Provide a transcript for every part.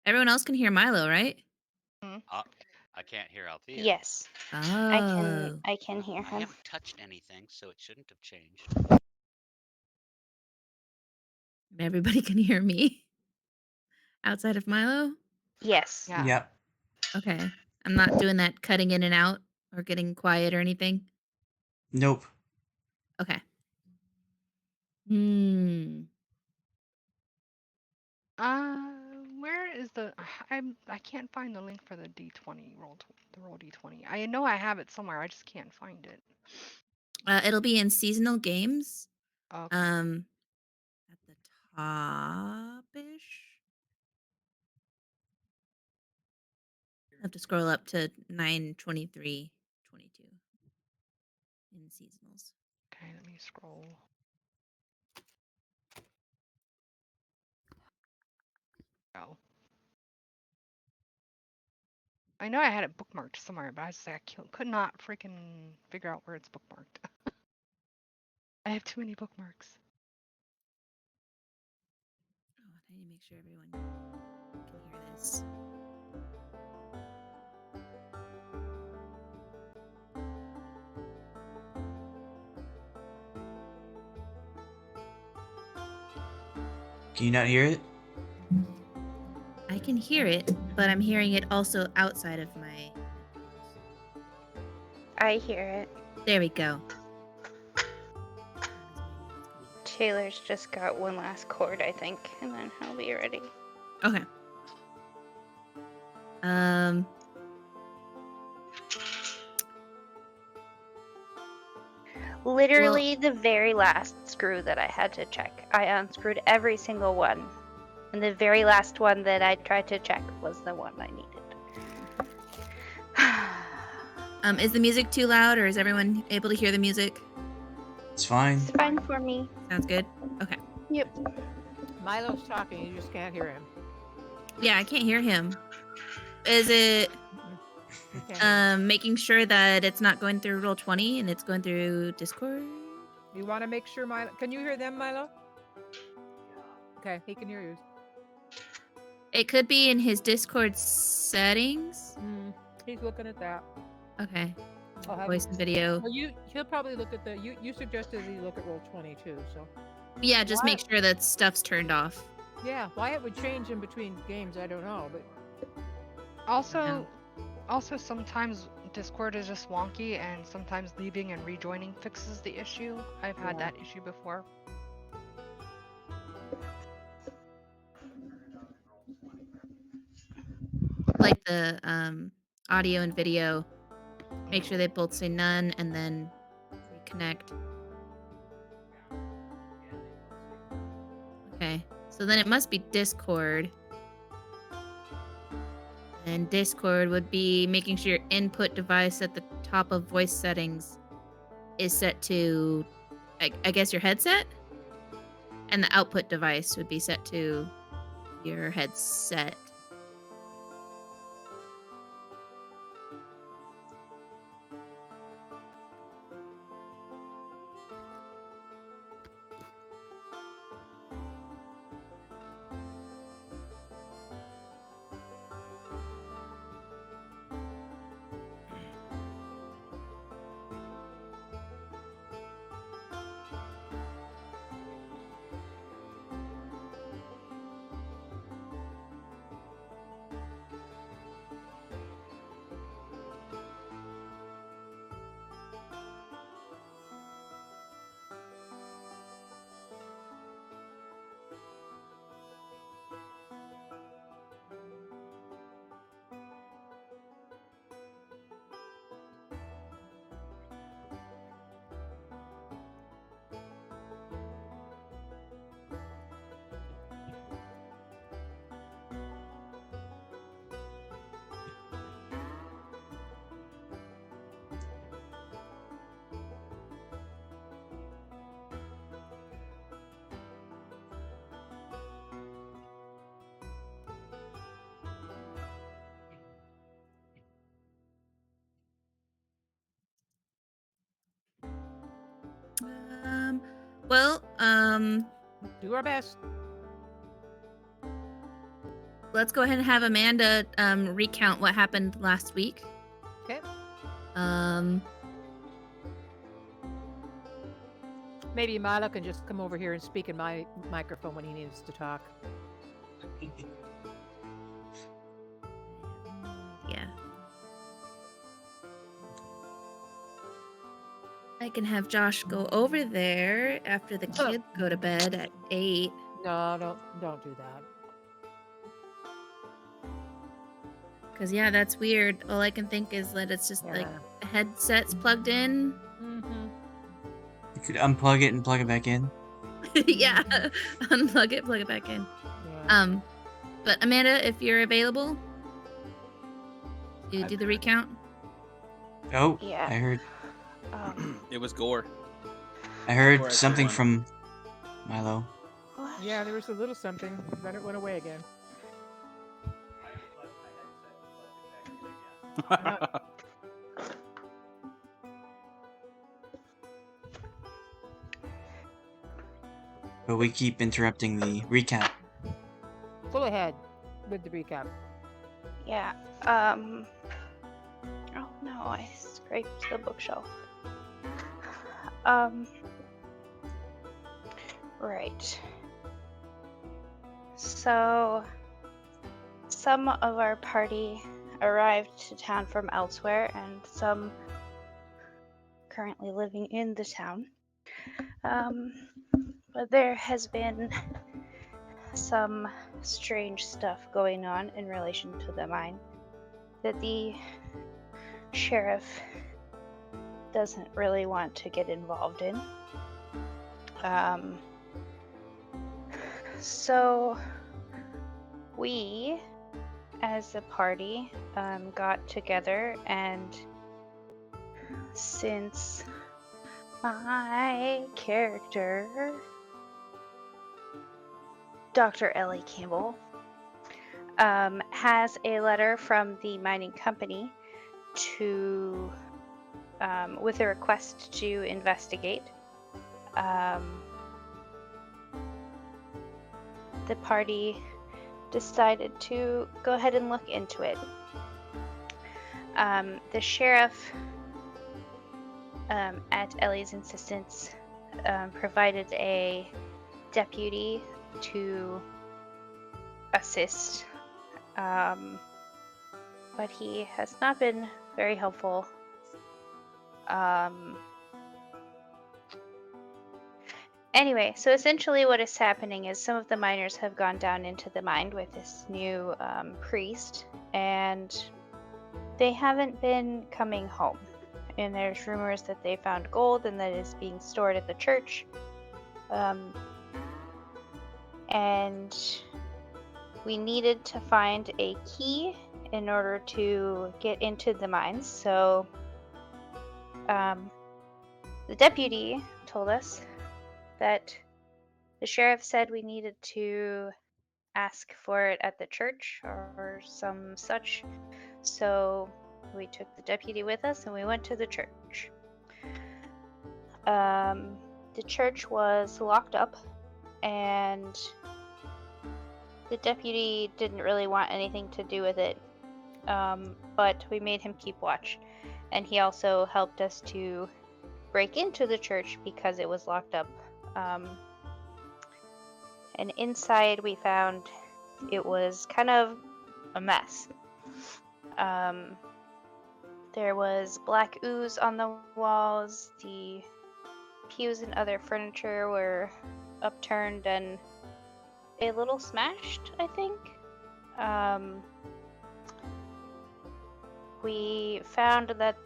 Everyone else can hear Milo, right? Mhm. Uh, I can't hear Althea. Yes, Oh. I can hear I him. haven't touched anything, so it shouldn't have changed. Everybody can hear me outside of Milo? Yes. Yeah. Yep. Okay. I'm not doing that cutting in and out or getting quiet or anything? Nope. Okay. Hmm. Where is the? I can't find the link for the D20 the roll D20. I know I have it somewhere. I just can't find it. It'll be in seasonal games. Okay. Um, at the top-ish. I have to scroll up to 9:23:22 in seasonals. Okay. Let me scroll. Oh. I know I had it bookmarked somewhere, but could not freaking figure out where it's bookmarked. I have too many bookmarks. Oh, I need to make sure everyone can hear this. Can you not hear it? I can hear it, but I'm hearing it also outside of my headphones. I hear it. There we go. How does my notes come up? Taylor's just got one last chord, I think, and then he'll be ready. Okay. Um. Literally the very last screw that I had to check. I unscrewed every single one. And the very last one that I tried to check was the one I needed. Is the music too loud, or is everyone able to hear the music? It's fine. It's fine for me. Sounds good. Okay. Yep. Milo's talking, you just can't hear him. Yeah, I can't hear him. Is it You can't hear him. making sure that it's not going through Roll20 and it's going through Discord? You want to make sure Milo. Can you hear them, Milo? Okay, he can hear you. It could be in his Discord settings. He's looking at that. Okay. I'll have Voice him. and video. Well, he'll probably look at the. You suggested he look at roll 22, so. Yeah, just Why- make sure that stuff's turned off. Yeah, why it would change in between games, I don't know, but Also, sometimes Discord is just wonky, and sometimes leaving and rejoining fixes the issue. I've had Yeah. that issue before. Like the audio and video. Make sure they both say none and then reconnect. Okay. So then it must be Discord. And Discord would be making sure your input device at the top of voice settings is set to, I guess, your headset? And the output device would be set to your headset. Um, well, do our best. let's go ahead and have Amanda recount what happened last week. Okay. Maybe Milo can just come over here and speak in my microphone when he needs to talk. Yeah. I can have Josh go over there after the kids go to bed at 8. No, don't do that. Cause yeah, that's weird. All I can think is that it's just like Yeah. the headset's plugged in. Mm-hmm. You could unplug it and plug it back in. Yeah, unplug it, plug it back in. Yeah. But Amanda, if you're available, you do the recount. Oh, Yeah. I heard It was gore. I Or heard something everyone. from Milo. What? Yeah, there was a little something. Then it went away again. But we keep interrupting the recap. Full ahead with the recap. Yeah. Oh no, I scraped the bookshelf. Right. So, some of our party arrived to town from elsewhere, and some currently living in the town. But there has been some strange stuff going on in relation to the mine that the sheriff doesn't really want to get involved in. So we, as a party, got together, and since my character, Dr. Ellie Campbell, has a letter from the mining company to with a request to investigate. The party decided to go ahead and look into it. The sheriff, at Ellie's insistence, provided a deputy to assist, but he has not been very helpful. Anyway, so essentially what is happening is some of the miners have gone down into the mine with this new priest, and they haven't been coming home. And there's rumors that they found gold and that is being stored at the church. And we needed to find a key in order to get into the mines. So the deputy told us that the sheriff said we needed to ask for it at the church or some such. So we took the deputy with us and we went to the church. The church was locked up, and the deputy didn't really want anything to do with it, but we made him keep watch, and he also helped us to break into the church because it was locked up. And inside we found it was kind of a mess. There was black ooze on the walls, the pews and other furniture were upturned and a little smashed, I think. We found that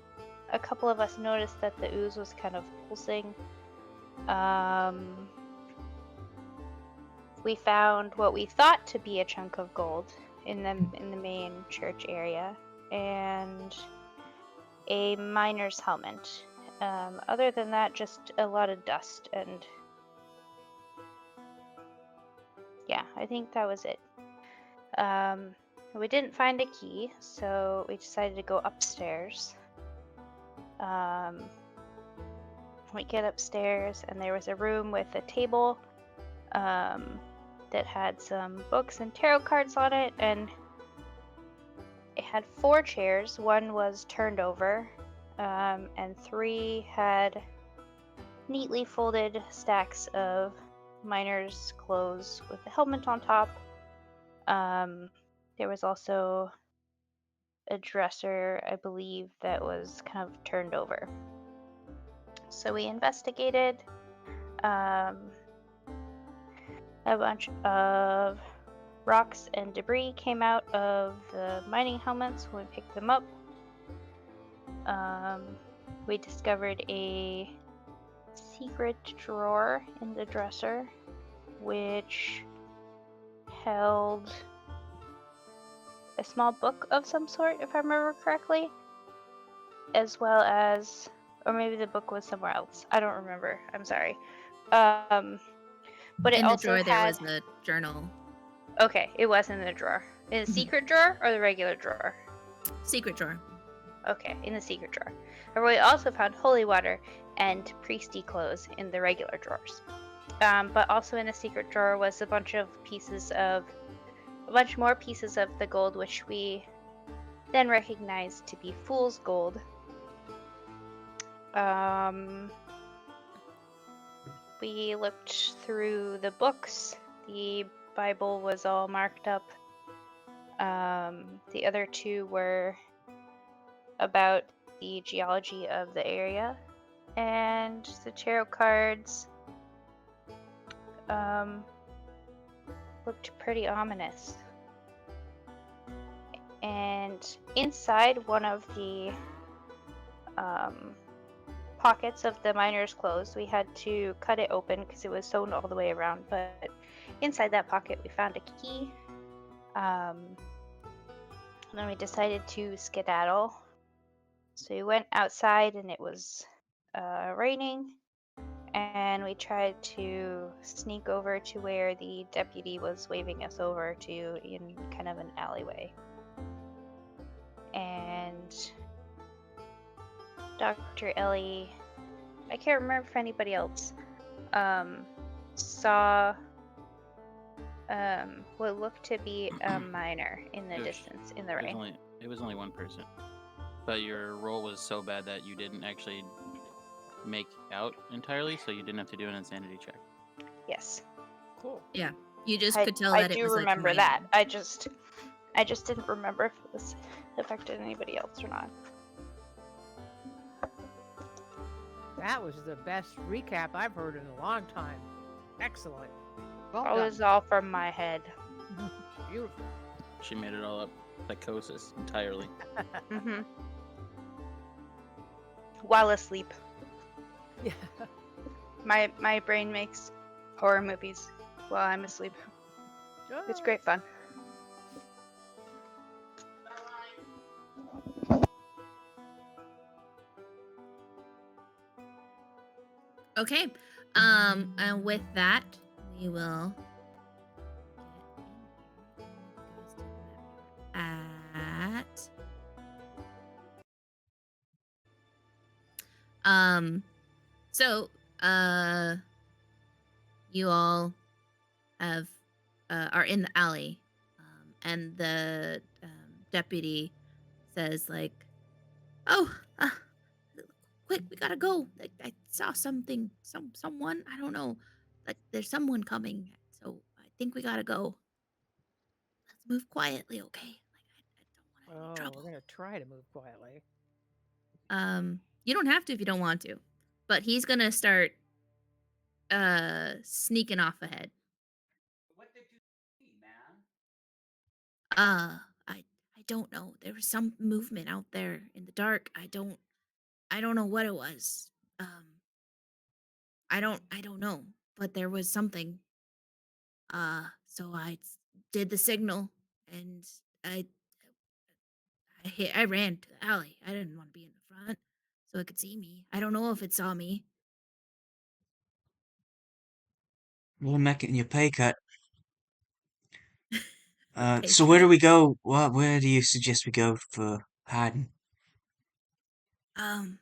a couple of us noticed that the ooze was kind of pulsing. We found what we thought to be a chunk of gold in the main church area, and a miner's helmet. Other than that, just a lot of dust, and yeah, I think that was it. We didn't find a key, so we decided to go upstairs. We get upstairs, and there was a room with a table. that had some books and tarot cards on it, and it had 4 chairs. 1 was turned over, and 3 had neatly folded stacks of miners' clothes with the helmet on top. There was also a dresser, I believe, that was kind of turned over. So we investigated. A bunch of rocks and debris came out of the mining helmets when we picked them up. We discovered a secret drawer in the dresser, which held a small book of some sort, if I remember correctly, as well as, or maybe the book was somewhere else. I don't remember. I'm sorry. But it In the also drawer, there had. was a journal. Okay, it was in the drawer. In the secret drawer or the regular drawer? Secret drawer. Okay, in the secret drawer. And we also found holy water and priesty clothes in the regular drawers. But also in the secret drawer was a bunch more pieces of the gold, which we then recognized to be fool's gold. We looked through the books. The Bible was all marked up. The other 2 were about the geology of the area, and the tarot cards looked pretty ominous. And inside one of the pockets of the miner's clothes, we had to cut it open because it was sewn all the way around, but inside that pocket we found a key. And then we decided to skedaddle. So we went outside and it was raining, and we tried to sneak over to where the deputy was waving us over to in kind of an alleyway. And Dr. Ellie, I can't remember if anybody else saw what looked to be a miner in the distance in the rain. It was only one person, but your roll was so bad that you didn't actually make out entirely, so you didn't have to do an insanity check. Yes. Cool. Yeah, you just I could tell that it was do like remember raining. that. I just didn't remember if it was affected anybody else or not. That was the best recap I've heard in a long time. Excellent. Well Well It done. was all from my head. Beautiful. She made it all up. Psychosis entirely. Mm-hmm. While asleep. Yeah. My brain makes horror movies while I'm asleep. It's great fun. Okay. And with that, we will at so you all have are in the alley, and the deputy says like, "Oh, quick, we gotta go. I saw something, someone, I don't know, like there's someone coming, so I think we gotta go. Let's move quietly, okay? Like I don't want any trouble." We're gonna try to move quietly. You don't have to if you don't want to, but he's gonna start sneaking off ahead. What did you see, man? I don't know. There was some movement out there in the dark. I don't know what it was. I don't know, but there was something. So I did the signal, and I ran to the alley. I didn't want to be in the front, so it could see me. I don't know if it saw me. Well, I'm not getting your pay cut. Okay, So where do cut. we go? Where do you suggest we go for hiding? Um,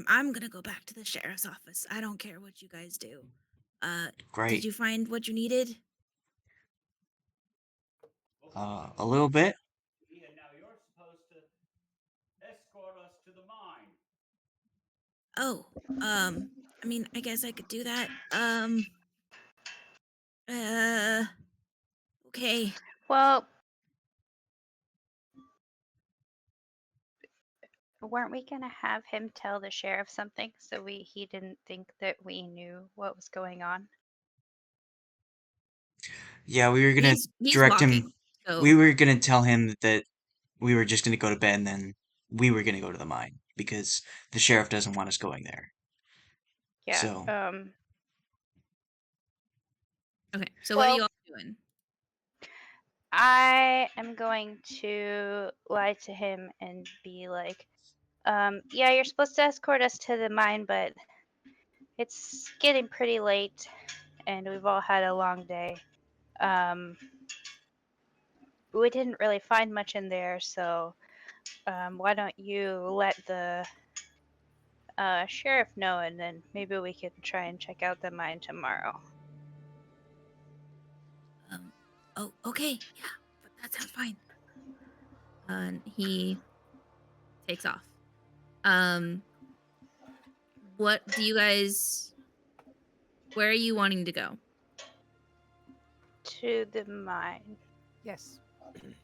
I'm gonna go back to the sheriff's office. I don't care what you guys do. Great. Did you find what you needed? A little bit. And now you're supposed to escort us to the mine. Oh, I mean, I guess I could do that. Okay. Well, weren't we gonna have him tell the sheriff something so he didn't think that we knew what was going on? Yeah, we were gonna He's direct him. walking. So We were gonna tell him that we were just gonna go to bed, and then we were gonna go to the mine because the sheriff doesn't want us going there. Yeah. So okay. So what are Well- you all doing? I am going to lie to him and be like, yeah, you're supposed to escort us to the mine, but it's getting pretty late and we've all had a long day. We didn't really find much in there, so why don't you let the sheriff know, and then maybe we can try and check out the mine tomorrow. Oh, okay. Yeah, but that sounds fine. And he takes off. What do you guys? Where are you wanting to go? To the mine. Yes.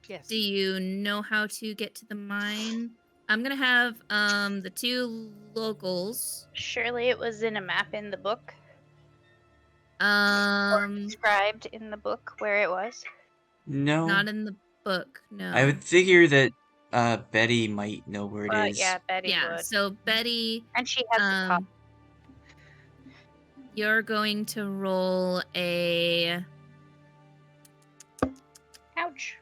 Yes. Do you know how to get to the mine? I'm gonna have the two locals. Surely it was in a map in the book, Um, described in the book where it was. no, not in the book. No. I would figure that Betty might know where it is. Yeah, Betty Yeah. would. So Betty, And she has the pop. you're going to roll a Ouch.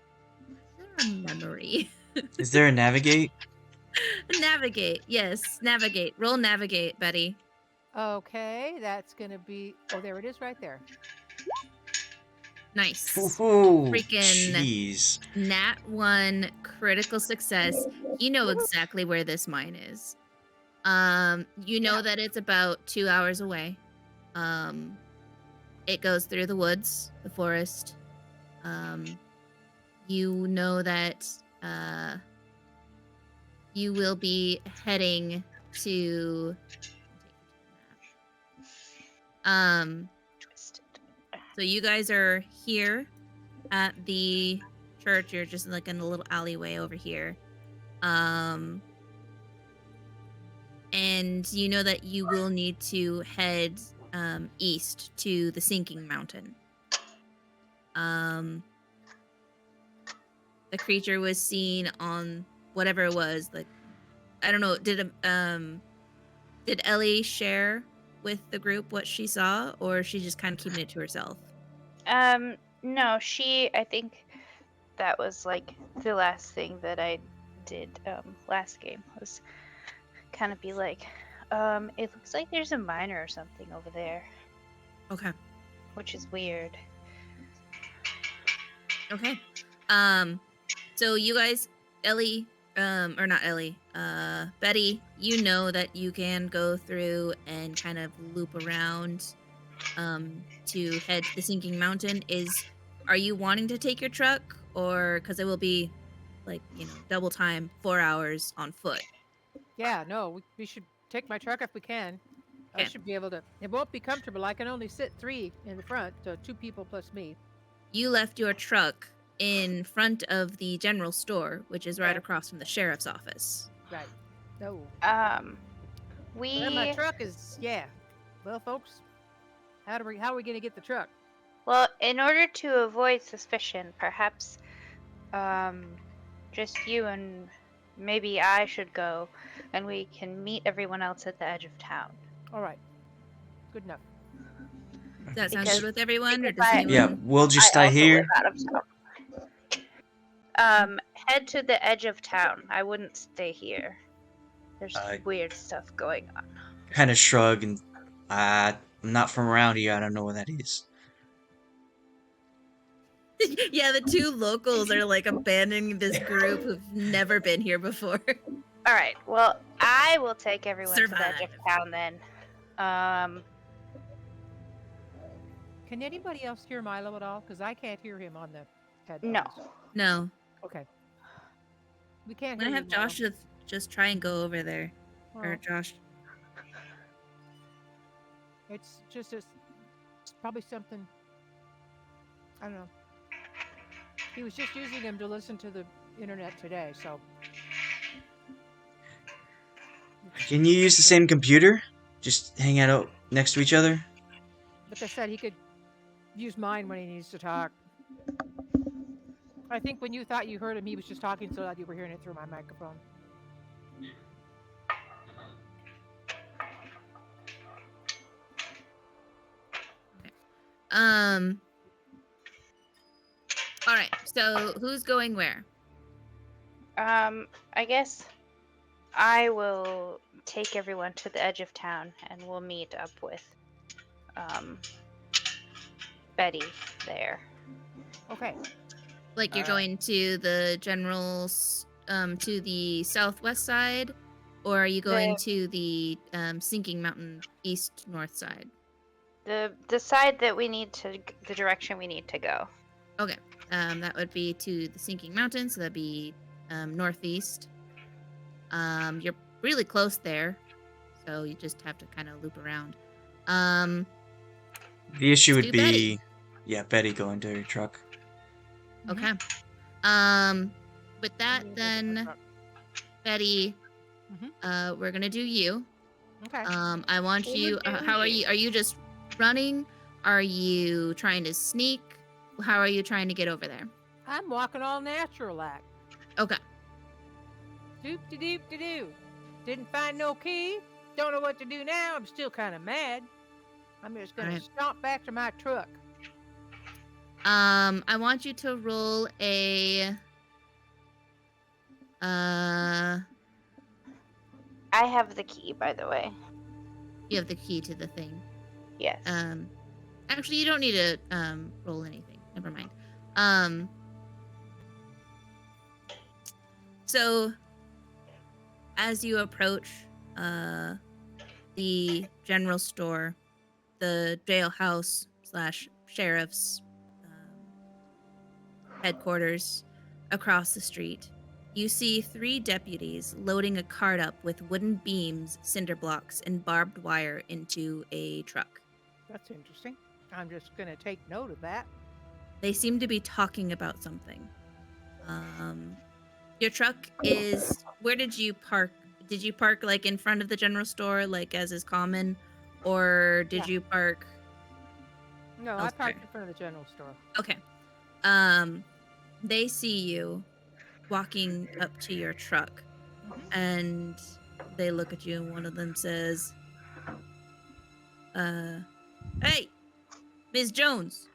memory. Is there a navigate? Navigate. Yes, navigate. Roll navigate, Betty. Okay, that's gonna be. Oh, there it is, right there. Nice. Oh, Freaking jeez. Nat 1 critical success. You know exactly where this mine is. You know that it's about 2 hours away. It goes through the woods, the forest. You know that you will be heading to Twisted. so you guys are here at the church. You're just like in a little alleyway over here. And you know that you will need to head east to the sinking mountain. The creature was seen on whatever it was, like I don't know, did Ellie share with the group what she saw, or is she just kind of keeping it to herself? No, I think that was like the last thing that I did last game was kind of be like, it looks like there's a miner or something over there, Okay. which is weird. Okay. So you guys, Ellie, or not Ellie, Betty, you know that you can go through and kind of loop around, to head to the sinking mountain. Are you wanting to take your truck, or because it will be, like, double time, 4 hours on foot? Yeah, no, we should take my truck if we can. I Okay. should be able to. It won't be comfortable. I can only sit 3 in the front, so 2 people plus me. You left your truck in front of the general store, which is right Okay. across from the sheriff's office. Right. No. We My truck is Well, folks, how are we going to get the truck? Well, in order to avoid suspicion, perhaps just you and maybe I should go, and we can meet everyone else at the edge of town. All right. Good enough. Does that sound Because- good with everyone, or because does I- anyone? Yeah, we'll just I stay also here. live out of town. Head to the edge of town. I wouldn't stay here. There's weird stuff going on. Kind of shrug and I'm not from around here. I don't know what that is. Yeah, the two locals are like abandoning this group who've never been here before. All right. Well, I will take everyone to the edge of Survive. town then. Can anybody else hear Milo at all? Because I can't hear him on the headphones. No. No. Okay. We can't I'm hear gonna you, have Milo. Josh just try and go over there. Or Oh, Josh. it's just it's probably something. I don't know. He was just using them to listen to the internet today, so. Can you use the same computer? Just hang out next to each other? But they said he could use mine when he needs to talk. I think when you thought you heard him, he was just talking so that you were hearing it through my microphone. All right. So who's going where? I guess I will take everyone to the edge of town and we'll meet up with Betty there. Okay. Like you're going to the generals, to the southwest side, or are you going to the Sinking Mountain east north side? The side that we need to, the direction we need to go. Okay. That would be to the Sinking Mountain, so that'd be northeast. You're really close there, so you just have to kind of loop around. The issue Let's would do Betty. be, yeah, Betty going to her truck. Okay. With that, then Betty, we're gonna do you. Okay. I want you. How are you? Are you just running? Are you trying to sneak? How are you trying to get over there? I'm walking all natural like. Okay. Doop-de-doop-de-doo. Didn't find no key. Don't know what to do now. I'm still kind of mad. I'm just gonna Alright. stomp back to my truck. I want you to roll a. I have the key, by the way. You have the key to the thing. Yes. Actually, you don't need to roll anything. Never mind. So, as you approach the general store, the jailhouse / sheriff's headquarters across the street, you see 3 deputies loading a cart up with wooden beams, cinder blocks, and barbed wire into a truck. That's interesting. I'm just gonna take note of that. They seem to be talking about something. Your truck is. Where did you park? Did you park like in front of the general store, like as is common, or did you park? No, I elsewhere? parked in front of the general store. Okay. They see you walking up to your truck, and they look at you, and one of them says, "Hey, Ms. Jones,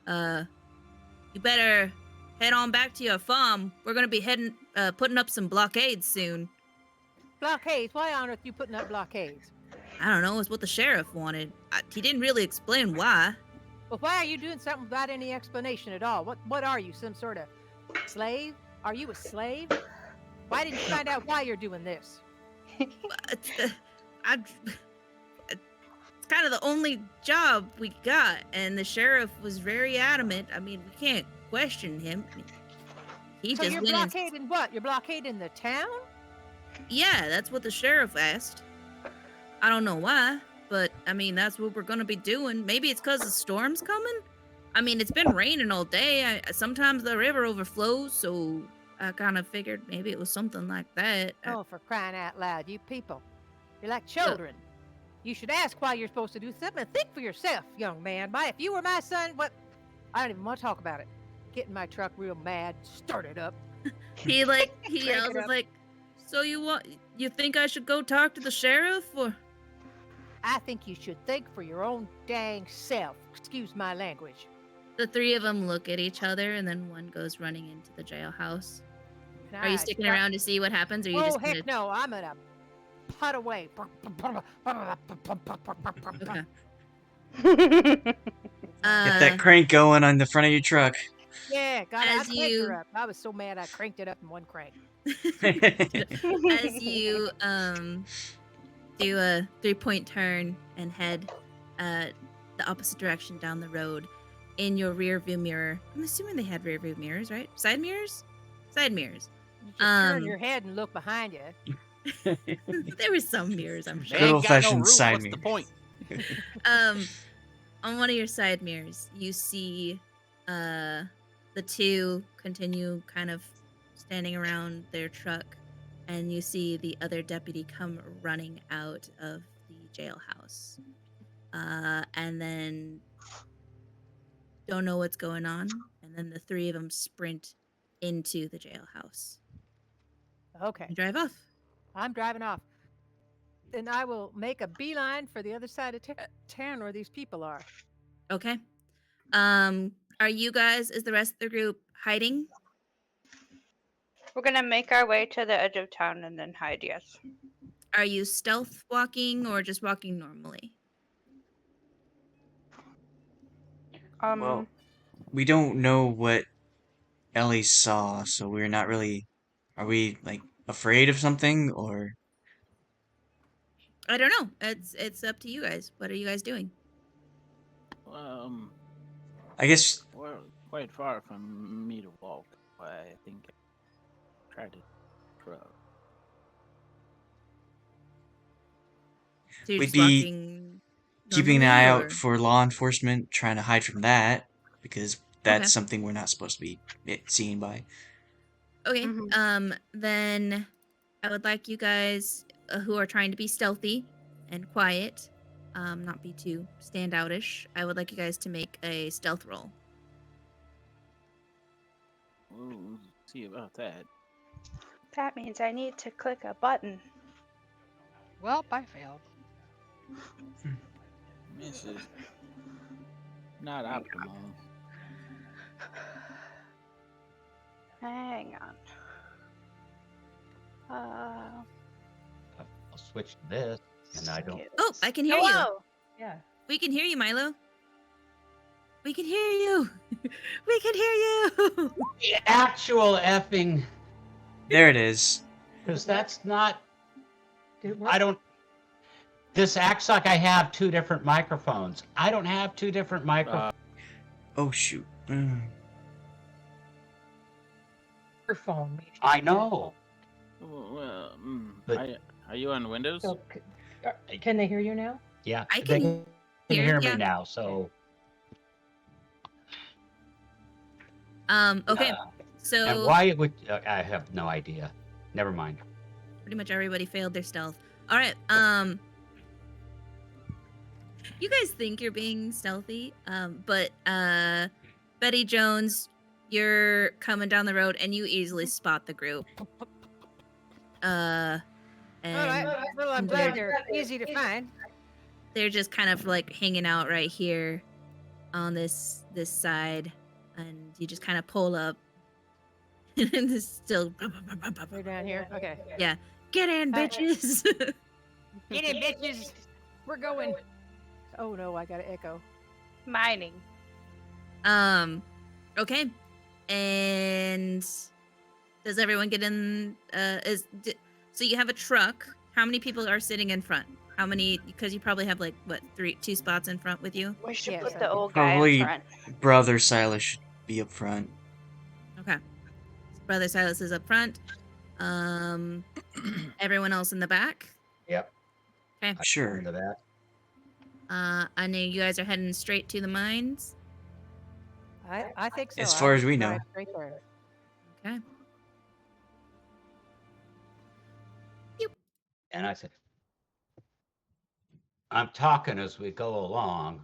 you better head on back to your farm. We're gonna be putting up some blockades soon." Blockades? Why on earth you putting up blockades? I don't know. It's what the sheriff wanted. He didn't really explain why. Well, why are you doing something without any explanation at all? What are you, some sort of slave? Are you a slave? Why didn't you find out why you're doing this? It's kind of the only job we got, and the sheriff was very adamant. I mean, we can't question him. He So just you're went and blockading what? You're blockading the town? yeah, that's what the sheriff asked. I don't know why, but I mean, that's what we're gonna be doing. Maybe it's because the storm's coming. I mean, it's been raining all day. Sometimes the river overflows, so I kind of figured maybe it was something like that. Oh, for crying out loud, you people. You're like children. You should ask why you're supposed to do something and think for yourself, young man. If you were my son, what? I don't even want to talk about it. Get in my truck real mad, start it up. He Crank yells, it it's up. like, so you think I should go talk to the sheriff, or? I think you should think for your own dang self. Excuse my language. The 3 of them look at each other, and then one goes running into the jailhouse. And Are you I sticking start- around to see what happens, or are you Oh, just heck no. I'm gonna put away. Okay. Get that crank going on the front of your truck. Yeah, God, I As cranked you- her up. I was so mad I cranked it up in one crank. As you do a 3-point turn and head the opposite direction down the road in your rear view mirror. I'm assuming they had rear view mirrors, right? Side mirrors? Side mirrors. You should turn Um, your head and look behind you. There were some mirrors, I'm They sure. Good ain't got no old-fashioned roof. side What's the mirrors. point? On one of your side mirrors, you see the two continue kind of standing around their truck, and you see the other deputy come running out of the jailhouse. And then don't know what's going on, and then the three of them sprint into the jailhouse Okay, and drive off. I'm driving off. Then I will make a beeline for the other side of town where these people are. Okay. Are you guys, is the rest of the group hiding? We're gonna make our way to the edge of town and then hide, yes. Are you stealth walking or just walking normally? Well, we don't know what Ellie saw, so we're not really. Are we like afraid of something, or I don't know. It's up to you guys. What are you guys doing? I guess Well, quite far from me to walk. I think I tried to truck. So you're we'd just be walking keeping an normally, eye or- out for law enforcement, trying to hide from that because that's Okay. something we're not supposed to be seen by. Okay. Mhm. Then I would like you guys who are trying to be stealthy and quiet, not be too standoutish. I would like you guys to make a stealth roll. We'll see about that. That means I need to click a button. Well, I failed. This is not optimal. Hang on. I'll switch to this, and I don't. Oh, I can hear you. Hello. Yeah. We can hear you, Milo. We can hear you. We can hear you. The actual effing, There it is. because that's not. I don't. This acts like I have two different microphones. I don't have two different microphones. Oh shoot. Microphone. I know. Well, But- are you on Windows? So, can they hear you now? Yeah, I they can can hear me yeah. now. So. Okay. And So why it would? I have no idea. Never mind. pretty much everybody failed their stealth. All right. You guys think you're being stealthy, but Betty Jones, you're coming down the road and you easily spot the group. And All right. Well, I'm glad they're easy to find. they're just kind of like hanging out right here on this side, and you just kind of pull up. And this still They're down here. Okay. yeah. Get in, bitches. Get in, bitches. We're going. Oh no, I got an echo. Mining. Okay. And does everyone get in? So you have a truck. How many people are sitting in front? How many? Because you probably have like what, 2 spots in front with you. We should Yes, put I the think old guy Probably in front. brother Silas should be up front. Okay. Brother Silas is up front. Everyone else in the back. Yep. Okay. Sure. Into that. I know you guys are heading straight to the mines. I think so. As I far would as we know. drive straight there. Okay. And I said, I'm talking as we go along.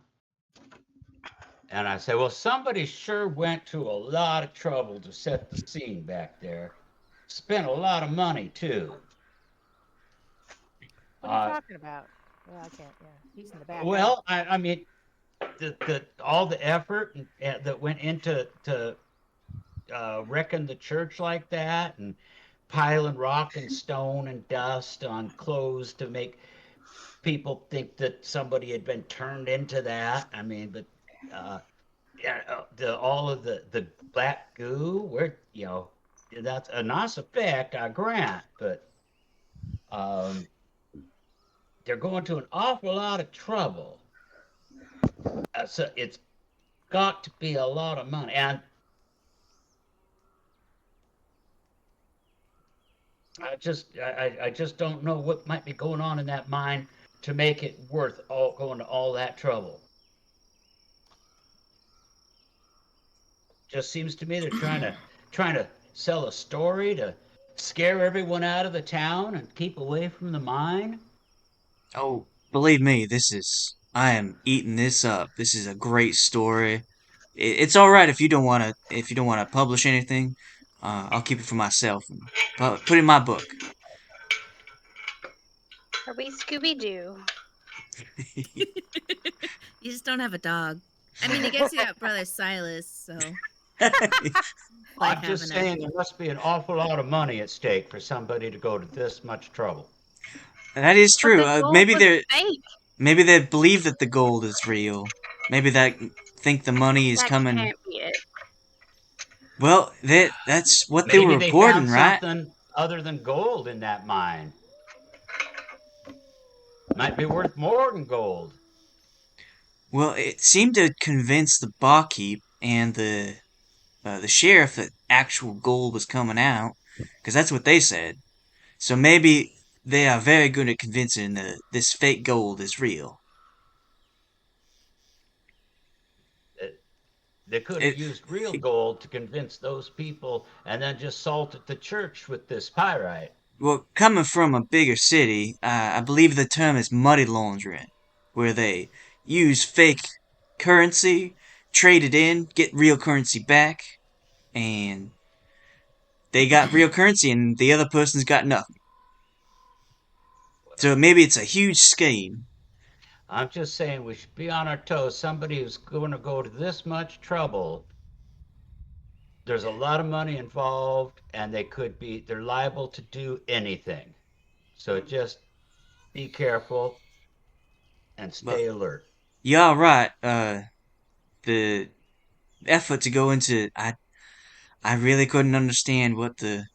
And I said, well, somebody sure went to a lot of trouble to set the scene back there. Spent a lot of money, too. What are you talking about? Well, I can't. Yeah, he's in the back. Well, I mean, all the effort that went into wrecking the church like that, and piling rock and stone and dust on clothes to make people think that somebody had been turned into that. I mean, but all of the black goo, where that's a nice effect, I grant, but they're going to an awful lot of trouble So it's got to be a lot of money. And I just don't know what might be going on in that mine to make it worth going to all that trouble. Just seems to me they're trying to sell a story to scare everyone out of the town and keep away from the mine. Oh, believe me, I am eating this up. This is a great story. It's all right if you don't want to publish anything. I'll keep it for myself and put it in my book. Are we Scooby Doo? You just don't have a dog. I mean, I guess you got brother Silas, so like I'm just having saying there must be an awful lot of money at stake for somebody to go to this much trouble. That is But true. the gold was fake. Maybe they believe that the gold is real. Maybe they think the money is That coming. can't be it. Well, that's what they Maybe were they reporting, found right? something other than gold in that mine. Might be worth more than gold. Well, it seemed to convince the barkeep and the sheriff that actual gold was coming out, because that's what they said. So maybe they are very good at convincing this fake gold is real. They could have It, used real gold to convince those people and then just salted the church with this pyrite. well, coming from a bigger city, I believe the term is money laundering, where they use fake currency, trade it in, get real currency back, and they got real currency and the other person's got nothing. So maybe it's a huge scheme. I'm just saying we should be on our toes. Somebody who's going to go to this much trouble, there's a lot of money involved, and they're liable to do anything. So just be careful and But stay alert. you're right. The effort to go into I really couldn't understand what the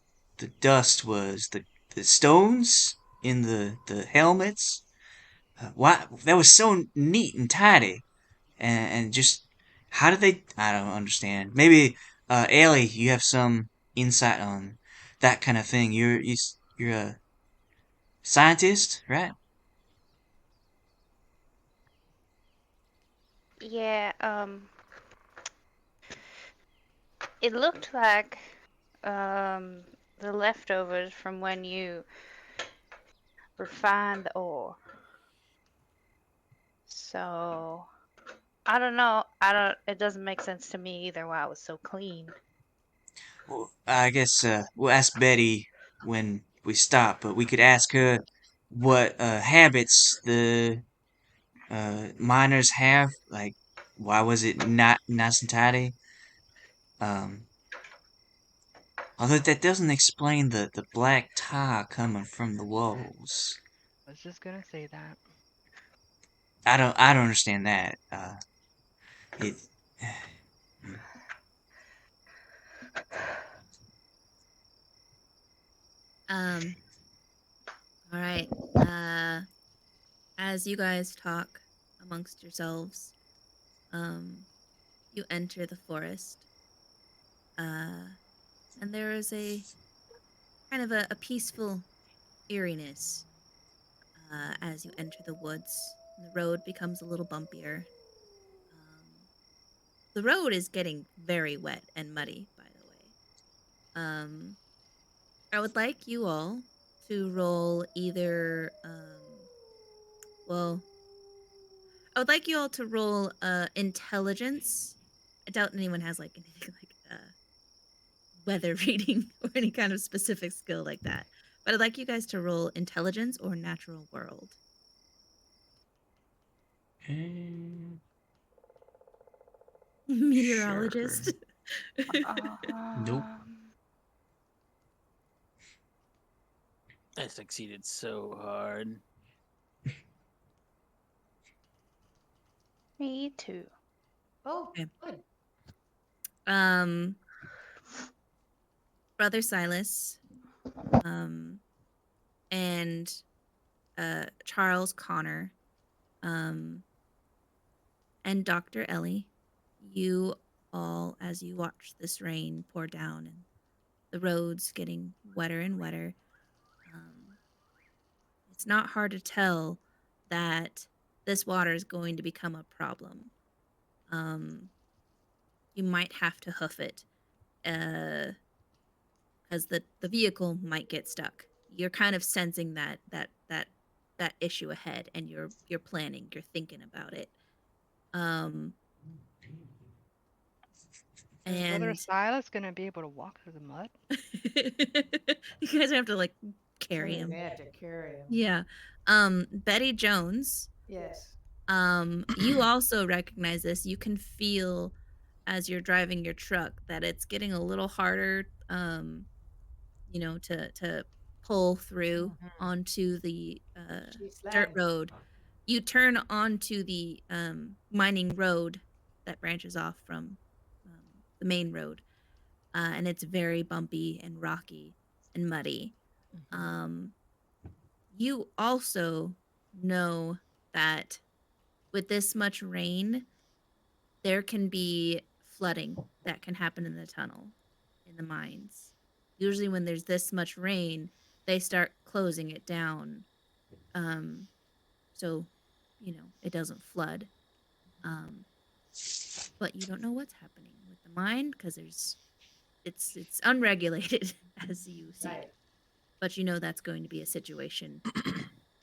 dust was. The stones in the helmets. Why that was so neat and tidy, and just how did they? I don't understand. Maybe Ellie, you have some insight on that kind of thing. You're a scientist, right? Yeah, it looked like the leftovers from when you refined the ore. So I don't know. It doesn't make sense to me either why it was so clean. Well, I guess we'll ask Betty when we stop, but we could ask her what habits the miners have. Like, why was it not nice and tidy? Um, although that doesn't explain the black tar coming from the walls. I was just gonna say that. I don't understand that. It. Um, all right. As you guys talk amongst yourselves, you enter the forest. And there is a kind of a peaceful eeriness as you enter the woods. And the road becomes a little bumpier. The road is getting very wet and muddy, by the way. I would like you all to roll either, well, I would like you all to roll intelligence. I doubt anyone has like anything like weather reading or any kind of specific skill like that. But I'd like you guys to roll intelligence or natural world. Meteorologist. Nope. I succeeded so hard. Me too. Oh, Okay. good. Brother Silas, and Charles Connor, and Dr. Ellie, you all, as you watch this rain pour down and the roads getting wetter and wetter, it's not hard to tell that this water is going to become a problem. You might have to hoof it, because the vehicle might get stuck. You're kind of sensing that issue ahead, and you're planning, you're thinking about it. Is Brother And Silas gonna be able to walk through the mud? you guys have to like carry him. We have to carry him. Yeah. Betty Jones, Yes. you also recognize this. You can feel as you're driving your truck that it's getting a little harder, to pull through onto the dirt road. You turn onto the mining road that branches off from the main road, and it's very bumpy and rocky and muddy. You also know that with this much rain, there can be flooding that can happen in the tunnel, in the mines. Usually, when there's this much rain, they start closing it down, so it doesn't flood. But you don't know what's happening with the mine because it's unregulated as you see it. But you know that's going to be a situation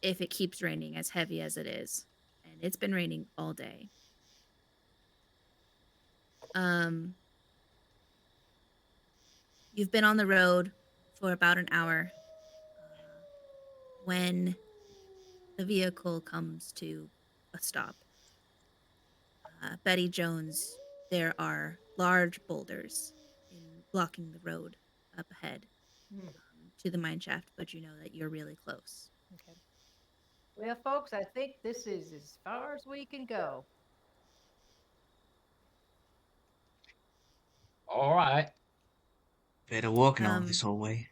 if it keeps raining as heavy as it is, and it's been raining all day. You've been on the road for about an hour when the vehicle comes to a stop. Betty Jones, there are large boulders blocking the road up ahead to the mine shaft, but you know that you're really close. Okay. Well, folks, I think this is as far as we can go. All right. Better walking all this whole way.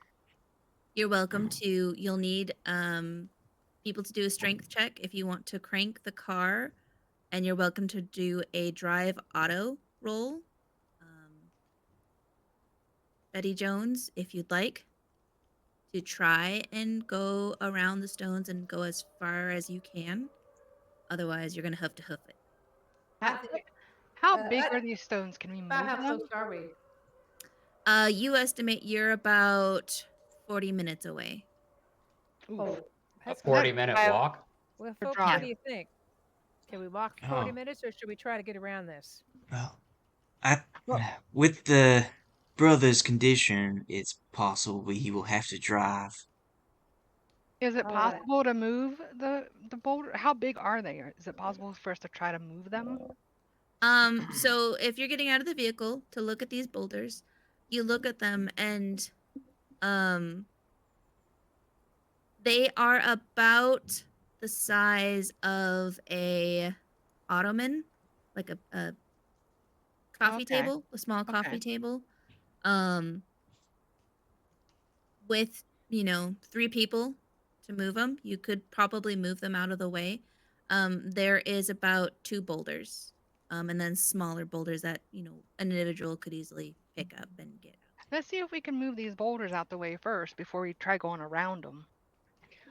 You're welcome to. You'll need people to do a strength check if you want to crank the car, and you're welcome to do a drive auto roll. Betty Jones, if you'd like to try and go around the stones and go as far as you can. Otherwise, you're gonna have to hoof it. How big are these stones? Can we move How them? close are we? You estimate you're about 40 minutes away. Oof. Oh, A that's 40-minute walk? Well, For folks, what drive. do you think? Can we walk for 40 Oh. minutes, or should we try to get around this? Well, with the brother's condition, it's possible he will have to drive. Is it All right. possible to move the boulder? How big are they? Is it possible for us to try to move them? So if you're getting out of the vehicle to look at these boulders, you look at them and they are about the size of a ottoman, like a coffee table, a small coffee table. With, 3 people to move them, you could probably move them out of the way. There is about 2 boulders, and then smaller boulders that, an individual could easily pick up and get out. Let's see if we can move these boulders out the way first before we try going around them.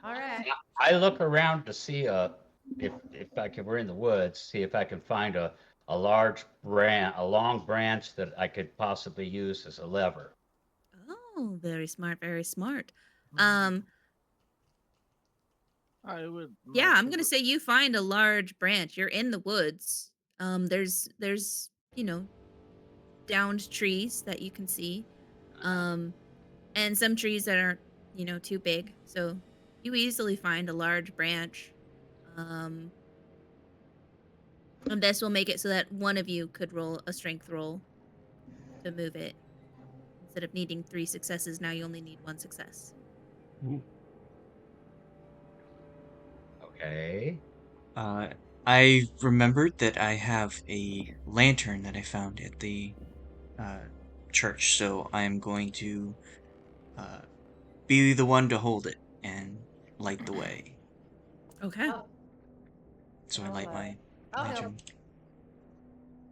All right. I look around to see if I can, we're in the woods, see if I can find a large a long branch that I could possibly use as a lever. Oh, very smart, very smart. I would. Yeah, like I'm to gonna say you find a large branch. You're in the woods. There's downed trees that you can see, and some trees that aren't too big. So you easily find a large branch. And this will make it so that one of you could roll a strength roll to move it. Instead of needing 3 successes, now you only need 1 success. Okay. I remembered that I have a lantern that I found at the church, so I'm going to be the one to hold it and light the way. Okay. So I light my I'll help. lantern.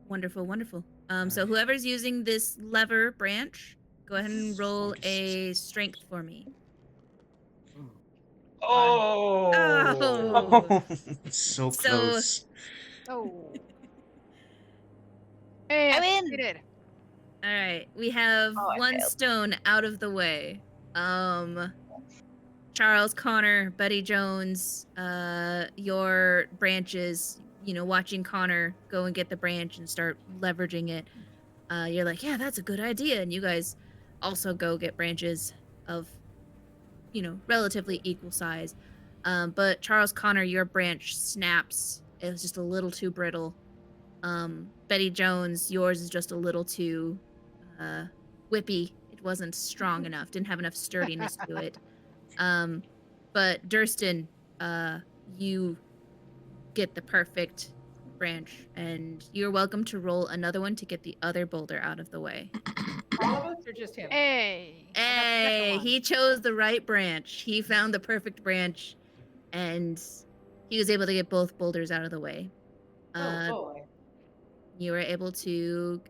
Wonderful, wonderful. So whoever's using this lever branch, go ahead and roll a strength for me. Oh. Oh. So So- close. Oh. Hey, I I win. succeeded. All right, we have Oh, I one failed. stone out of the way. Charles, Connor, Betty Jones, your branches, watching Connor go and get the branch and start leveraging it. You're like, yeah, that's a good idea. And you guys also go get branches of, relatively equal size. But Charles, Connor, your branch snaps. It was just a little too brittle. Betty Jones, yours is just a little too whippy. It wasn't strong enough, didn't have enough sturdiness to it. But Durston, you get the perfect branch, and you're welcome to roll another one to get the other boulder out of the way. All of us or just him? Hey. I got the second Hey, one. he chose the right branch. He found the perfect branch, and he was able to get both boulders out of the way. Oh boy. You were able to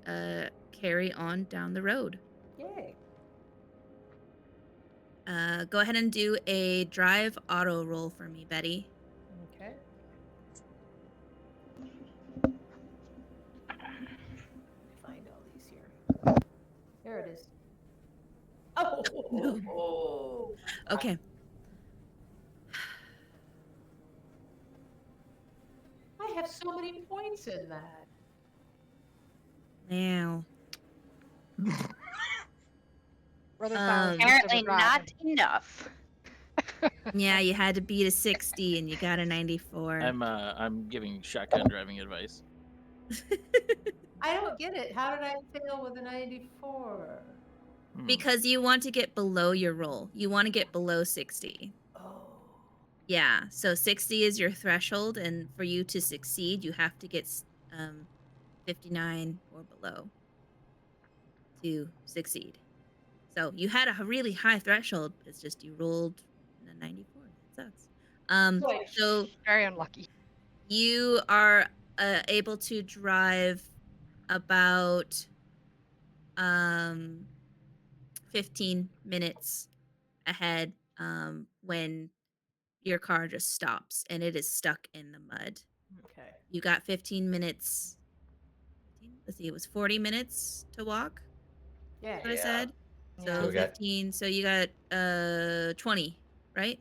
carry on down the road. Yay. Go ahead and do a drive auto roll for me, Betty. Okay. Find all these here. There it is. Oh. No. Okay. I have so many points in that. Now. Brother Silas. Apparently not enough. Yeah, you had to beat a 60 and you got a 94. I'm giving shotgun driving advice. I don't get it. How did I fail with a 94? Because you want to get below your roll. You want to get below 60. Oh. Yeah, so 60 is your threshold, and for you to succeed, you have to get 59 or below to succeed. So you had a really high threshold. It's just you rolled a 94. That sucks. So very unlucky. you are able to drive about 15 minutes ahead when your car just stops and it is stuck in the mud. Okay. You got 15 minutes. Let's see, it was 40 minutes to walk. Yeah. What I said. Yeah. So So we got 15. So you got 20, right?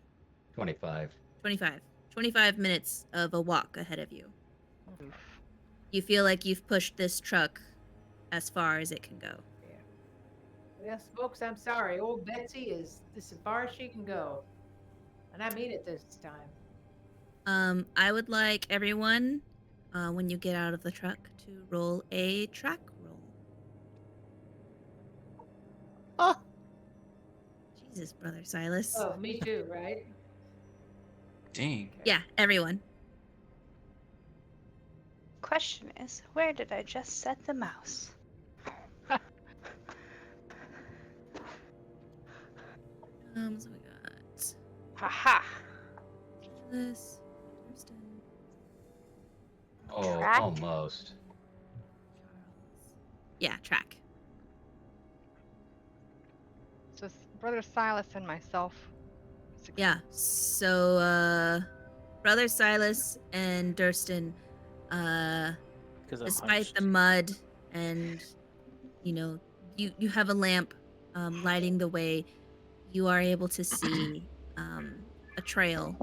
25. 25. 25 minutes of a walk ahead of you. Oof. You feel like you've pushed this truck as far as it can go. Yes, folks, I'm sorry. Old Betsy is this as far as she can go. And I mean it this time. I would like everyone, when you get out of the truck, to roll a track roll. Oh. Jesus, Brother Silas. Oh, me too, right? Dang. Yeah, everyone. Question is, where did I just set the mouse? So we got Haha. this. Thurston, Oh, Track? almost. Charles. Yeah, track. So Brother Silas and myself. succeed. Yeah. So Brother Silas and Durston, despite the mud and you have a lamp lighting the way, you are able to see a trail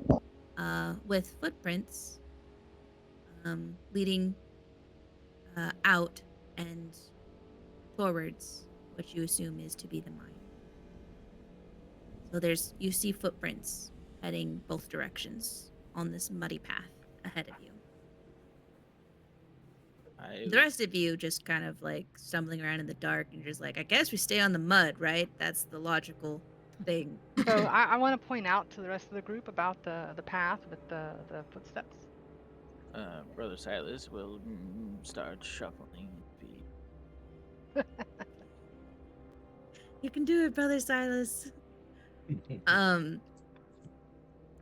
with footprints leading out and towards what you assume is to be the mine. So you see footprints heading both directions on this muddy path ahead of you. The rest of you just kind of like stumbling around in the dark and just like, I guess we stay on the mud, right? That's the logical thing. So I want to point out to the rest of the group about the path with the footsteps. Brother Silas will start shuffling feet. You can do it, Brother Silas.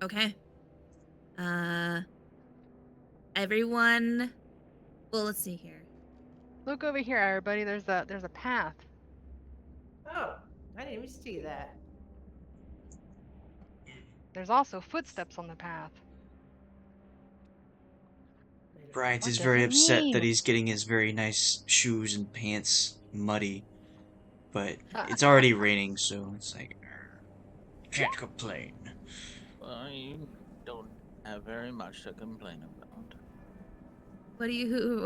Okay. Everyone. Well, let's see here. Look over here, everybody. There's a path. Oh, I didn't even see that. There's also footsteps on the path. Bryant What is does very it upset that mean? he's getting his very nice shoes and pants muddy, but it's already raining, so it's like, can't complain. I don't have very much to complain about. What are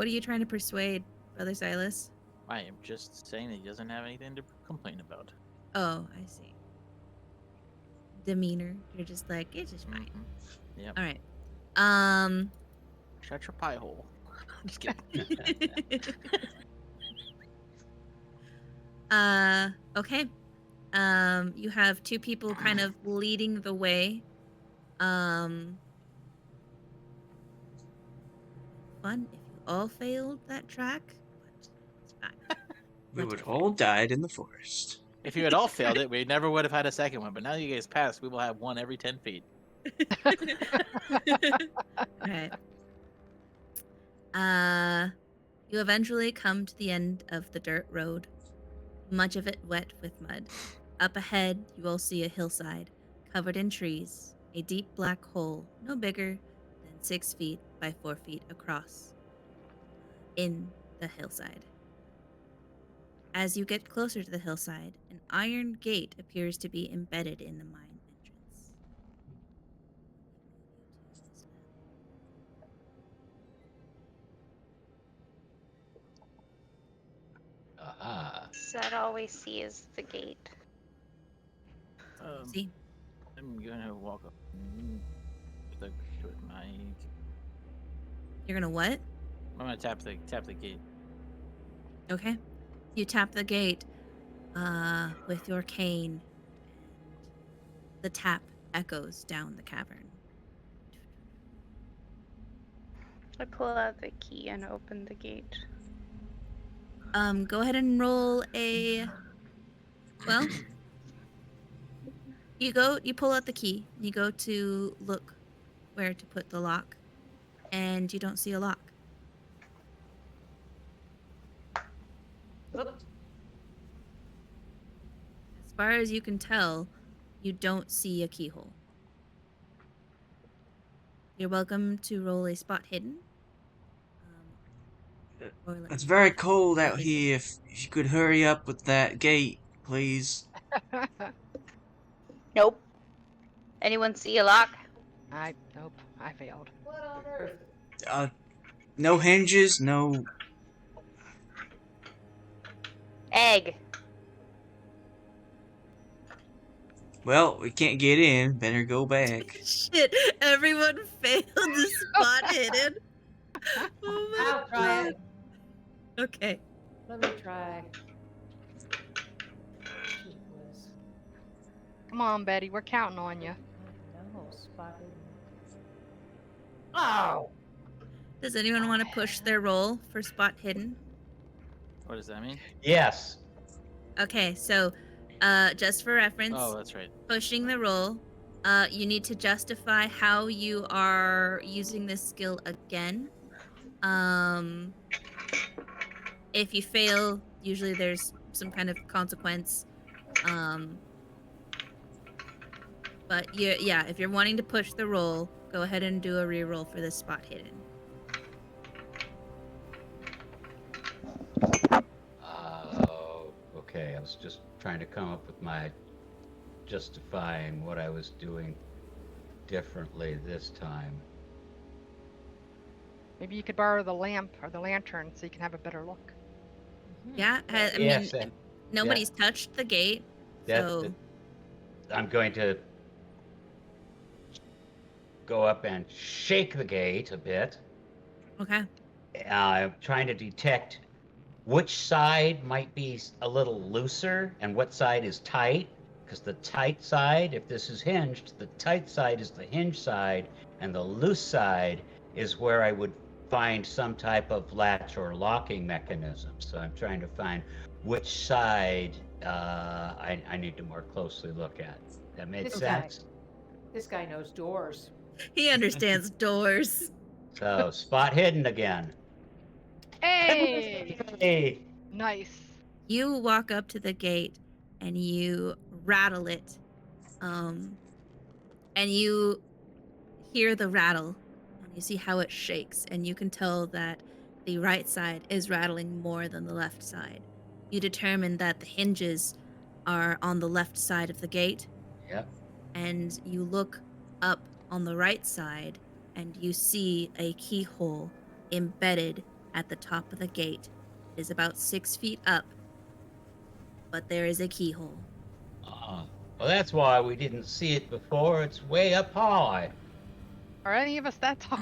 you trying to persuade, Brother Silas? I am just saying that he doesn't have anything to complain about. Oh, I see. Demeanor. You're just like, it's just fine. Yep. All right. Shut your pie hole. I'm just kidding. Okay. You have two people kind of leading the way. Fun if you all failed that track, but it's fine. We would all died in the forest. If you had all failed it, we never would have had a second one. But now you guys passed, we will have one every 10 feet. Right. You eventually come to the end of the dirt road, much of it wet with mud. Up ahead, you will see a hillside covered in trees, a deep black hole no bigger than 6 feet by 4 feet across in the hillside. As you get closer to the hillside, an iron gate appears to be embedded in the mine entrance. Aha. Is that all we see is the gate? See? I'm gonna walk up with my. You're gonna what? I'm gonna tap the gate. Okay. You tap the gate with your cane. The tap echoes down the cavern. I pull out the key and open the gate. Go ahead and roll a. Well, you pull out the key. You go to look where to put the lock, and you don't see a lock. Oops. As far as you can tell, you don't see a keyhole. You're welcome to roll a spot hidden. Or let It's me- very cold out here. If you could hurry up with that gate, please. Nope. Anyone see a lock? Nope. I failed. What on earth? No hinges, no. Egg. Well, we can't get in. Better go back. Shit! Everyone failed the spot hidden. Oh my I'll try it. Okay. Let me try. Gee whiz. Come on, Betty. We're counting on you. No, spotted. Oh! Does anyone want to push their roll for spot hidden? What does that mean? Yes. Okay, so just for reference, Oh, that's right. pushing the roll, you need to justify how you are using this skill again. If you fail, usually there's some kind of consequence. But yeah, if you're wanting to push the roll, go ahead and do a reroll for this spot hidden. Okay. I was just trying to come up with my justifying what I was doing differently this time. Maybe you could borrow the lamp or the lantern so you can have a better look. Yeah, I Yes, mean, nobody's touched the gate, That- so that- I'm going to go up and shake the gate a bit. okay. I'm trying to detect which side might be a little looser and what side is tight. Because the tight side, if this is hinged, the tight side is the hinge side, and the loose side is where I would find some type of latch or locking mechanism. So I'm trying to find which side I need to more closely look at. That made This sense? This guy knows doors. He understands doors. So spot hidden again. Hey! Hey. Nice. You walk up to the gate and you rattle it. And you hear the rattle and you see how it shakes, and you can tell that the right side is rattling more than the left side. You determine that the hinges are on the left side of the gate, Yep. and you look up on the right side and you see a keyhole embedded at the top of the gate. It is about 6 feet up, but there is a keyhole. Well, that's why we didn't see it before. It's way up high. Are any of us that tall?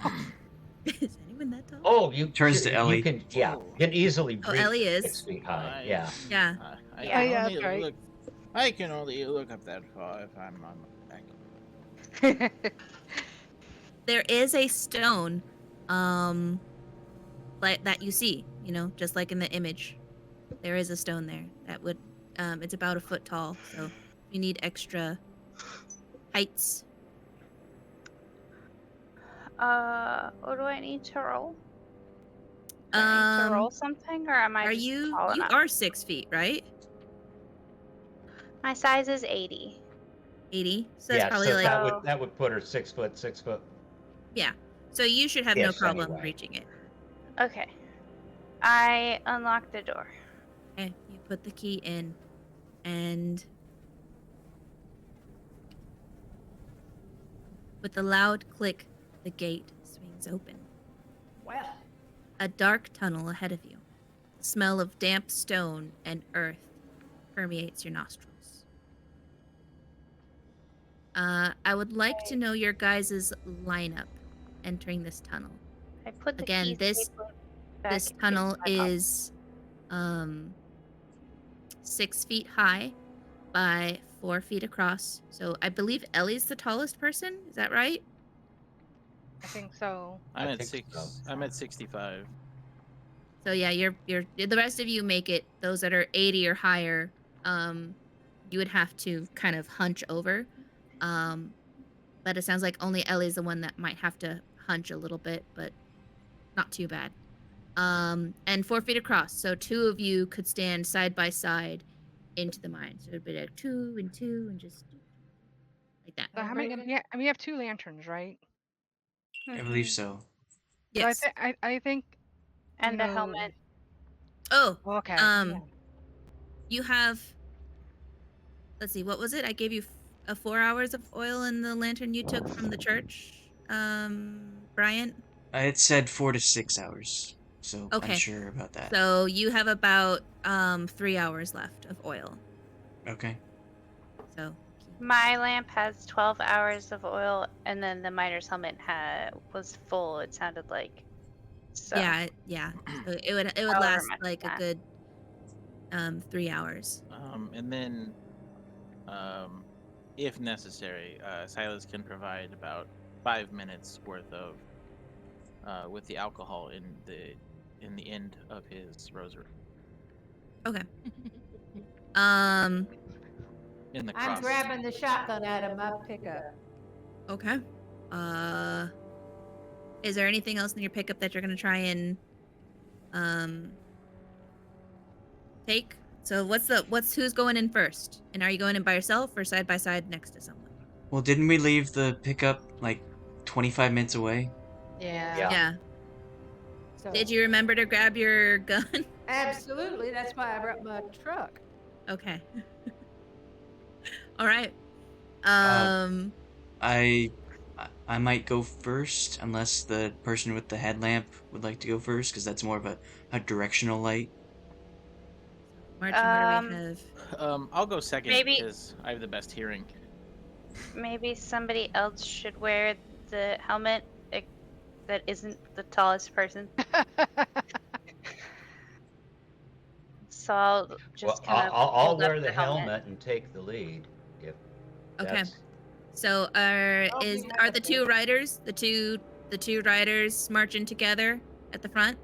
Is anyone that tall? Oh, you Turns to you Ellie. can Oh. you can easily Oh, reach Ellie is. 6 feet high. I- Yeah. Yeah. I Yeah. can Yeah, only that's right. look. I can only look up that far if I'm on my back. There is a stone like that you see, just like in the image. There is a stone there that would it's about 1 foot tall, so you need extra heights. What do I need to roll? Do I need to roll something, or am I Are just you tall you enough? are 6 feet, right? My size is 80. 80. So that's Yeah, probably so like that would put her 6 foot, 6 foot. yeah. So you should have no Yes, problem anyway. reaching it. Okay. I unlock the door. Okay, you put the key in, and with a loud click, the gate swings open. Well, A dark tunnel ahead of you. The smell of damp stone and earth permeates your nostrils. I would like to know your guys' lineup entering this tunnel. I put the Again, key this safely back this in tunnel my pocket. is 6 feet high by 4 feet across. So I believe Ellie's the tallest person. Is that right? I think so. I'm I at think 6. so. I'm at 65. So yeah, you're the rest of you make it. Those that are 80 or higher, you would have to kind of hunch over. But it sounds like only Ellie's the one that might have to hunch a little bit, but not too bad. And 4 feet across, so 2 of you could stand side by side into the mine. So it'd be like 2 and 2 and just like that. So how many? Yeah, I mean, you have 2 lanterns, right? I believe Mhm. so. So Yes. I think. And you the know- helmet. Oh, Okay. you have. Let's see, what was it? I gave you 4 hours of oil in the lantern you took from the church, Bryant. It said 4 to 6 hours, so Okay. unsure about that. So you have about 3 hours left of oil. Okay. So My lamp has 12 hours of oil, and then the miner's helmet was full. It sounded like. So. yeah. So it would However last much like a that. good 3 hours. And then, if necessary, Silas can provide about 5 minutes worth of with the alcohol in the end of his rosary. Okay. In the I'm cross. grabbing the shotgun out of my pickup. Okay. Is there anything else in your pickup that you're gonna try and take? So who's going in first? And are you going in by yourself or side by side next to someone? Well, didn't we leave the pickup like 25 minutes away? Yeah. Yeah. So, Did you remember to grab your gun? Absolutely. That's why I brought my truck. Okay. All right. I might go first, unless the person with the headlamp would like to go first, because that's more of a directional light. Martin, what do we have? I'll go second Maybe- because I have the best hearing. Maybe somebody else should wear the helmet that isn't the tallest person. So I'll just Well, kind of. I'll wear the helmet and take the lead. If Okay. that's- So are the 2 riders, the two riders marching together at the front?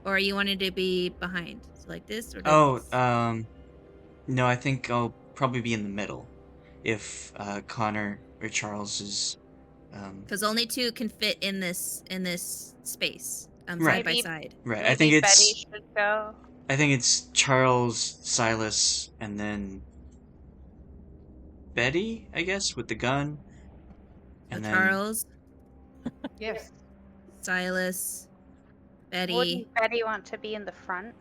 Or you wanted to be behind? So like this or this? No, I think I'll probably be in the middle. If Connor or Charles is, Because only 2 can fit in this space, Right. side by Maybe- side. right. Maybe I think it's Betty should go. I think it's Charles, Silas, and then Betty, I guess, with the gun. So And then Charles, Yes. Silas, Betty. Wouldn't Betty want to be in the front?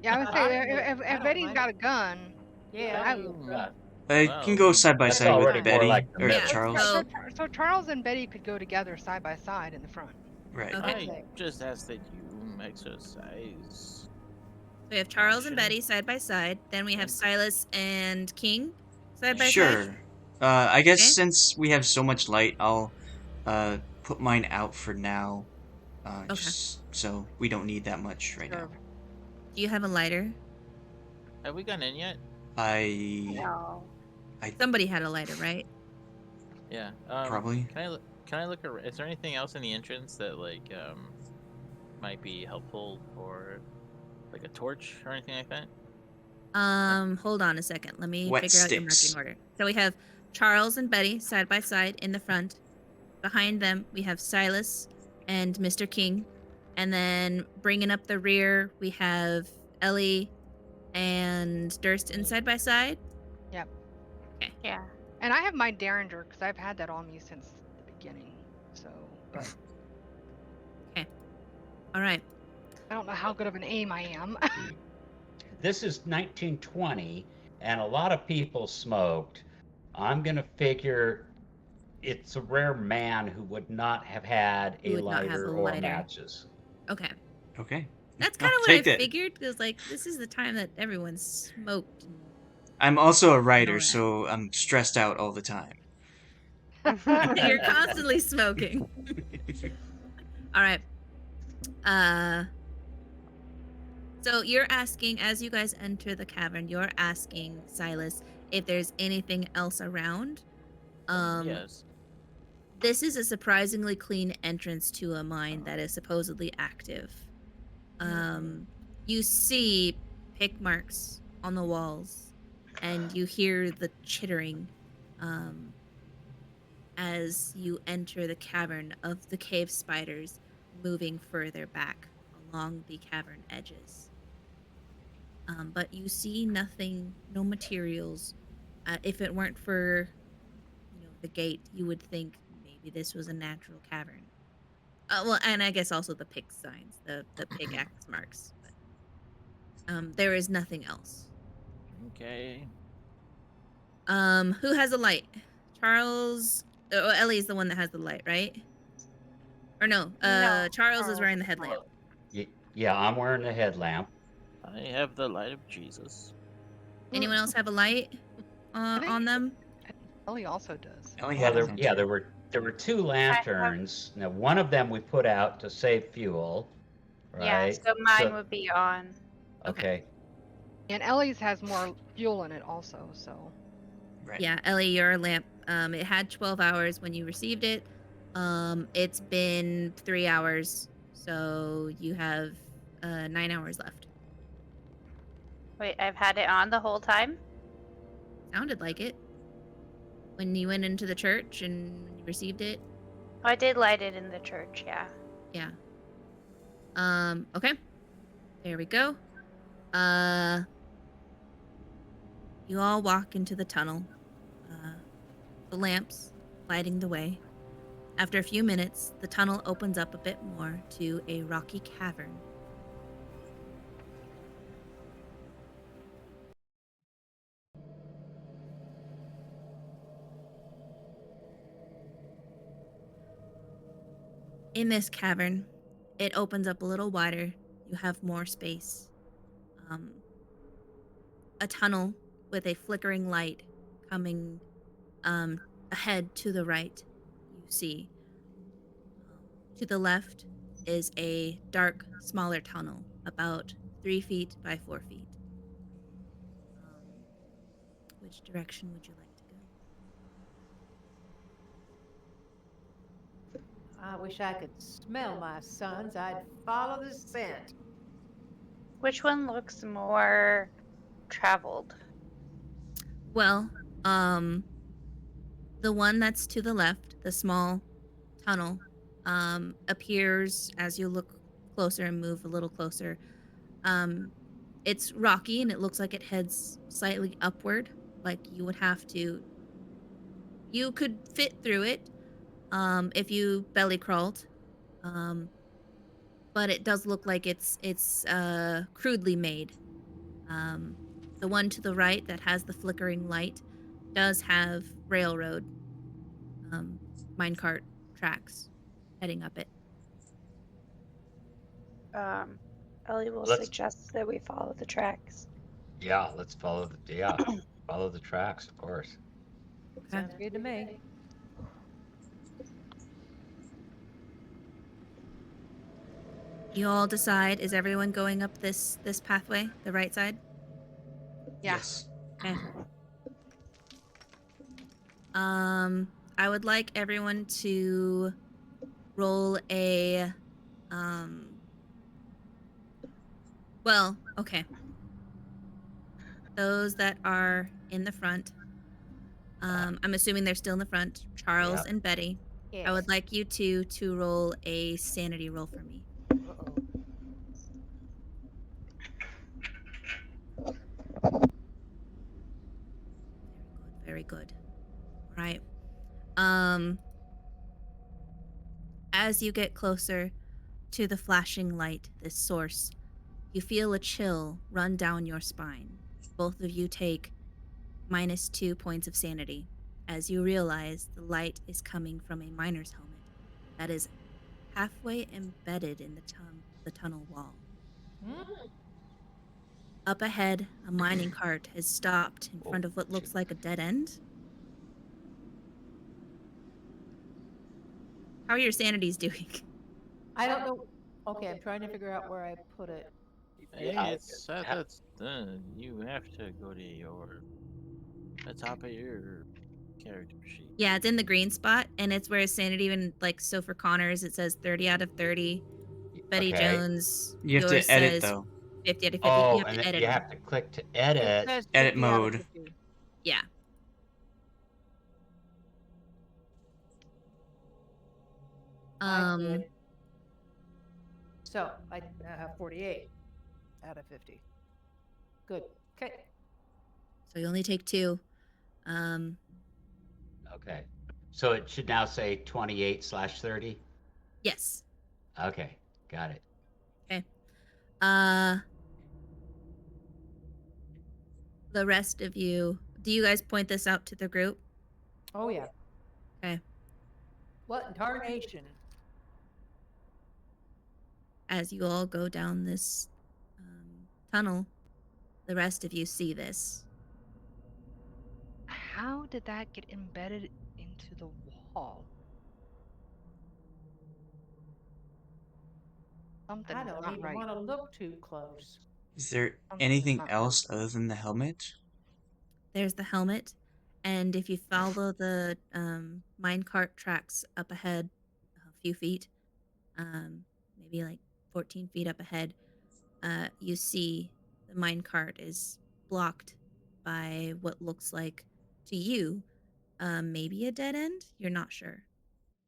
Yeah, I would I say don't know. if I don't Betty's mind got it. a gun, Yeah. I- I Well, can go side by That's side with already more Betty like the or middle. Charles. So- so Charles and Betty could go together side by side in the front. Right. Okay. I just ask that you exercise. We have Charles and Caution. Betty side by side. Then we have Silas and King side by side. Sure. I guess Okay. since we have so much light, I'll put mine out for now. Okay. Just so we don't need that much right now. Do you have a lighter? Have we gone in yet? No. Somebody had a lighter, right? Yeah. Probably. Can I look? Is there anything else in the entrance that might be helpful, or like a torch or anything like that? Hold on a second. Let me Wet figure out your sticks. marching order. So we have Charles and Betty side by side in the front. Behind them, we have Silas and Mr. King. And then bringing up the rear, we have Ellie and Durston side by side. Yeah. And I have my Derringer because I've had that on me since the beginning. So, but All right. I don't know how good of an aim I am. This is 1920, and a lot of people smoked. I'm going to figure it's a rare man who would not have had Who a would not have lighter a or lighter. matches. Okay. Okay. That's I'll kind of what I take that. figured, because, like, this is the time that everyone smoked. I'm also a writer, Alright. so I'm stressed out all the time. You're constantly smoking. All right. So you're asking, as you guys enter the cavern, you're asking Silas if there's anything else around. Yes. This is a surprisingly clean entrance to a mine that is supposedly active. You see pick marks on the walls, and you hear the chittering as you enter the cavern of the cave spiders moving further back along the cavern edges. But you see nothing, no materials. If it weren't for, the gate, you would think maybe this was a natural cavern. Well, and I guess also the pick signs, the pickaxe marks. But, there is nothing else. Okay. Who has a light? Charles. Oh, Ellie's the one that has the light, right? Or no? No, Charles is Charles wearing the has the light. headlamp. Yeah, I'm wearing the headlamp. I have the light of Jesus. Anyone else have a light I think- on them? Ellie also does. Ellie Well, had there, a yeah, lantern. there were two lanterns. Now, one of them we put out to save fuel, Yeah, right? so mine So- would be on. Okay. And Ellie's has more fuel in it also, so. Right. Yeah, Ellie, your lamp. It had 12 hours when you received it. It's been 3 hours, so you have 9 hours left. Wait, I've had it on the whole time? Sounded like it. When you went into the church and you received it. Oh, I did light it in the church, yeah. Yeah. Okay. There we go. You all walk into the tunnel. The lamps lighting the way. After a few minutes, the tunnel opens up a bit more to a rocky cavern. In this cavern, it opens up a little wider. You have more space. A tunnel with a flickering light coming ahead to the right, you see. To the left is a dark, smaller tunnel, about 3 feet by 4 feet. Which direction would you like to go? I wish I could smell my sons. I'd follow the scent. Which one looks more traveled? Well, the one that's to the left, the small tunnel, appears as you look closer and move a little closer, It's rocky and it looks like it heads slightly upward. Like you could fit through it if you belly crawled. But it does look like it's crudely made. The one to the right that has the flickering light does have railroad minecart tracks heading up it. Ellie will Let's- suggest that we follow the tracks. Yeah, let's follow follow the tracks, of course. Sounds good to me. You all decide, is everyone going up this pathway, the right side? Yeah. Yes. Okay. I would like everyone to roll a well, okay. Those that are in the front. I'm assuming they're still in the front. Charles Yeah. and Betty. Yes. I would like you two to roll a sanity roll for me. Uh-oh. Very good. All right. As you get closer to the flashing light, this source, you feel a chill run down your spine. Both of you take -2 points of sanity as you realize the light is coming from a miner's helmet that is halfway embedded in the tunnel wall. Up ahead, a mining cart has stopped in front of what looks like a dead end. How are your sanities doing? I don't know. Okay, I'm trying to figure out where I put it. Yeah, It's that's you have to go to the top of your character sheet. Yeah, it's in the green spot, and it's where sanity, even like, so for Connors, it says 30 out of 30. Betty Okay. Jones, You have yours to edit says though. 50 out of 50. Oh, You have and to then edit you them. have to click to It edit. says Edit 50 out of mode. 50. Yeah. I did. So I now have 48 out of 50. Good. Okay. So you only take 2. Okay. So it should now say 28/30. Yes. Okay, got it. Okay. The rest of you, do you guys point this out to the group? Oh yeah. Okay. What in tarnation? As you all go down this tunnel, the rest of you see this. How did that get embedded into the wall? Something I is don't not even right. want to look too close. Is there Something anything not else other than the helmet? There's the helmet, and if you follow the minecart tracks up ahead a few feet, maybe like 14 feet up ahead, you see the minecart is blocked by what looks like to you maybe a dead end. You're not sure.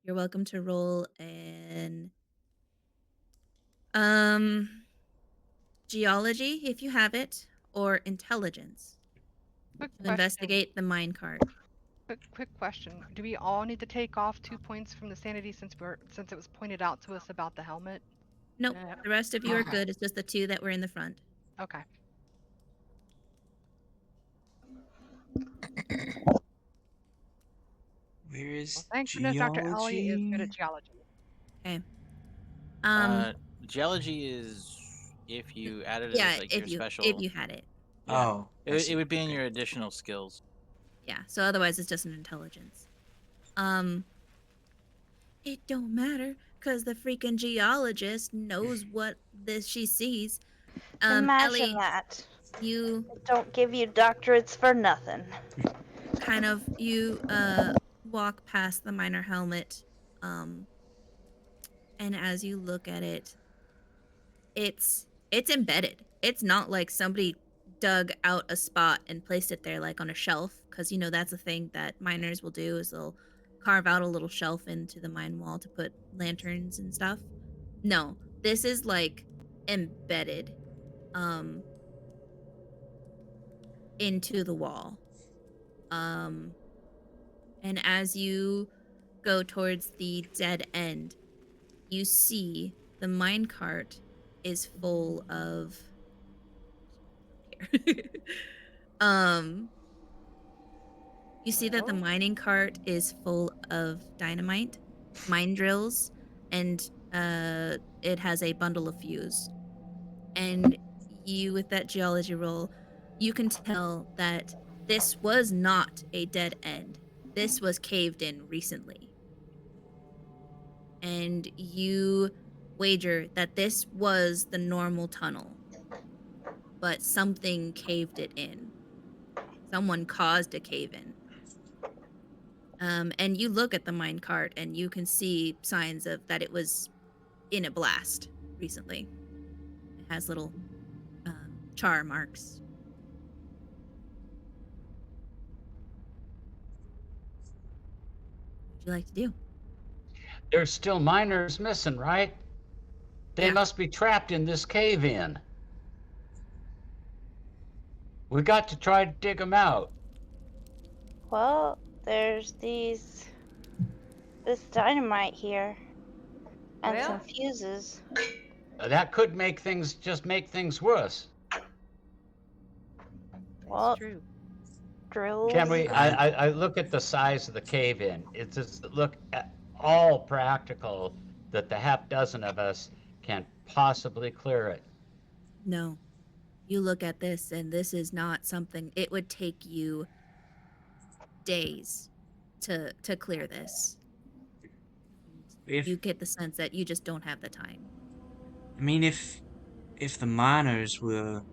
You're welcome to roll an geology if you have it, or intelligence Quick to question. investigate the minecart. Quick question. Do we all need to take off 2 points from the sanity since it was pointed out to us about the helmet? Nope, Yeah. the rest of you are Okay. good. It's just the 2 that were in the front. Okay. Where is Well, thank goodness Dr. Ellie is good at geology? geology. Okay. Geology is if you added it Yeah, as like your special. if you had it. Yeah. Oh, I It see. would be in Okay. your additional skills. Yeah, so otherwise it's just an intelligence. It don't matter, cause the freaking geologist knows what she sees. Imagine Ellie, that. you Don't give you doctorates for nothing. you walk past the miner helmet, and as you look at it, it's embedded. It's not like somebody dug out a spot and placed it there like on a shelf, because that's a thing that miners will do, is they'll carve out a little shelf into the mine wall to put lanterns and stuff. No, this is like embedded. into the wall. And as you go towards the dead end, you see the minecart is full of you see that the Well? mining cart is full of dynamite, mine drills, and it has a bundle of fuse. And you, with that geology roll, you can tell that this was not a dead end. This was caved in recently. And you wager that this was the normal tunnel, but something caved it in. Someone caused a cave in. And you look at the minecart and you can see signs of that it was in a blast recently. It has little char marks. What would you like to do? There's still miners missing, right? They Yeah. must be trapped in this cave-in. We got to try to dig them out. Well, there's this dynamite here. And Well? some fuses. That could make things worse. Well, That's true. drills. Can we? I look at the size of the cave-in. It's just look at all practical that the half dozen of us can possibly clear it. No. You look at this and this is not something, it would take you days to clear this. You get the sense that you just don't have the time. I mean, if the miners were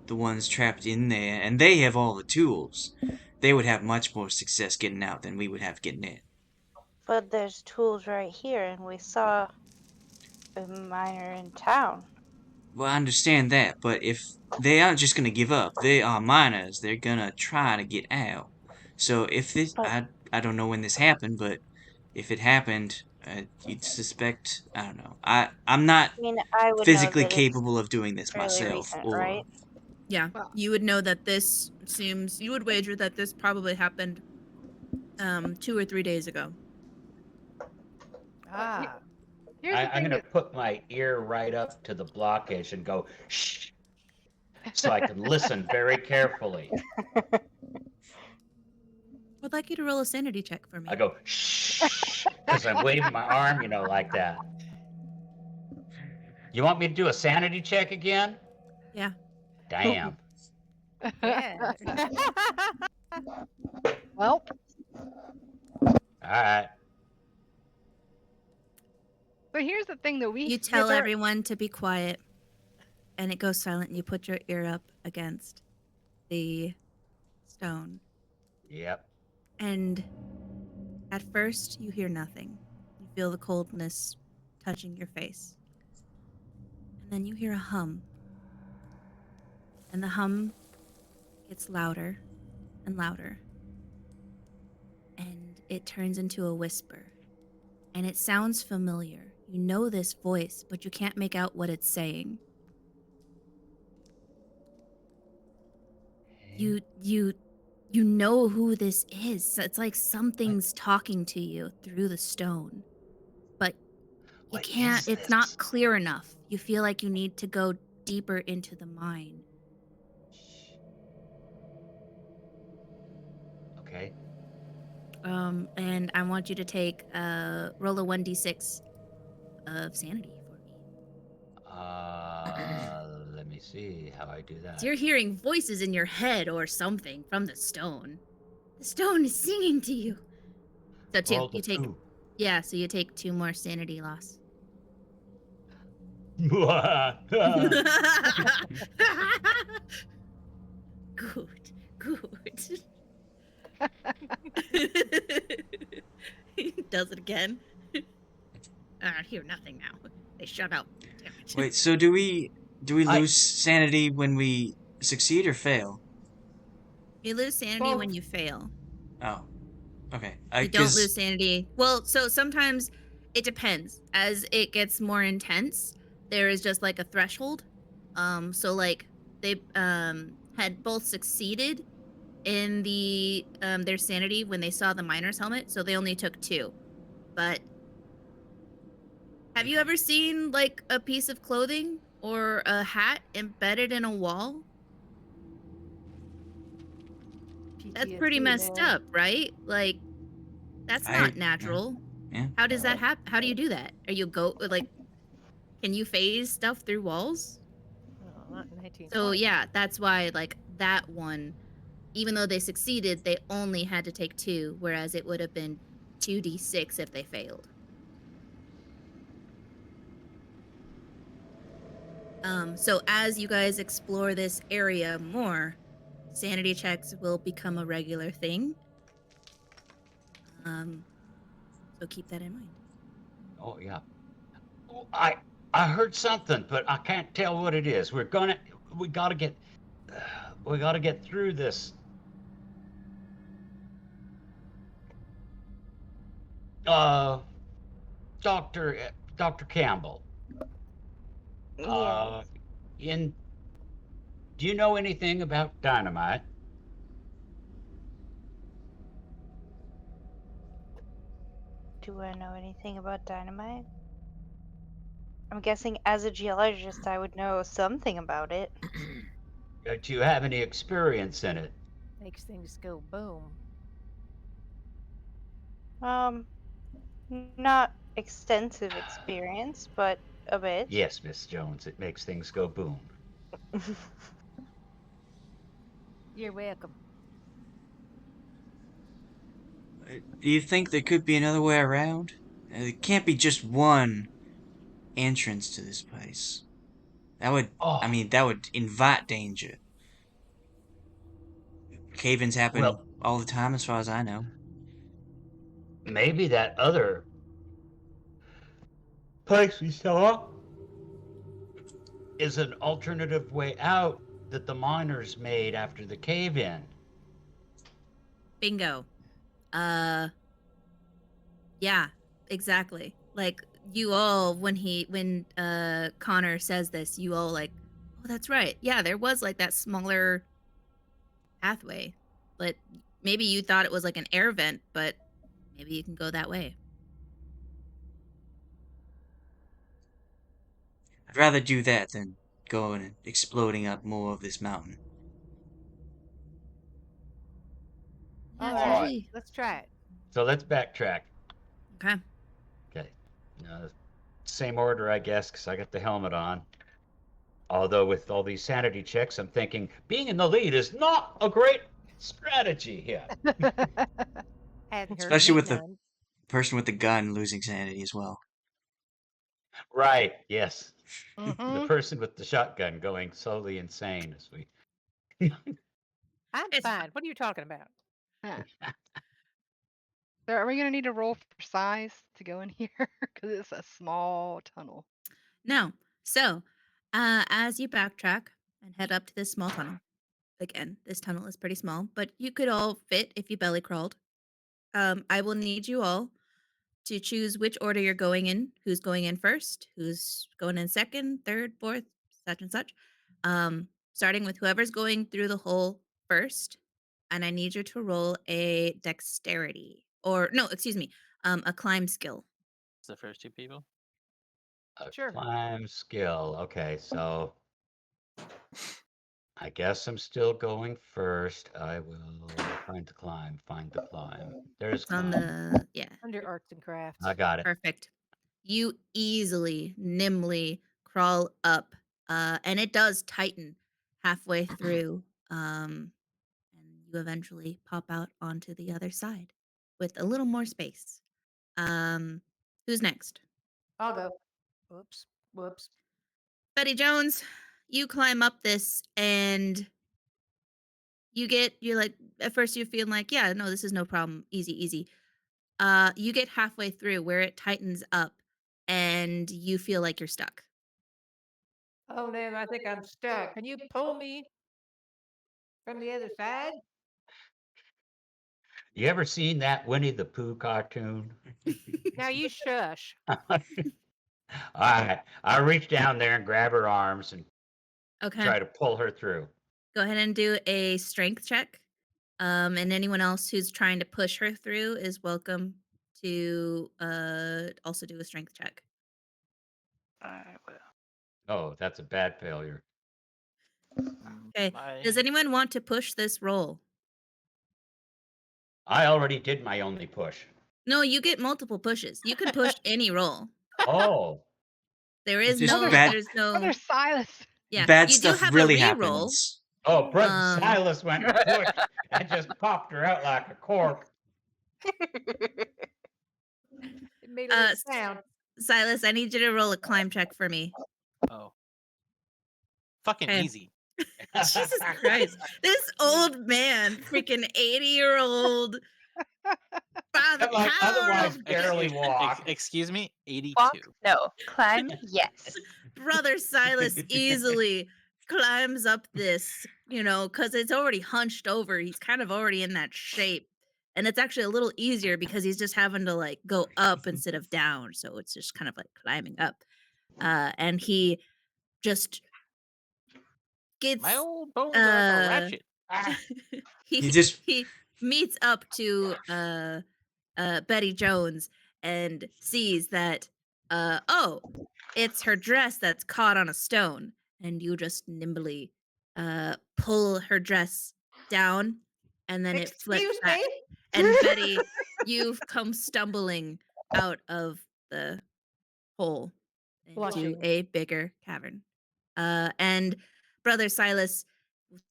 the ones trapped in there, and they have all the tools, they would have much more success getting out than we would have getting in. But there's tools right here, and we saw a miner in town. Well, I understand that, but if they aren't just gonna give up, they are miners. They're gonna try to get out. So if this, But I don't know when this happened, but if it happened, you'd suspect. I don't know. I'm not I mean, I would know physically that it's capable of doing this fairly myself. recent, Or right? Yeah, Well- you would know that this seems, you would wager that this probably happened 2 or 3 days ago. Ah. Here's the I'm thing. gonna put my ear right up to the blockage and go shh, so I can listen very carefully. I'd like you to roll a sanity check for me. I go shh because I'm waving my arm, like that. You want me to do a sanity check again? Yeah. Damn. Yeah. Well, All right. but here's the thing that You tell everyone to be quiet, and it goes silent. And you put your ear up against the stone. Yep. And at first, you hear nothing. You feel the coldness touching your face. And then you hear a hum. And the hum gets louder and louder. And it turns into a whisper. And it sounds familiar. You know this voice, but you can't make out what it's saying. You know who this is. It's like something's talking to you through the stone. But you What can't, is it's not this? clear enough. You feel like you need to go deeper into the mine. Okay. And I want you to take roll a 1d6 of sanity for me. Let me see how I do that. So you're hearing voices in your head or something from the stone. The stone is singing to you. So two, Rolled a you take, two. yeah, so you take 2 more sanity loss. Good, good. He does it again. I hear nothing now. They shut up. Damn it. wait, so do we I- lose sanity when we succeed or fail? You lose sanity Well- when you fail. Oh, okay. You don't lose sanity. Well, so sometimes it depends. As it gets more intense, there is just like a threshold. So like they had both succeeded in the their sanity when they saw the miner's helmet, so they only took 2. But have you ever seen like a piece of clothing or a hat embedded in a wall? That's pretty PTSD, messed man. up, right? Like that's not natural. Yeah. How does that happen? How do you do that? Are you like can you phase stuff through walls? Oh, not in 1920. So yeah, that's why like that one, even though they succeeded, they only had to take 2, whereas it would have been 2d6 if they failed. So as you guys explore this area more, sanity checks will become a regular thing. So keep that in mind. Oh yeah. Oh, I heard something, but I can't tell what it is. We gotta get through this. Dr. Campbell. Yeah. In Do you know anything about dynamite? Do I know anything about dynamite? I'm guessing as a geologist, I would know something about it. Do you have any experience in it? Makes things go boom. Not extensive experience, but a bit. Yes, Miss Jones, it makes things go boom. You're welcome. Do you think there could be another way around? There can't be just one entrance to this place. That would, I Oh, mean, that would invite danger. Cave-ins happen well, all the time, as far as I know. maybe that other place we saw is an alternative way out that the miners made after the cave-in. Bingo. Yeah, exactly. Like you all when Connor says this, you all like, "Oh, that's right. Yeah, there was like that smaller pathway." But maybe you thought it was like an air vent, but maybe you can go that way. I'd rather do that than going and exploding up more of this mountain. All That's right, Alright. usually let's try it. So let's backtrack. okay. Okay. Same order, I guess, because I got the helmet on. Although with all these sanity checks, I'm thinking being in the lead is not a great strategy here. Hadn't heard Especially me with the none. person with the gun losing sanity as well. Right, yes. The Mm-hmm. person with the shotgun going slowly insane as we. I'm It's fine. What are you talking about? Yeah. So are we gonna need to roll for size to go in here? Because it's a small tunnel. No. So, as you backtrack and head up to this small tunnel, again, this tunnel is pretty small, but you could all fit if you belly crawled. I will need you all to choose which order you're going in, who's going in first, who's going in second, third, fourth, such and such. Starting with whoever's going through the hole first, and I need you to roll a dexterity or no, excuse me, a climb skill. It's the first 2 people. A Sure. climb skill. Okay, so I guess I'm still going first. I will find the climb. Find the climb. There's It's on climb. the yeah, Under arts and crafts. I got it. perfect. You easily, nimbly crawl up, and it does tighten halfway through. And you eventually pop out onto the other side with a little more space. Who's next? I'll go. Whoops. Whoops. Betty Jones, you climb up this and you're like, at first you feel like, yeah, no, this is no problem. Easy, easy. You get halfway through where it tightens up and you feel like you're stuck. Oh, no, I think I'm stuck. Can you pull me from the other side? You ever seen that Winnie the Pooh cartoon? Now you shush. All right. I reach down there and grab her arms and Okay. try to pull her through. Go ahead and do a strength check. And anyone else who's trying to push her through is welcome to also do a strength check. I will. Oh, that's a bad failure. Okay. Does anyone want to push this roll? I already did my only push. No, you get multiple pushes. You can push any roll. Oh, There is Just no. bad- There's no. Brother Silas. Yeah. Bad You do stuff have really a reroll. happens. oh, Brother Um, Silas went and pushed and just popped her out like a cork. It made a little sound. Silas, I need you to roll a climb check for me. Oh. Fucking Okay. easy. Jesus Christ. This old man, freaking 80-year-old father, That might power otherwise of barely walk. Excuse me, 82. Walk? No. Climb? Yes. Brother Silas easily climbs up this, because it's already hunched over. He's kind of already in that shape. And it's actually a little easier because he's just having to like go up instead of down. So it's just kind of like climbing up. And he just gets My old bones are like a ratchet. he meets up to Betty Jones and sees that it's her dress that's caught on a stone, and you just nimbly pull her dress down, and then it flips Excuse back. me? And Betty, you've come stumbling out of the hole into Blushing. a bigger cavern. And Brother Silas,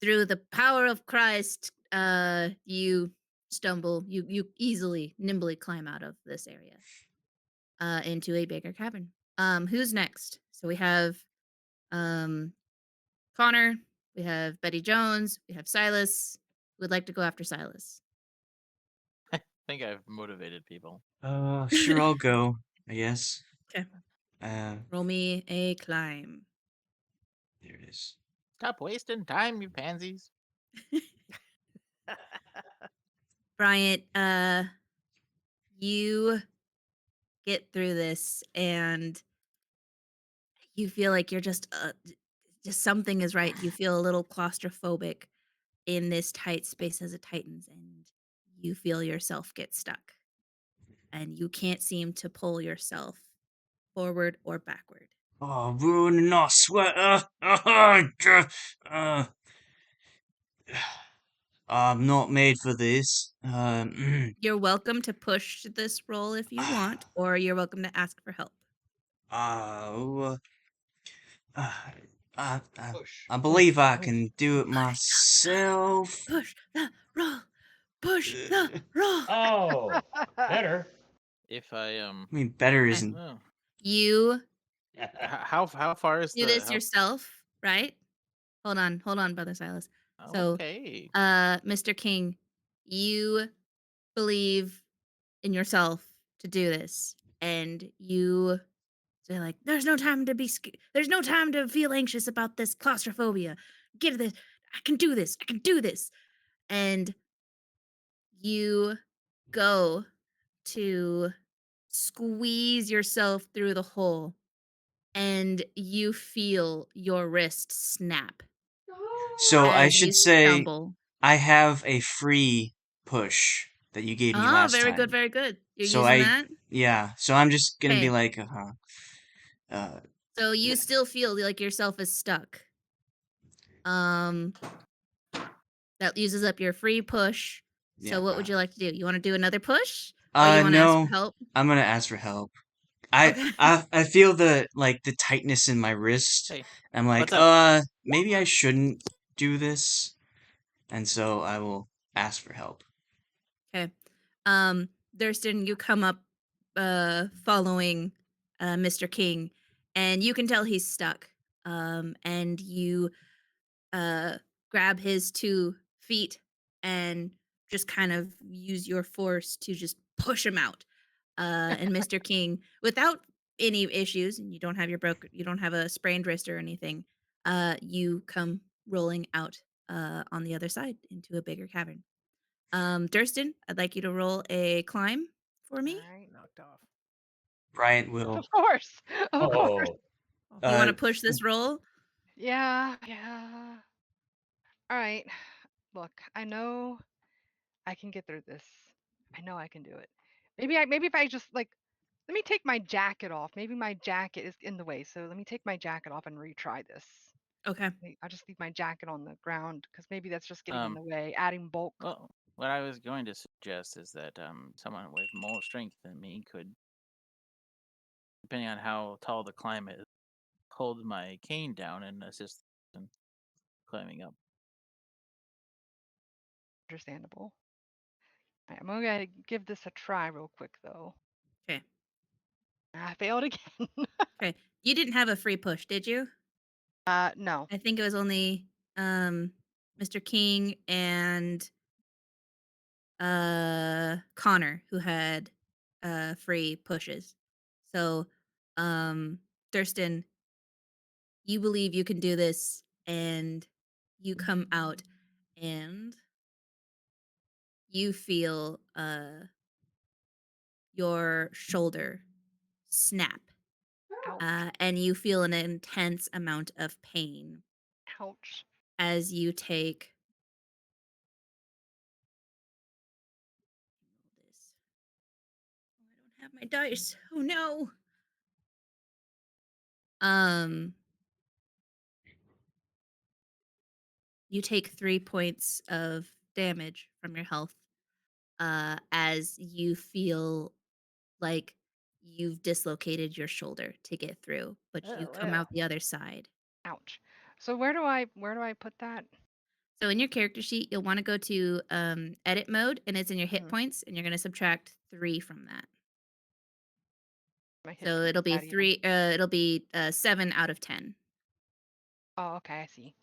through the power of Christ, you stumble, you easily, nimbly climb out of this area into a bigger cavern. Who's next? So we have Connor, we have Betty Jones, we have Silas. Who would like to go after Silas? I think I've motivated people. Sure, I'll go, I guess. Okay. There Roll me a climb. it is. Stop wasting time, you pansies. Bryant, you get through this and you feel like you're just something is right. You feel a little claustrophobic in this tight space as it tightens, and you feel yourself get stuck. And you can't seem to pull yourself forward or backward. Oh, ruining our sweater. I'm not made for this. You're welcome to push this roll if you want, or you're welcome to ask for help. I believe I can do it myself. Push the roll. Push the roll. Oh, better. If I I mean, better Okay. isn't. oh. You How far is do the this yourself, right? Hold on, Brother Silas. So, Okay. Mr. King, you believe in yourself to do this, and you say like, "There's no time to be there's no time to feel anxious about this claustrophobia. Get this. I can do this. I can do this." And you go to squeeze yourself through the hole, and you feel your wrist snap So I as you should say stumble. I have a free push that you gave me Oh, last very time. good, very good. You're So using that? yeah. So I'm just gonna be Okay. like, So you still feel like yourself is stuck. That uses up your free push. So yeah. what would you like to do? You want to do another push? Or you want to ask No. for help? I'm gonna ask for help. Okay. I feel the tightness in my wrist. Hey, I'm like, what's up? maybe I shouldn't do this, and so I will ask for help. Okay. Thurston, you come up following Mr. King, and you can tell he's stuck. And you grab his 2 feet and just kind of use your force to just push him out. And Mr. King, without any issues, and you don't have a sprained wrist or anything, you come rolling out on the other side into a bigger cavern. Durston, I'd like you to roll a climb for me. I ain't knocked off. Bryant will. Of course. Of course. Oh, You want to push this roll? Yeah. All right. Look, I know I can get through this. I know I can do it. Maybe if I just like let me take my jacket off. Maybe my jacket is in the way. So let me take my jacket off and retry this. Okay. I'll just leave my jacket on the ground because maybe that's just getting in Um, the way, adding bulk. Well, what I was going to suggest is that someone with more strength than me could, depending on how tall the climb is, hold my cane down and assist in climbing up. Understandable. All right, I'm gonna give this a try real quick though. Okay. I failed again. Okay. You didn't have a free push, did you? No. I think it was only Mr. King and Connor who had free pushes. So, Thurston, you believe you can do this, and you come out and you feel your shoulder snap, Ouch. and you feel an intense amount of pain Ouch. as you take this. Oh, I don't have my dice. Oh no. Um, you take 3 points of damage from your health as you feel like you've dislocated your shoulder to get through, but you Oh, come well. out the other side. Ouch. So where do I put that? So in your character sheet, you'll want to go to edit mode, and it's in your hit Mhm. points, and you're going to subtract 3 from that. My hit So points it'll be bad even. 3. It'll be 7 out of 10. Oh, okay, I see.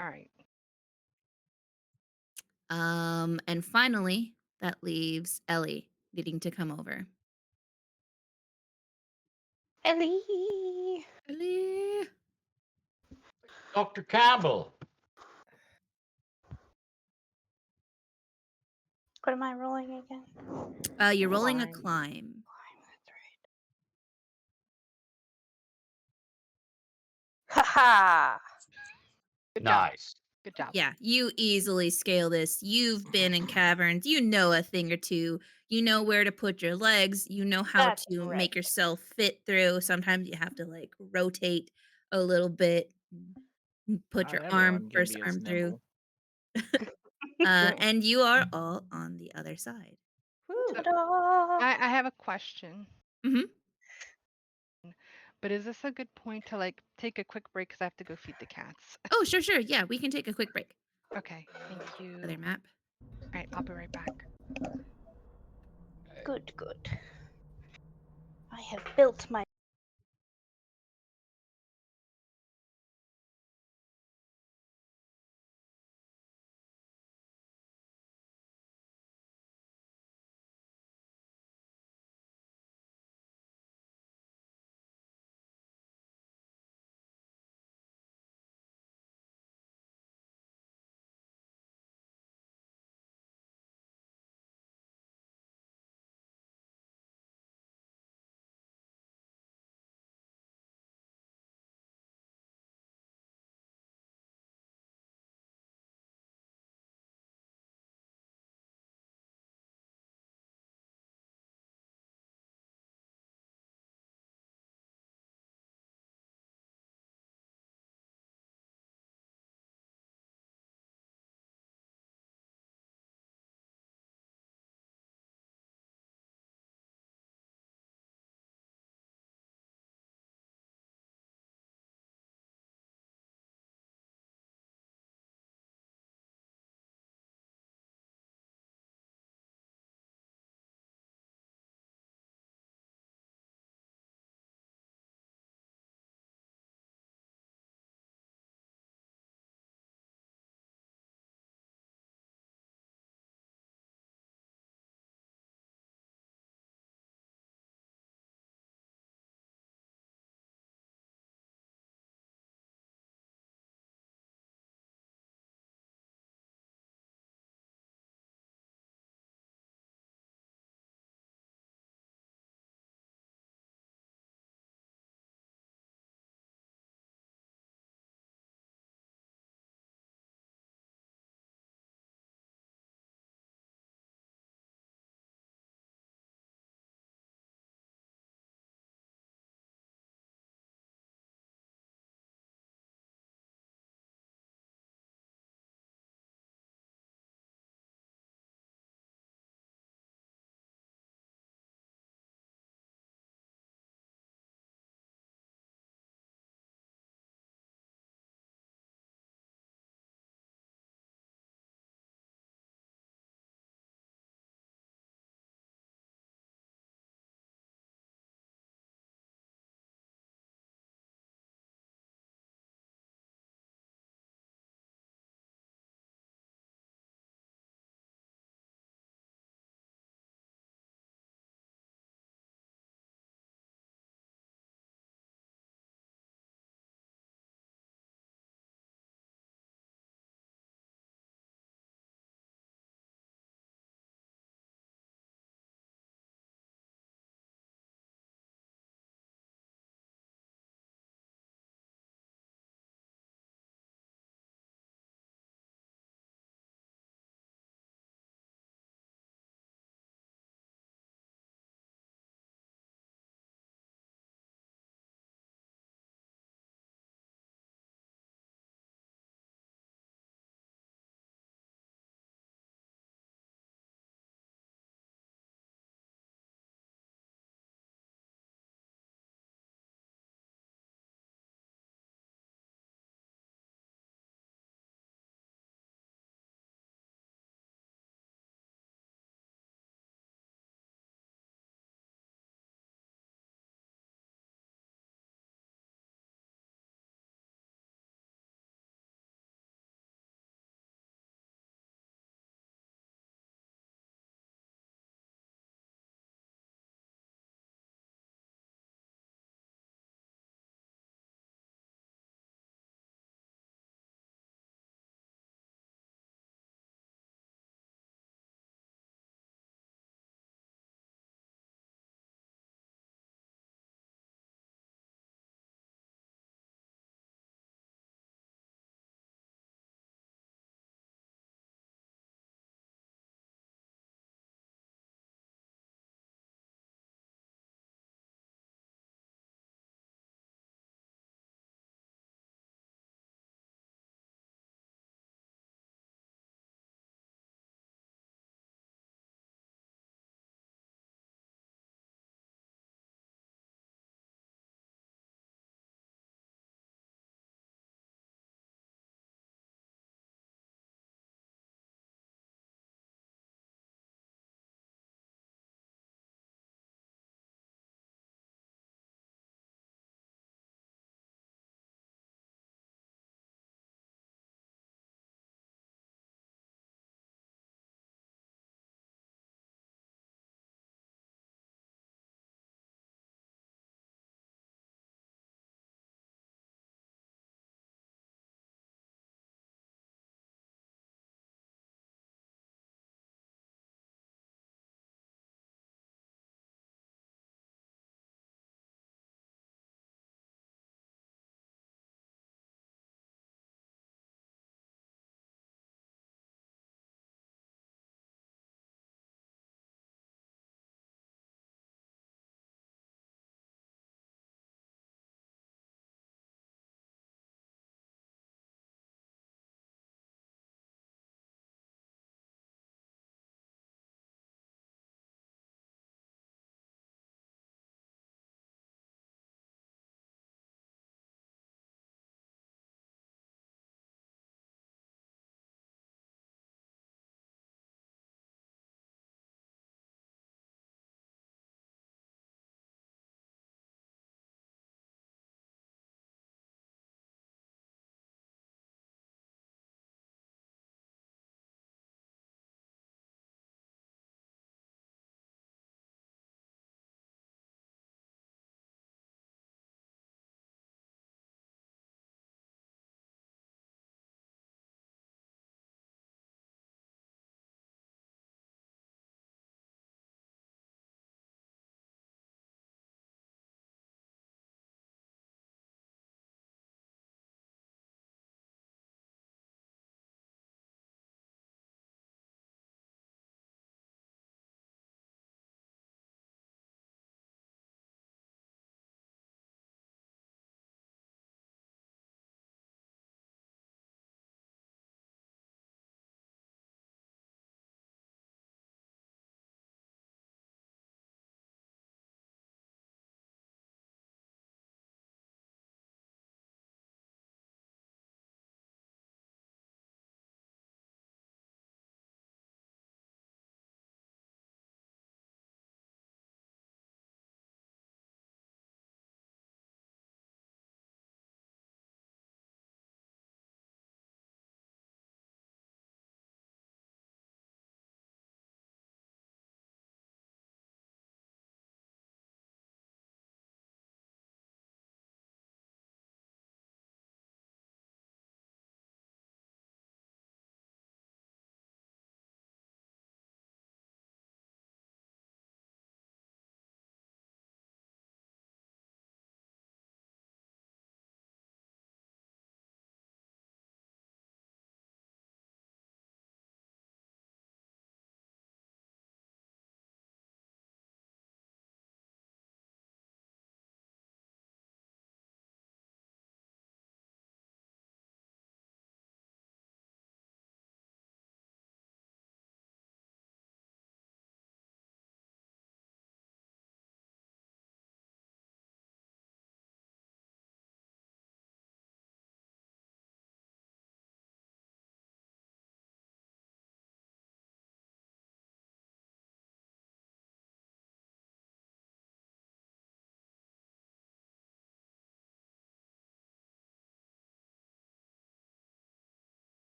All right. And finally, that leaves Ellie needing to come over. Ellie. Ellie. Dr. Campbell. What am I rolling again? You're rolling a Climb. climb. That's right. Haha. Good job. Nice. Good job. Yeah, you easily scale this. You've been in caverns. You know a thing or two. You know where to put your legs. You know how That's to right. make yourself fit through. Sometimes you have to like rotate a little bit, put Not your everyone can first be as arm through. nimble. And you are all on the other side. Whew. So Ta-da! I have a question. Hmm. But is this a good point to like take a quick break because I have to go feed the cats? Oh, sure. Yeah, we can take a quick break. Okay, thank you. Other map. All right, I'll be right back. Good, good. I have built my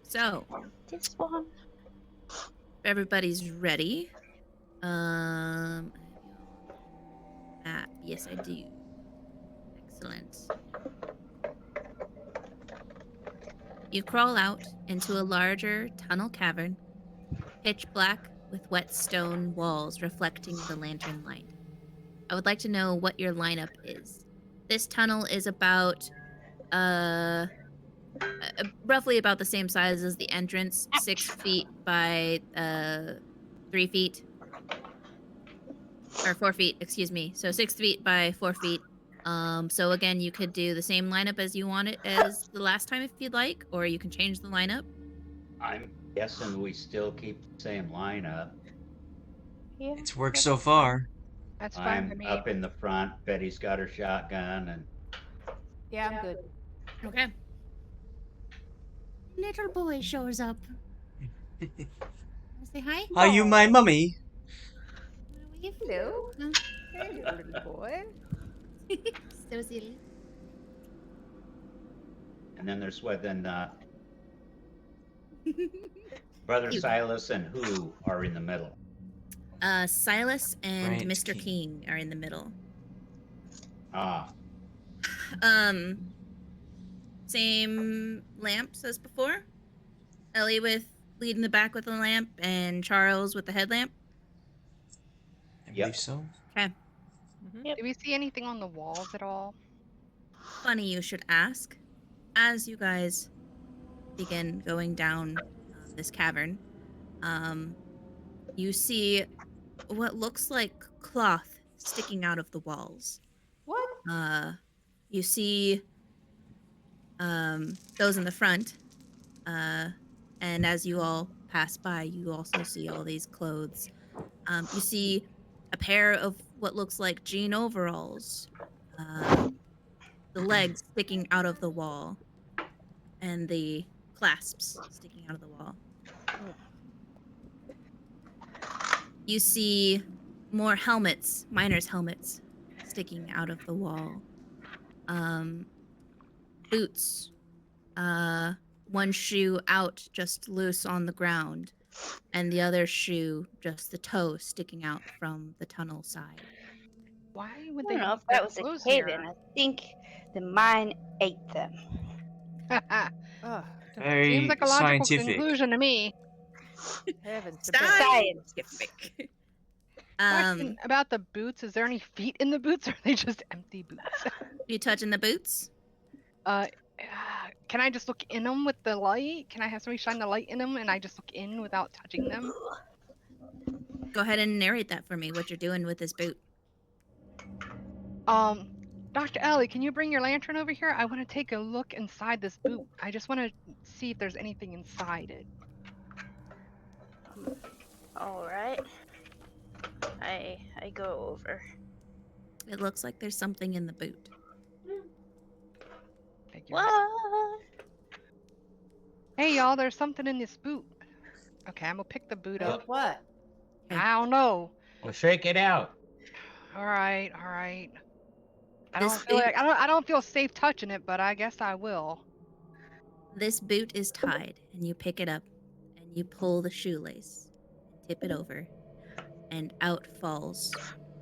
So This one. if everybody's ready. I have your map. Yes, I do. Excellent. You crawl out into a larger tunnel cavern, pitch black with wet stone walls reflecting the lantern light. I would like to know what your lineup is. This tunnel is about roughly about the same size as the entrance, 6 feet by 3 feet, or 4 feet, excuse me. So 6 feet by 4 feet. So again, you could do the same lineup as you want it as the last time if you'd like, or you can change the lineup. I'm guessing we still keep the same lineup. Yeah. It's worked so far. That's fine by I'm me. up in the front. Betty's got her shotgun, and Yeah, I'm good. Okay. Little boy shows up. Say hi. Are you my mummy? Hello. Hello, little boy. So silly. and then there's Brother You. Silas and who are in the middle. Silas and Bryant Mr. King. King are in the middle. Ah, Same lamps as before. Ellie with lead in the back with the lamp, and Charles with the headlamp. I Yep. believe so. Okay. Do we see anything on the walls at all? Funny you should ask. As you guys begin going down this cavern, you see what looks like cloth sticking out of the walls. What? You see those in the front, and as you all pass by, you also see all these clothes. You see a pair of what looks like jean overalls, the legs sticking out of the wall, and the clasps sticking out of the wall. You see more helmets, miners' helmets, sticking out of the wall. Boots. One shoe out, just loose on the ground, and the other shoe, just the toe sticking out from the tunnel side. Why I would don't they know leave if their that was a clothes cave-in. here? I think the mine ate them. Oh, Seems Very like a logical scientific. conclusion to me. heavens to Stop! bed. Question about the boots. Is there any feet in the boots, or are they just empty boots? You touching the boots? Can I just look in them with the light? Can I have somebody shine the light in them and I just look in without touching them? Go ahead and narrate that for me, what you're doing with this boot. Dr. Ellie, can you bring your lantern over here? I want to take a look inside this boot. I just want to see if there's anything inside it. All right. I go over. It looks like there's something in the boot. Figures. What? Hey, y'all, there's something in this boot. Okay, I'm gonna pick the boot up. What? Okay. I don't know. well, shake it out. All right, all right. I This don't feel boot- like I don't feel safe touching it, but I guess I will. This boot is tied, and you pick it up, and you pull the shoelace, and tip it over, and out falls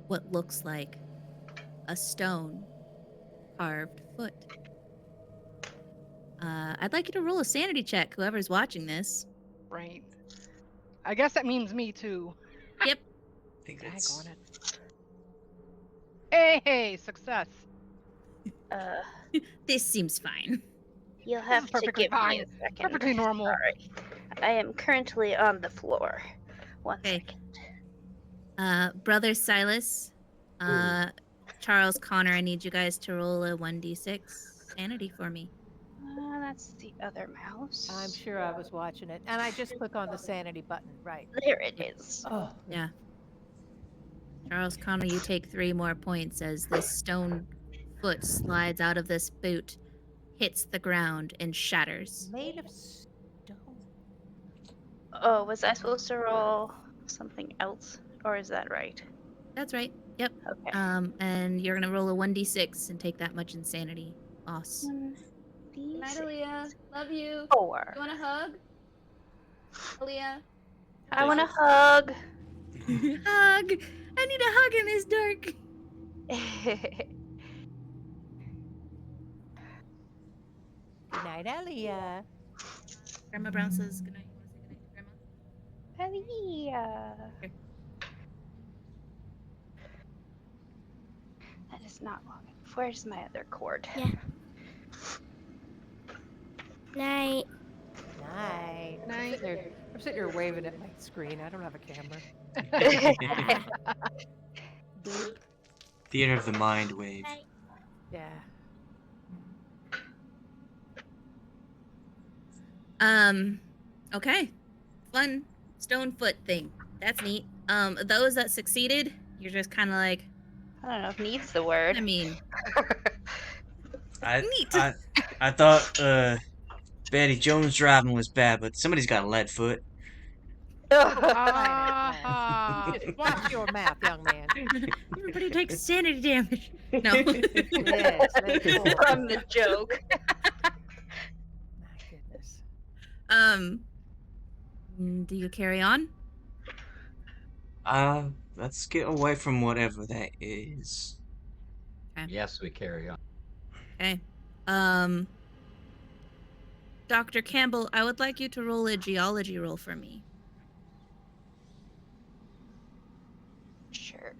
what looks like a stone carved foot. I'd like you to roll a sanity check, whoever's watching this. Right. I guess that means me too. Yep. I think Dag that's on it. Hey, success. This seems fine. You'll This have is to perfectly give me fine. a second. Perfectly normal. Sorry. I am currently on the floor. One Okay. second. Brother Silas, Charles, Connor, I need you guys to roll a 1d6 sanity for me. That's the other mouse. I'm sure I was watching it. And I just click on the sanity button. Right. There it is. Oh, Yeah. Charles, Connor, you take 3 more points as this stone foot slides out of this boot, hits the ground, and shatters. made of stone. Oh, was I supposed to roll something else? Or is that right? That's right. Yep. Okay. And you're gonna roll a 1d6 and take that much insanity loss. D6. Good night, Aaliyah. Love you. 4. You want a hug? Aaliyah? I Take want a it. hug. Hug. I need a hug in this dark. Good night, Ellie. Grandma Brown says goodnight. You want to say goodnight to Grandma? Hallelujah. Here. That is not long enough. Where's my other cord? Yeah. Night. Night. Night. I'm sitting here waving at my screen. I don't have a camera. Boop. Theater of the mind wave. Night. Yeah. Okay. Fun stone foot thing. That's neat. Those that succeeded, you're just kind of like, I don't know if needs the word. I mean, I neat. I thought Betty Jones driving was bad, but somebody's got a lead foot. Ah. Just watch your mouth, young man. Everybody takes sanity damage. No. Yes, that's cool. From the joke. My goodness. Do you carry on? Let's get away from whatever that is. Yes, we carry on. Okay. Dr. Campbell, I would like you to roll a geology roll for me. Sure.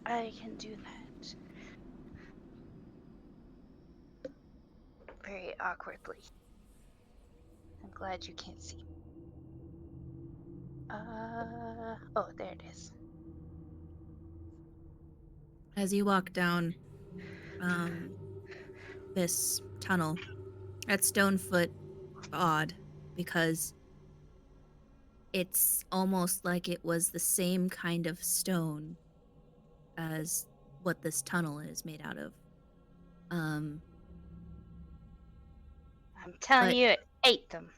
I can do that. Very awkwardly. I'm glad you can't see. Oh, there it is. As you walk down this tunnel, at Stonefoot, odd, because it's almost like it was the same kind of stone as what this tunnel is made out of. I'm telling But- you, it ate them.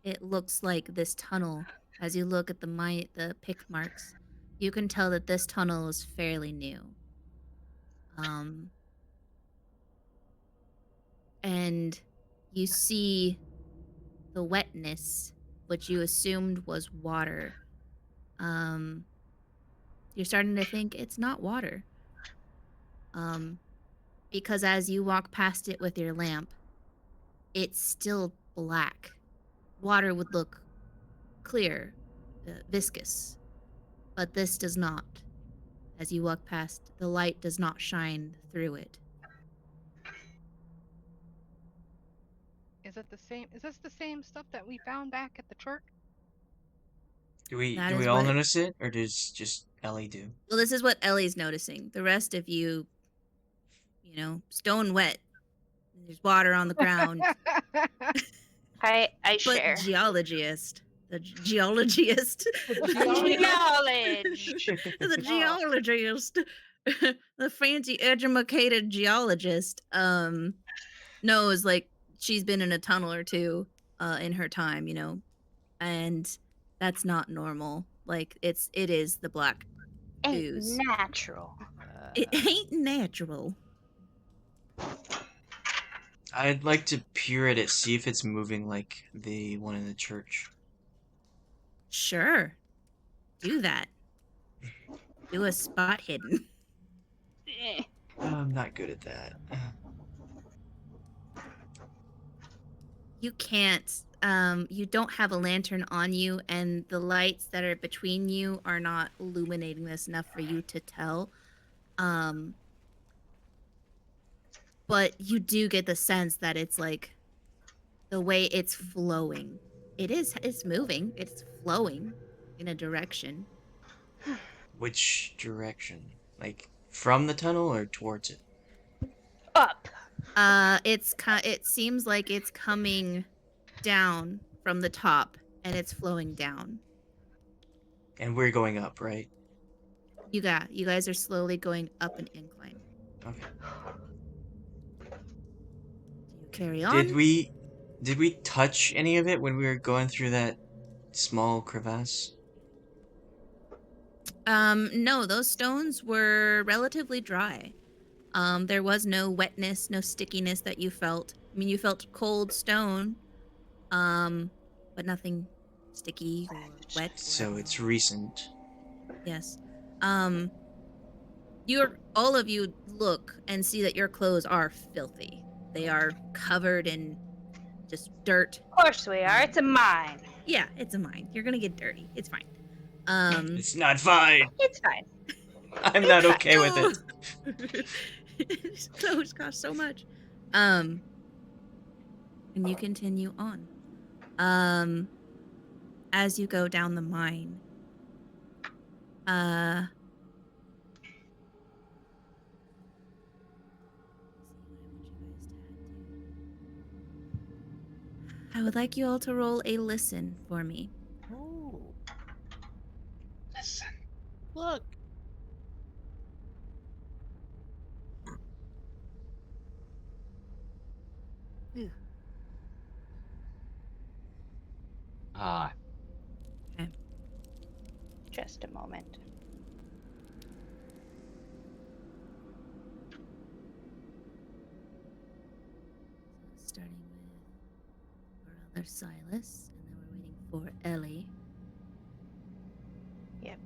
It looks like this tunnel, as you look at the pick marks, you can tell that this tunnel is fairly new. And you see the wetness, which you assumed was water. You're starting to think it's not water. Because as you walk past it with your lamp, it's still black. Water would look clear, viscous, but this does not. As you walk past, the light does not shine through it. Is it the same? Is this the same stuff that we found back at the church? Do we That do is we all what- notice it, or does just Ellie do? Well, this is what Ellie's noticing. The rest of you, stone wet. There's water on the ground. I But share. geologist, the Geologist. geologist, the fancy educated geologist, knows like she's been in a tunnel or two, in her time, and that's not normal. Like it is the black Ain't ooze. natural. It ain't natural. I'd like to peer at it, see if it's moving like the one in the church. Sure, do that. Do a spot hidden. Eh. I'm not good at that. You can't. You don't have a lantern on you, and the lights that are between you are not illuminating this enough for you to tell. But you do get the sense that it's like the way it's flowing. It's moving. It's flowing in a direction. Which direction? Like from the tunnel or towards it? Up. It seems like it's coming down from the top and it's flowing down. And we're going up, right? You guys are slowly going up an incline. Okay. Do you carry on? Did we touch any of it when we were going through that small crevasse? No, those stones were relatively dry. There was no wetness, no stickiness that you felt. I mean, you felt cold stone, but nothing sticky or wet. So it's recent. Yes. All of you look and see that your clothes are filthy. They are covered in just dirt. Of course we are. It's a mine. Yeah, it's a mine. You're gonna get dirty. It's fine. It's not fine. It's fine. I'm not okay with it. His clothes cost so much. And you continue on. As you go down the mine, I would like you all to roll a listen for me. Oh, Listen. look. Ah, Okay. Just a moment. Starting with brother Silas, and then we're waiting for Ellie. Yep.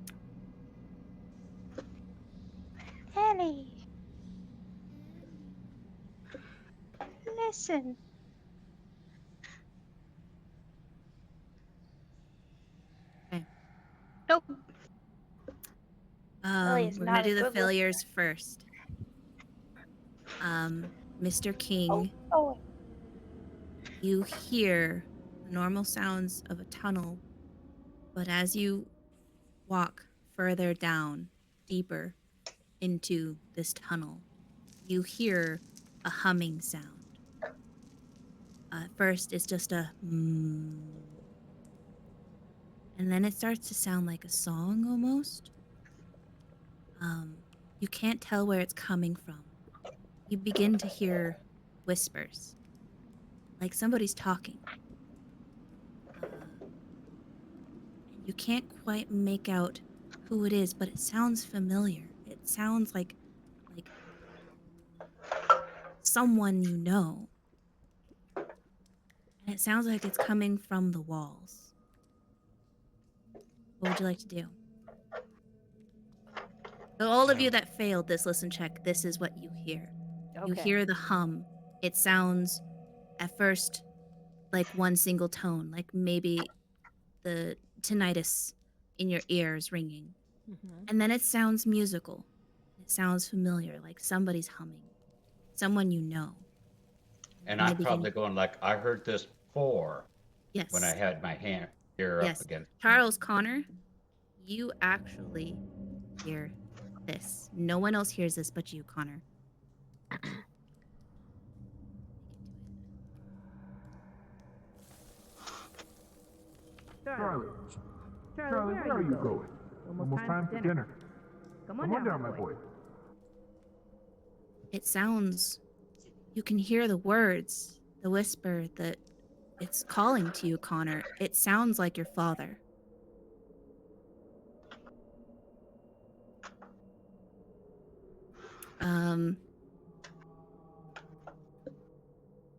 Ellie. Listen. Okay. Nope. Ellie is We're not gonna a do the good failures first. Mr. King, Oh. you hear the normal sounds of a tunnel, but as you walk further down, deeper into this tunnel, you hear a humming sound. At first, it's just a and then it starts to sound like a song almost. You can't tell where it's coming from. You begin to hear whispers, like somebody's talking. And you can't quite make out who it is, but it sounds familiar. It sounds like someone you know. And it sounds like it's coming from the walls. What would you like to do? So all of you that failed this listen check, this is what you hear. You Okay. hear the hum. It sounds at first like one single tone, like maybe the tinnitus in your ears ringing. Mm-hmm. And then it sounds musical. It sounds familiar, like somebody's humming. Someone you know. and And they I'm begin. probably going like, I heard this before Yes. when I had my hand ear up Yes. against. Charles Connor, you actually hear this. No one else hears this but you, Connor. Charlie, where are you going? Almost time for dinner. Come on down, my boy. It sounds. You can hear the words, the whisper that it's calling to you, Connor. It sounds like your father.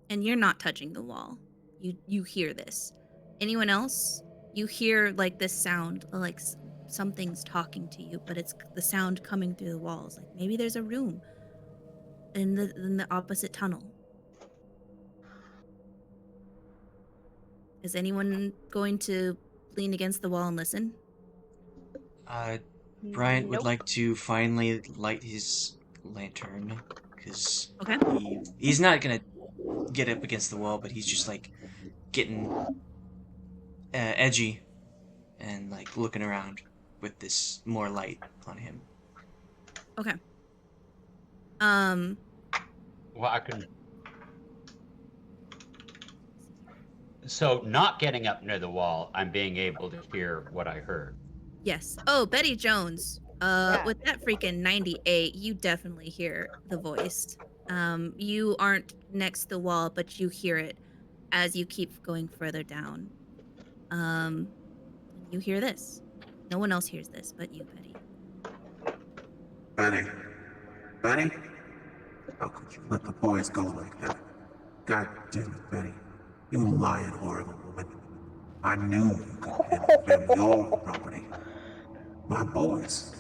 And you're not touching the wall. You hear this. Anyone else? You hear like this sound, like something's talking to you, but it's the sound coming through the walls. Like maybe there's a room in the opposite tunnel. Is anyone going to lean against the wall and listen? Bryant would Nope. like to finally light his lantern, because Okay. he's not gonna get up against the wall, but he's just like getting edgy and like looking around with this more light on him. Okay. Well, I can. So, not getting up near the wall, I'm being able to hear what I heard. Yes. Oh, Betty Jones. Yeah. With that freaking 98, you definitely hear the voice. You aren't next to the wall, but you hear it as you keep going further down. You hear this. No one else hears this but you, Betty. Benny. Benny? How could you let the boys go like that? God damn it, Betty. You lying, horrible woman. I knew you could handle the family all property. My boys.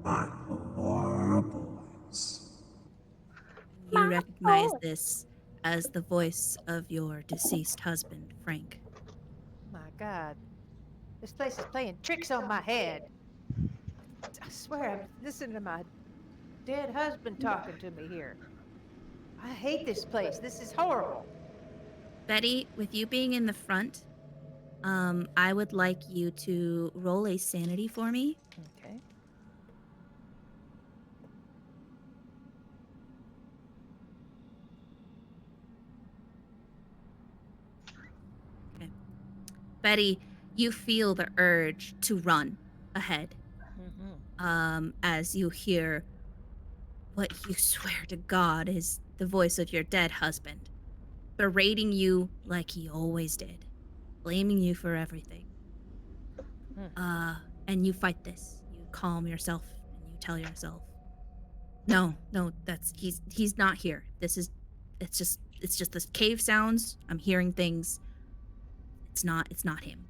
My poor boys. You recognize this as the voice of your deceased husband, Frank. My God. This place is playing tricks on my head. I swear I'm listening to my dead husband talking to me here. I hate this place. This is horrible. Betty, with you being in the front, I would like you to roll a sanity for me. Okay. Okay. Betty, you feel the urge to run ahead. As you hear what you swear to God is the voice of your dead husband, berating you like he always did, blaming you for everything. And you fight this. You calm yourself and you tell yourself, no, he's not here. It's just the cave sounds. I'm hearing things. It's not him.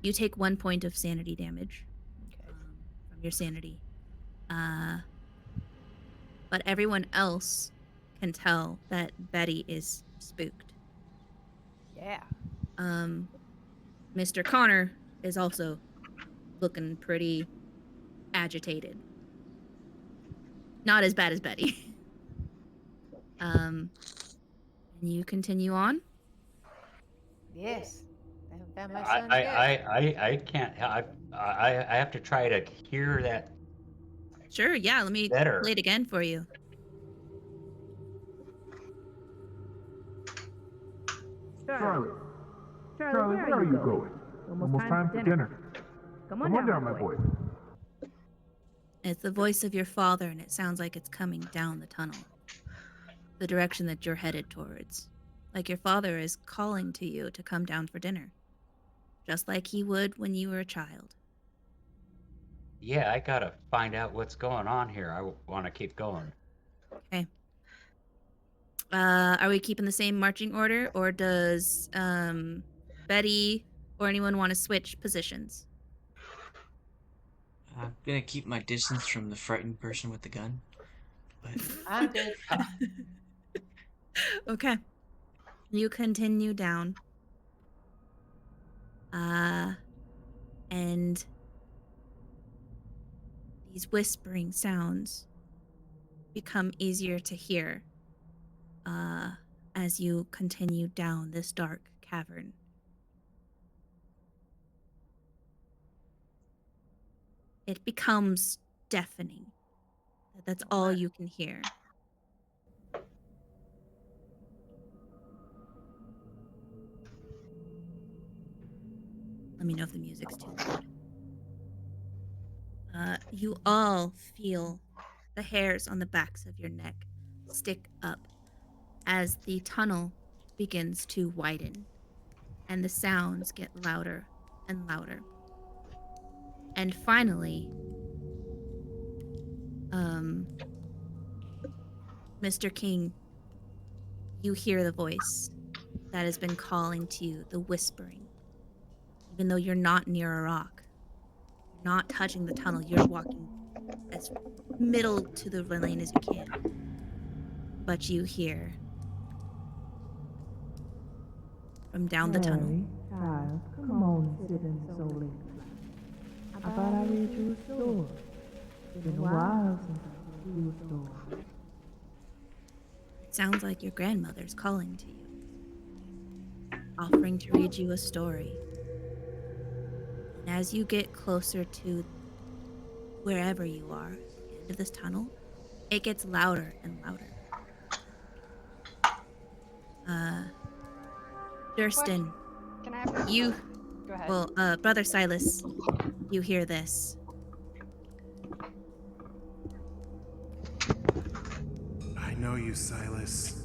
You take 1 point of sanity damage from your sanity. But everyone else can tell that Betty is spooked. Yeah. Mr. Connor is also looking pretty agitated. Not as bad as Betty. And you continue on? Yes. I haven't found my son yet. I can't. I have to try to hear that Sure, yeah, let me better. play it again for you. Charlie, where are you going? Almost time for dinner. Come on down, my boy. It's the voice of your father, and it sounds like it's coming down the tunnel. The direction that you're headed towards. Like your father is calling to you to come down for dinner. Just like he would when you were a child. Yeah, I gotta find out what's going on here. I want to keep going. Okay. Are we keeping the same marching order, or does Betty or anyone want to switch positions? I'm gonna keep my distance from the frightened person with the gun. But I'm good. Okay. You continue down. And these whispering sounds become easier to hear as you continue down this dark cavern. It becomes deafening. That's all you can hear. Let me know if the music's too loud. You all feel the hairs on the backs of your neck stick up as the tunnel begins to widen and the sounds get louder and louder. And finally, Mr. King, you hear the voice that has been calling to you, the whispering. Even though you're not near a rock, you're not touching the tunnel, you're walking as middle to the lane as you can. But you hear from down the tunnel. Child, come on and sit in so late. I thought I read you a story. It's been a while since I read you a story. It sounds like your grandmother's calling to you, offering to read you a story. And as you get closer to wherever you are, at the end of this tunnel, it gets louder and louder. Durston, Can I have you, Go ahead. well, Brother Silas, you hear this. I know you, Silas.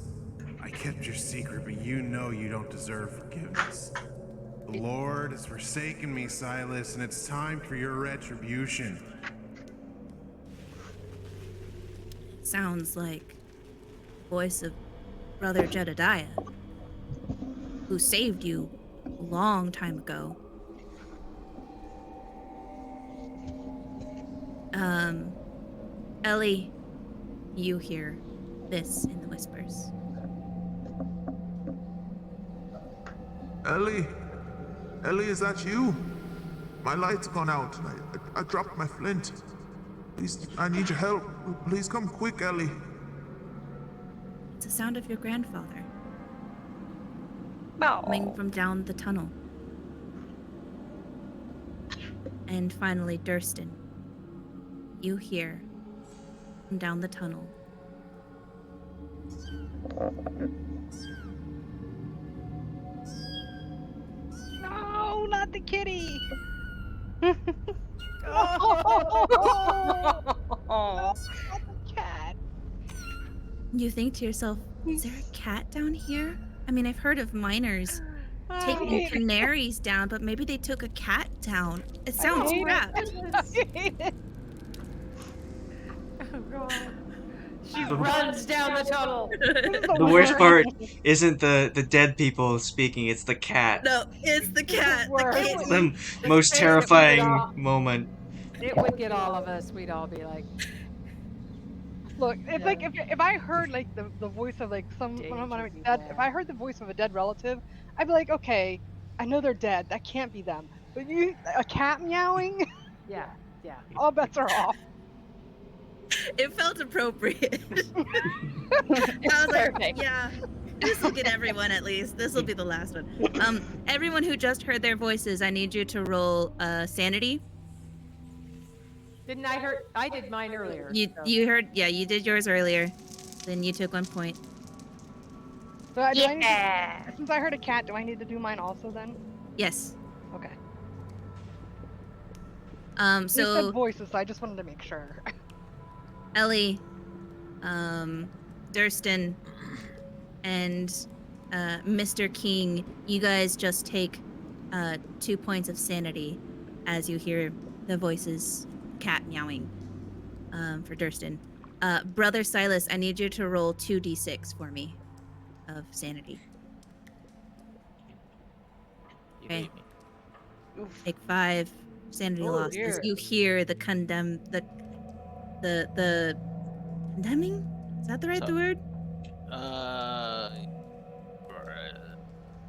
I kept your secret, but you know you don't deserve forgiveness. The Lord has forsaken me, Silas, and it's time for your retribution. sounds like the voice of Brother Jedediah, who saved you a long time ago. Ellie, you hear this in the whispers. Ellie? Ellie, is that you? My light's gone out. I dropped my flint. Please, I need your help. Please come quick, Ellie. It's the sound of your grandfather No. coming from down the tunnel. And finally, Durston, you hear from down the tunnel. No, not the kitty. Oh. Not the cat. You think to yourself, is there a cat down here? I mean, I've heard of miners taking canaries down, but maybe they took a cat down. It sounds hate wrapped. I hate it. Oh God. She runs down the tunnel. The worst part isn't the dead people speaking, it's the cat. No, it's the cat. The It's kitty. the most terrifying moment. It would get all of us. We'd all be like, Look, it's like if I heard like the voice of like when I'm dead, if I heard the voice of a dead relative, I'd be like, okay, I know they're dead. That can't be them. But a cat meowing, yeah. all bets are off. It felt appropriate. I was like, yeah, this will get everyone at least. This will be the last one. Everyone who just heard their voices, I need you to roll sanity. Didn't I hear? I did mine earlier. You heard, yeah, you did yours earlier. Then you took 1 point. So since I heard a cat, do I need to do mine also then? Yes. Okay. So you said voices, so I just wanted to make sure. Ellie, Durston, and Mr. King, you guys just take 2 points of sanity as you hear the voices, cat meowing, for Durston. Brother Silas, I need you to roll 2d6 for me of sanity. You Okay. beat me. Take 5 sanity loss as dear. you hear the condemning? Is that the right word?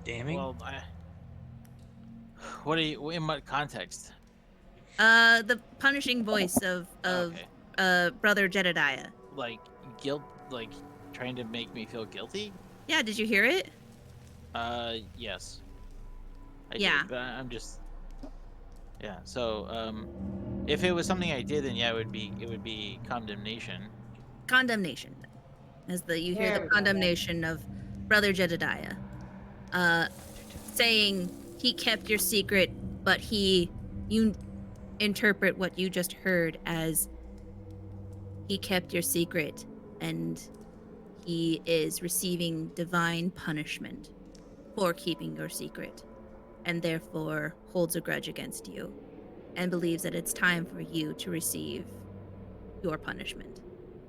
Damning? Well, what are you? In what context? The punishing voice of Okay. Brother Jedediah. Like guilt, like trying to make me feel guilty. Yeah, did you hear it? Yes. Yeah. Did, but I'm just. Yeah. So, if it was something I did, then yeah, it would be condemnation. Condemnation. As you hear There the we go. condemnation of Brother Jedediah. Saying he kept your secret, but you interpret what you just heard as he kept your secret and he is receiving divine punishment for keeping your secret and therefore holds a grudge against you and believes that it's time for you to receive your punishment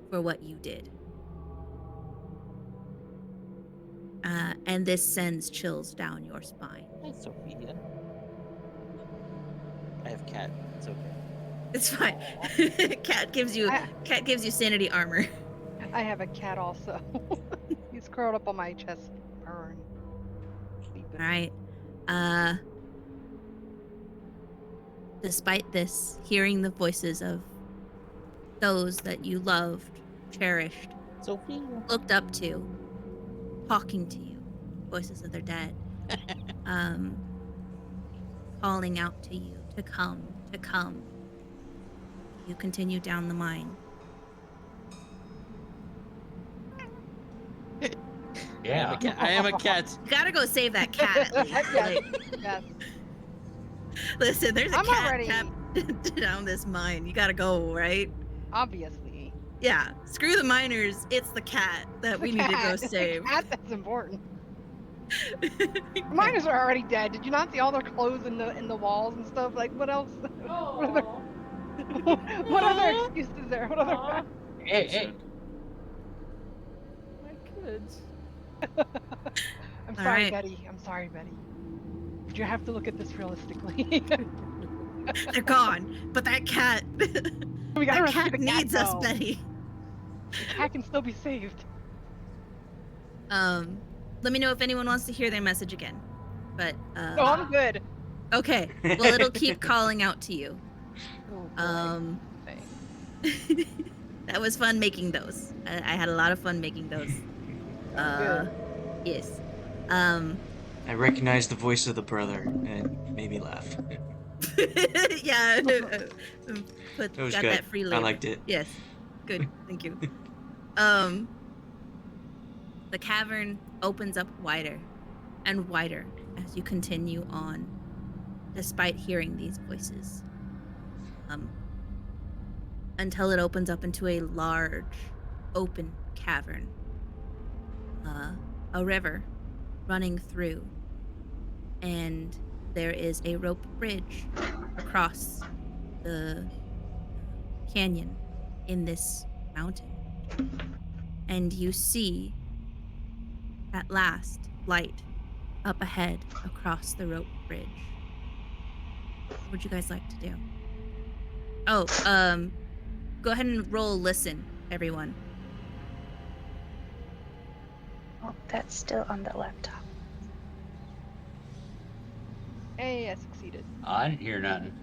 for what you did. And this sends chills down your spine. Hi, Sophia. I have cat. It's okay. It's fine. Cat gives you sanity armor. I have a cat also. He's curled up on my chest. Burn. All right. Despite this, hearing the voices of those that you loved, cherished, Sophia. looked up to, talking to you, voices of their dead, calling out to you to come, you continue down the mine. Yeah. I am a cat. You gotta go save that cat. At least. Yes. Like, Yes. listen, there's a I'm cat already- trapped down this mine. You gotta go, right? Obviously. Yeah. Screw the miners. It's the cat that we need to go It's the save. cat that's important. The miners are already dead. Did you not see all their clothes in the walls and stuff? Like, what else? What other excuses there? What other? Hey, woods. I'm All sorry, right. Betty. I'm sorry, Betty. But you have to look at this realistically. They're gone, but that cat, I don't that want to see cat the cat needs us, though. Betty. The cat can still be saved. Let me know if anyone wants to hear their message again. But No, I'm good. okay. Well, it'll keep calling out to you. Oh boy. Um, that was fun making those. I had a lot of fun making those. Good. Yes. I recognized the voice of the brother and made me laugh. Yeah. It was Got good. that free I labor. liked it. Yes. Good. Thank you. The cavern opens up wider and wider as you continue on, despite hearing these voices. Until it opens up into a large, open cavern. A river running through, and there is a rope bridge across the canyon in this mountain. And you see, at last, light up ahead across the rope bridge. What would you guys like to do? Oh, go ahead and roll listen, everyone. Oh, that's still on the laptop. Hey, I succeeded. I didn't hear nothing.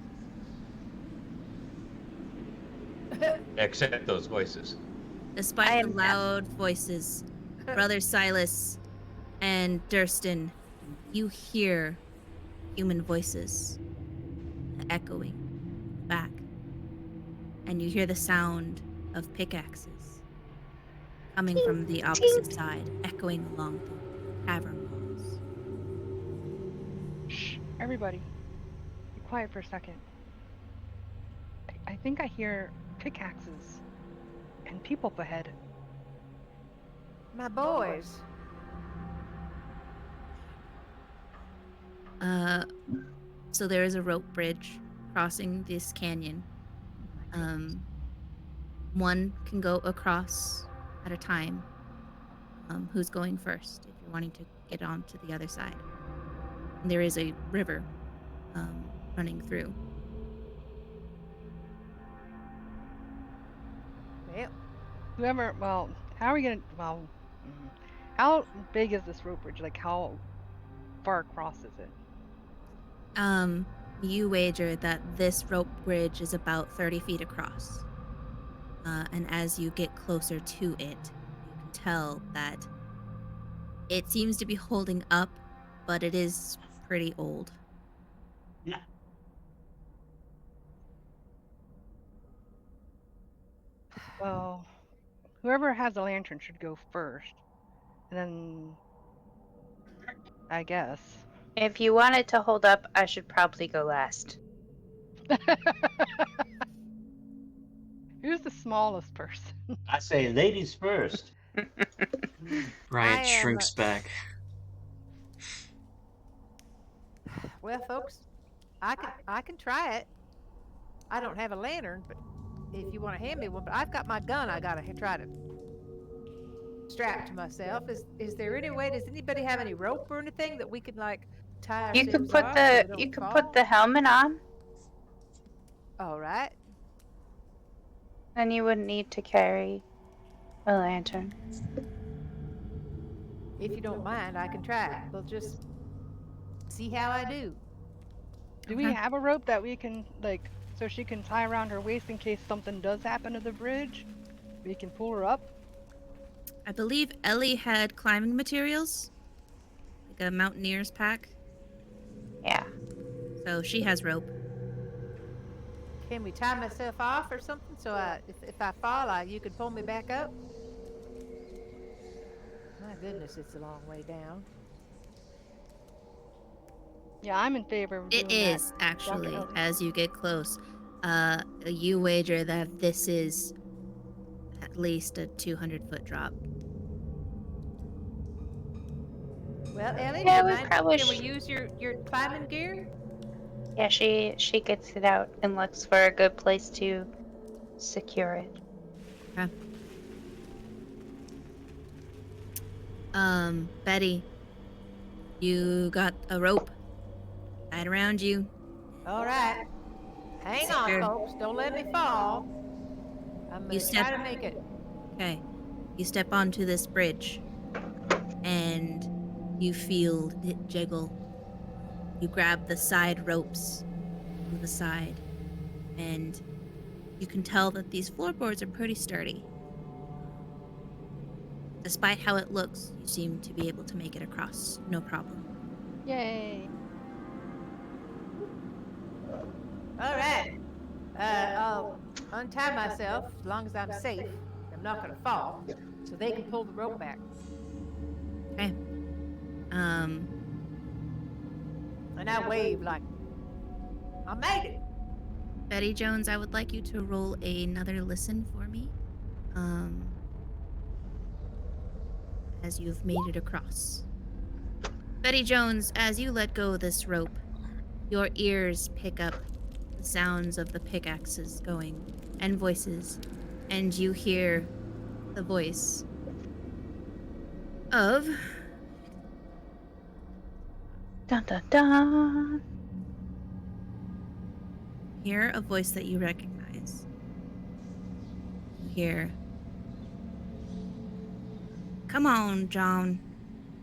Except those voices. Despite the loud voices, Brother Silas and Durston, you hear human voices echoing back. And you hear the sound of pickaxes coming from the opposite side, echoing along the cavern walls. Shh, everybody. Be quiet for a second. I think I hear pickaxes and people up ahead. My boys. So there is a rope bridge crossing this canyon. One can go across at a time. Who's going first if you're wanting to get on to the other side? And there is a river running through. Well, how are we gonna, how big is this rope bridge? Like, how far across is it? You wager that this rope bridge is about 30 feet across. And as you get closer to it, you can tell that it seems to be holding up, but it is pretty old. Yeah. Well, whoever has a lantern should go first. And then, I guess. If you want it to hold up, I should probably go last. Who's the smallest person? I say ladies first. Bryant shrinks back. Well, folks, I can try it. I don't have a lantern, but if you want to hand me one, but I've got my gun. I gotta try to strap to myself. Is there any way? Does anybody have any rope or anything that we could like tie You ourselves could put off the so we don't you could fall? put the helmet on, All right. and you wouldn't need to carry a lantern. If you don't mind, I can try it. We'll just see how I do. Do we have a rope that we can, like, so she can tie around her waist in case something does happen to the bridge? We can pull her up? I believe Ellie had climbing materials, like a mountaineer's pack. Yeah. So she has rope. Can we tie myself off or something so if I fall, you can pull me back up? My goodness, it's a long way down. Yeah, I'm in favor of It doing that. is, actually, as you get close. You wager that this is at least a 200-foot drop. Well, Ellie, Yeah, do we you mind? probably Can we use your climbing gear? Yeah, she gets it out and looks for a good place to secure it. Okay. Betty, you got a rope tied around you. All right. Hang on, Sure. folks. Don't let me fall. I'm You gonna step- try to make it. Okay. You step onto this bridge, and you feel it jiggle. You grab the side ropes to the side, and you can tell that these floorboards are pretty sturdy. Despite how it looks, you seem to be able to make it across, no problem. Yay. All right. I'll untie myself as long as I'm safe. I'm not gonna fall, so they can pull the rope back. Okay. And I wave like I made it. Betty Jones, I would like you to roll another listen for me. As you've made it across. Betty Jones, as you let go of this rope, your ears pick up the sounds of the pickaxes going and voices, and you hear the voice of Dun dun dun. hear a voice that you recognize. You hear, "Come on, John.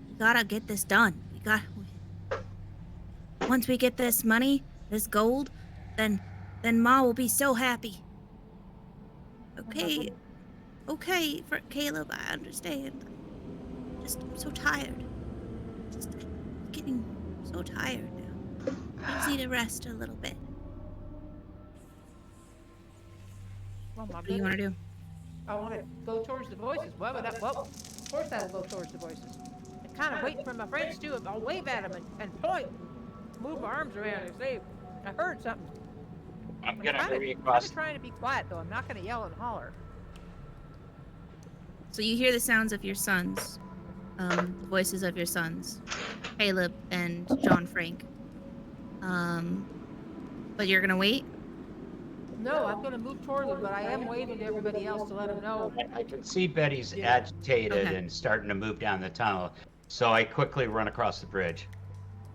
We gotta get this done. Once we get this money, this gold, then Ma will be so happy." Okay, for Caleb, I understand. I'm so tired. Just getting so tired now. I just need to rest a little bit. Oh my What do you want to do? I want to go towards the voices. Why would I? Well, of course I will go towards the voices. I'm kind of waiting for my friends to. I'll wave at them and point, move my arms around and say, I heard something. I'm gonna hurry I'm across. trying to be quiet though. I'm not going to yell and holler. So you hear the sounds of your sons, voices of your sons, Caleb and John Frank. But you're gonna wait? No, I'm going to move toward them, but I am waving to everybody else to let them know. I can see Betty's Yeah. agitated Okay. and starting to move down the tunnel, so I quickly run across the bridge.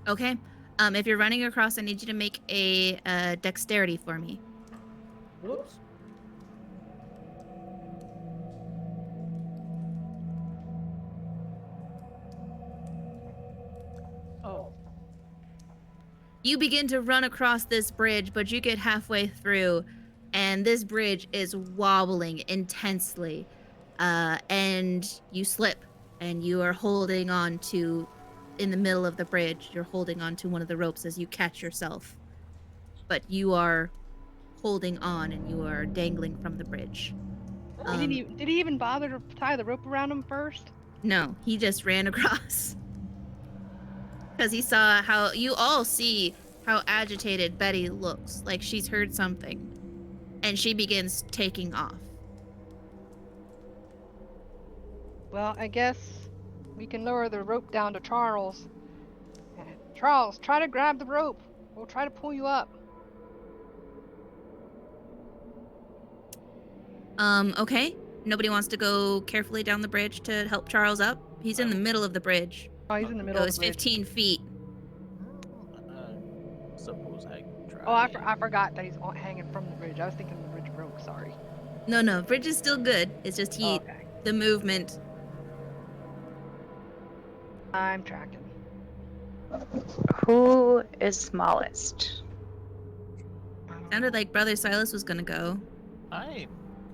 Okay. If you're running across, I need you to make a dexterity for me. Whoops. Oh. You begin to run across this bridge, but you get halfway through, and this bridge is wobbling intensely. And you slip, and you are holding on to, in the middle of the bridge, you're holding on to one of the ropes as you catch yourself. But you are holding on, and you are dangling from the bridge. Did he even bother to tie the rope around him first? No, he just ran across. Because he saw how, you all see how agitated Betty looks, like she's heard something. And she begins taking off. Well, I guess we can lower the rope down to Charles. Charles, try to grab the rope. We'll try to pull you up. Okay. Nobody wants to go carefully down the bridge to help Charles up? He's in the middle of the bridge. Oh, he's in the middle of Goes the bridge. 15 feet. Suppose I can try. Oh, I forgot that he's hanging from the bridge. I was thinking the bridge broke. Sorry. No, bridge is still good. It's just Okay. the movement. I'm tracking. Who is smallest? Sounded like Brother Silas was gonna go. I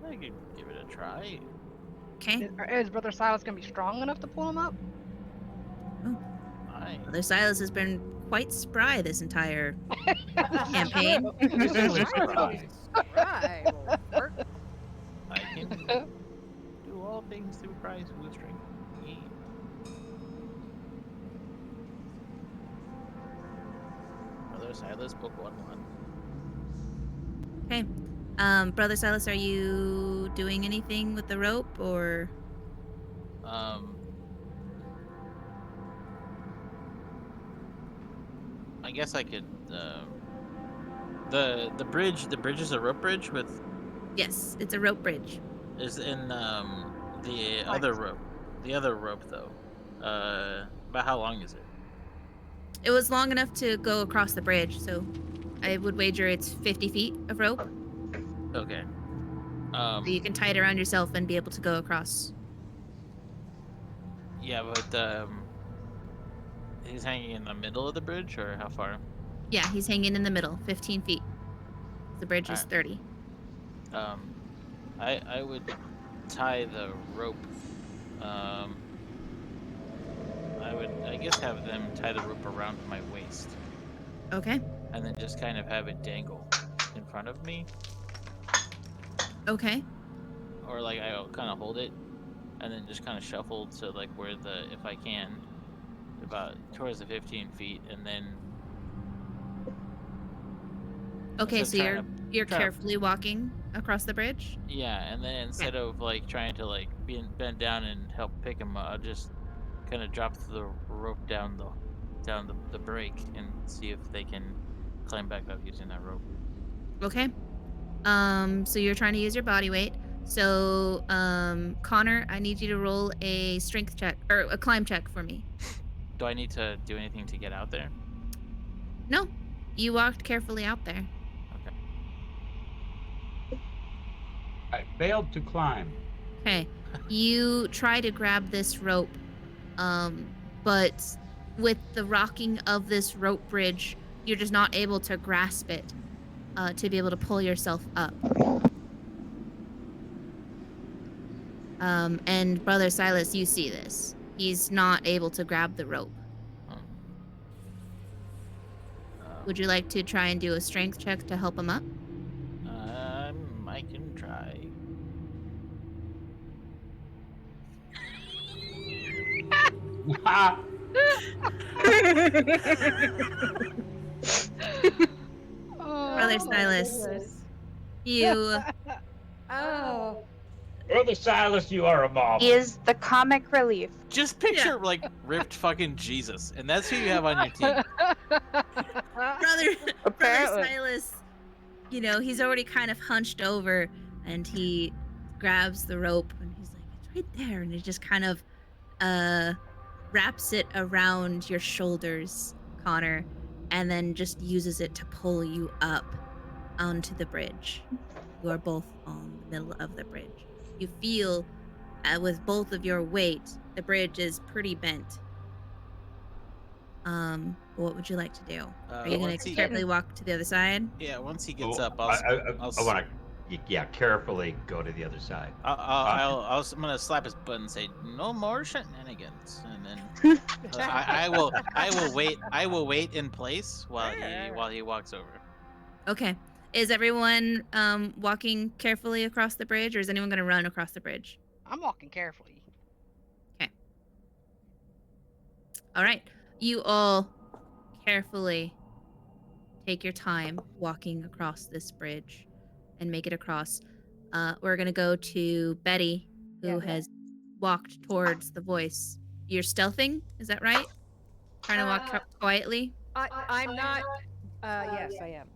could give it a try. Okay. Is Brother Silas gonna be strong enough to pull him up? Brother Silas has been quite spry this entire campaign. Right. I can do all things through Christ who strengthens me. Brother Silas, book 1-1. Okay. Brother Silas, are you doing anything with the rope, or? I guess I could. The bridge. The bridge is a rope bridge with. Yes, it's a rope bridge. Is in the other rope. The other rope though. About how long is it? It was long enough to go across the bridge, so I would wager it's 50 feet of rope. Okay. So you can tie it around yourself and be able to go across. Yeah, but he's hanging in the middle of the bridge, or how far? Yeah, he's hanging in the middle, 15 feet. The bridge is Alright. 30. I would tie the rope. I would, I guess, have them tie the rope around my waist, Okay. and then just kind of have it dangle in front of me, Okay. or like I'll kind of hold it, and then just kind of shuffle to like where the, if I can, about towards the 15 feet, and then. Okay, instead so of you're trying to- carefully walking across the bridge? Yeah, and then instead of like trying to like bend down and help pick him up, I'll just kind of drop the rope down the break and see if they can climb back up using that rope. Okay. So you're trying to use your body weight. So, Connor, I need you to roll a strength check or a climb check for me. Do I need to do anything to get out there? No, you walked carefully out there. Okay. I failed to climb. Okay. You try to grab this rope, but with the rocking of this rope bridge, you're just not able to grasp it to be able to pull yourself up. And Brother Silas, you see this. He's not able to grab the rope. Would you like to try and do a strength check to help him up? I can try. Brother Silas, you. Oh. Brother Silas, you are a marvel. He is the comic relief. Just picture like ripped fucking Jesus, and that's who you have on your team. Brother Silas, you know, he's already kind of hunched over, and he grabs the rope, and he's like, "It's right there," and he just kind of wraps it around your shoulders, Connor, and then just uses it to pull you up onto the bridge. You are both on the middle of the bridge. You feel, with both of your weight, the bridge is pretty bent. What would you like to do? Are you going to carefully walk to the other side? Yeah, once he gets up, I want to carefully go to the other side. I'm gonna slap his butt and say, "No more shenanigans," and then I will wait in place while he walks over. Okay. Is everyone walking carefully across the bridge, or is anyone going to run across the bridge? I'm walking carefully. Okay. All right. You all carefully take your time walking across this bridge and make it across. We're going to go to Betty, who has walked towards the voice. You're stealthing, is that right? Trying to walk quietly? I'm not. Yes, I am.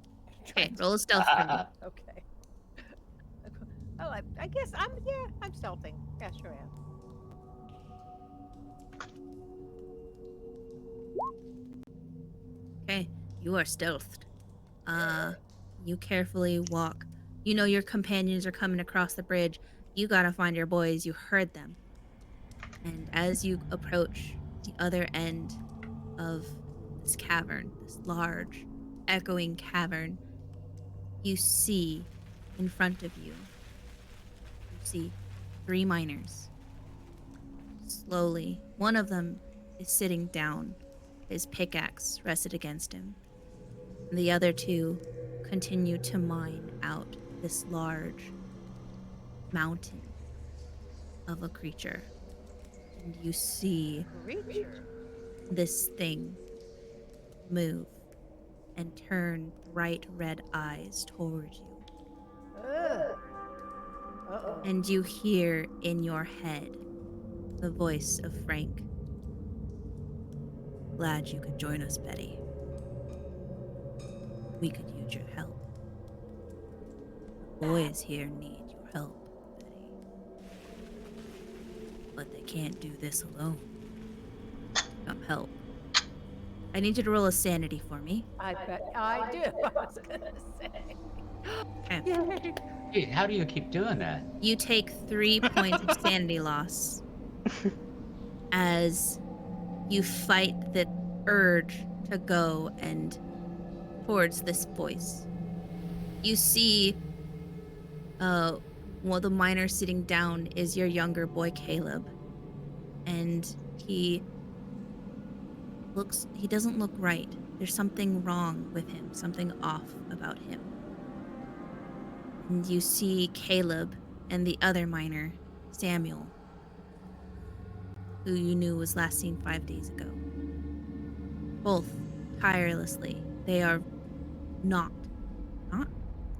Okay, roll a stealth for me. Okay. Oh, I guess I'm stealthing. Yeah, sure am. Okay, you are stealthed. You carefully walk. You know your companions are coming across the bridge. You gotta find your boys. You heard them. And as you approach the other end of this cavern, this large, echoing cavern, you see in front of you, you see 3 miners. Slowly, one of them is sitting down, his pickaxe rested against him. And the other 2 continue to mine out this large mountain of a creature. And you see this thing move and turn bright red eyes towards you. Uh-oh. And you hear in your head the voice of Frank. Glad you could join us, Betty. We could use your help. The boys here need your help, Betty. But they can't do this alone. help. I need you to roll a sanity for me. I bet I do. I was gonna say. Okay. Yay. Gee, how do you keep doing that? You take 3 points of sanity loss as you fight the urge to go and towards this voice. You see one of the miners sitting down is your younger boy Caleb, and he doesn't look right. There's something wrong with him, something off about him. And you see Caleb and the other miner, Samuel, who you knew was last seen 5 days ago. Both tirelessly. They are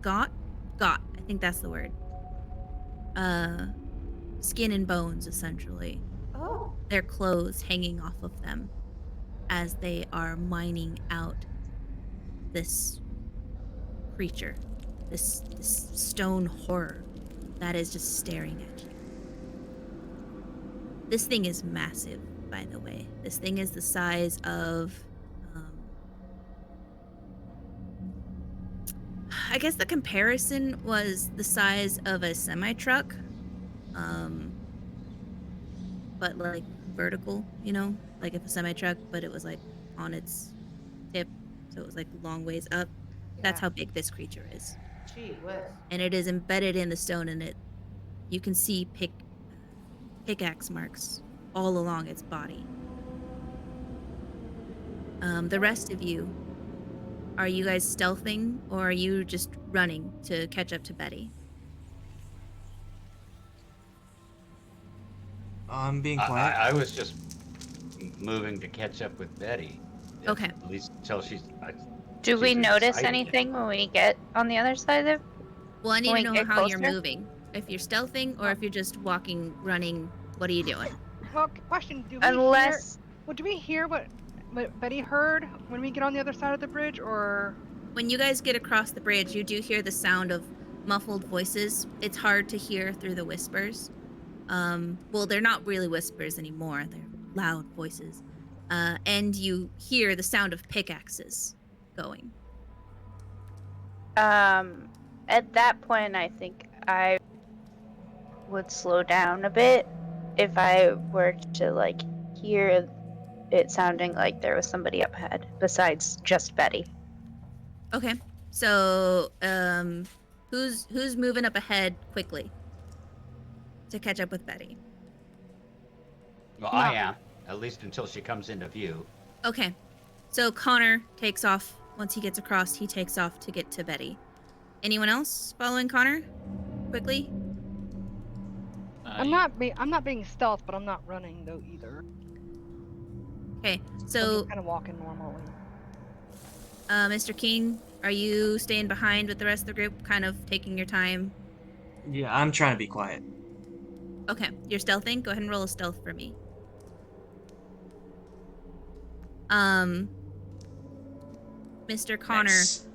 got. I think that's the word. Skin and bones, essentially. Oh. Their clothes hanging off of them as they are mining out this creature, this stone horror that is just staring at you. This thing is massive, by the way. This thing is the size of, I guess the comparison was the size of a semi-truck, but like vertical, you know, like if a semi-truck, but it was like on its tip, so it was like long ways up. That's how big this creature is. Gee whiz. And it is embedded in the stone, and you can see pickaxe marks all along its body. The rest of you, are you guys stealthing, or are you just running to catch up to Betty? I'm being quiet. I was just moving to catch up with Betty. Okay. At least until she's. Do we she's notice excited. anything when we get on the other side of it? Well, I need When to we know get how you're closer? moving. If you're stealthing, or if you're just walking, running, what are you doing? Well, question: do we hear what Betty heard when we get on the other side of the bridge, or? When you guys get across the bridge, you do hear the sound of muffled voices. It's hard to hear through the whispers. Well, they're not really whispers anymore. They're loud voices. And you hear the sound of pickaxes going. At that point, I think I would slow down a bit if I were to like hear it sounding like there was somebody up ahead besides just Betty. Okay. So, who's moving up ahead quickly to catch up with Betty? Well, I am, at least until she comes into view. Okay. So Connor takes off. Once he gets across, he takes off to get to Betty. Anyone else following Connor quickly? I'm not being stealth, but I'm not running though either. Okay. I'm So, just kind of walking normally. Mr. King, are you staying behind with the rest of the group, kind of taking your time? Yeah, I'm trying to be quiet. Okay, you're stealthing? Go ahead and roll a stealth for me. Mr. Connor, Nice.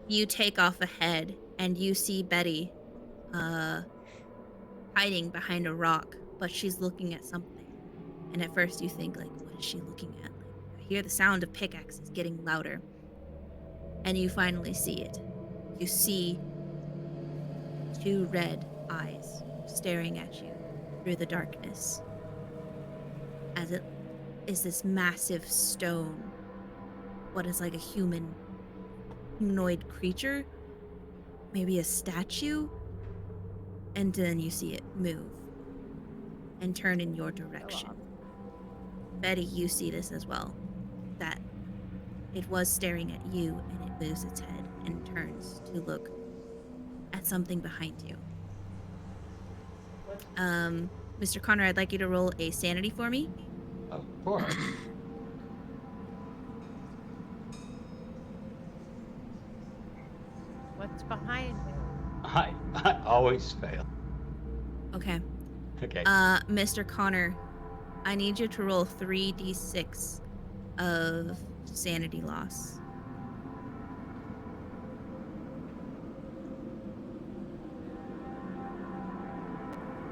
you take off ahead, and you see Betty, hiding behind a rock, but she's looking at something. And at first you think, like, what is she looking at? Like, I hear the sound of pickaxes getting louder. And you finally see it. You see 2 red eyes staring at you through the darkness. As it is this massive stone. What is like a humanoid creature? Maybe a statue? And then you see it move and turn in your direction. Betty, you see this as well. That it was staring at you, and it moves its head and turns to look at something behind you. Mr. Connor, I'd like you to roll a sanity for me. Of course. What's behind me? I always fail. Okay. Okay. Mr. Connor, I need you to roll 3d6 of sanity loss.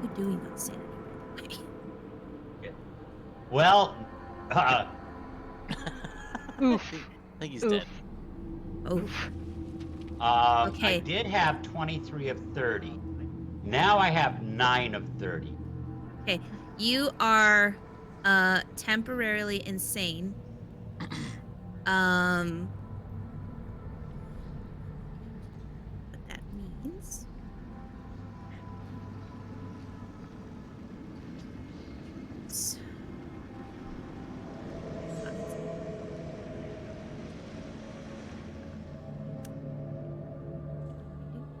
What are you doing on sanity, by the way? Well, Oof. I think he's Oof. dead. Oh, I Okay. did have 23 of 30. Now I have 9 of 30. okay. You are temporarily insane. What that means. s-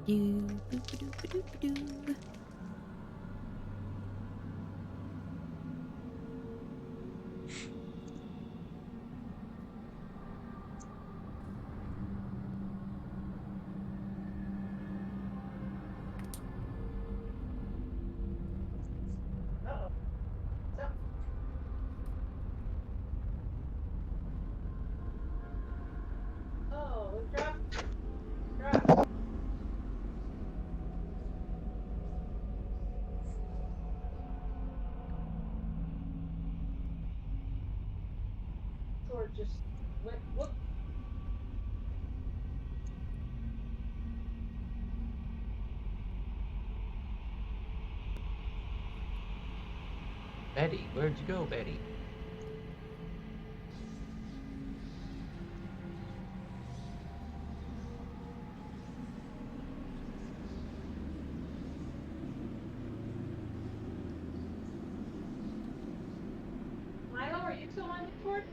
Do, boo, ba, doo, ba, doo, ba, doo. Betty, where'd you go, Betty? Milo, are you still on Discord?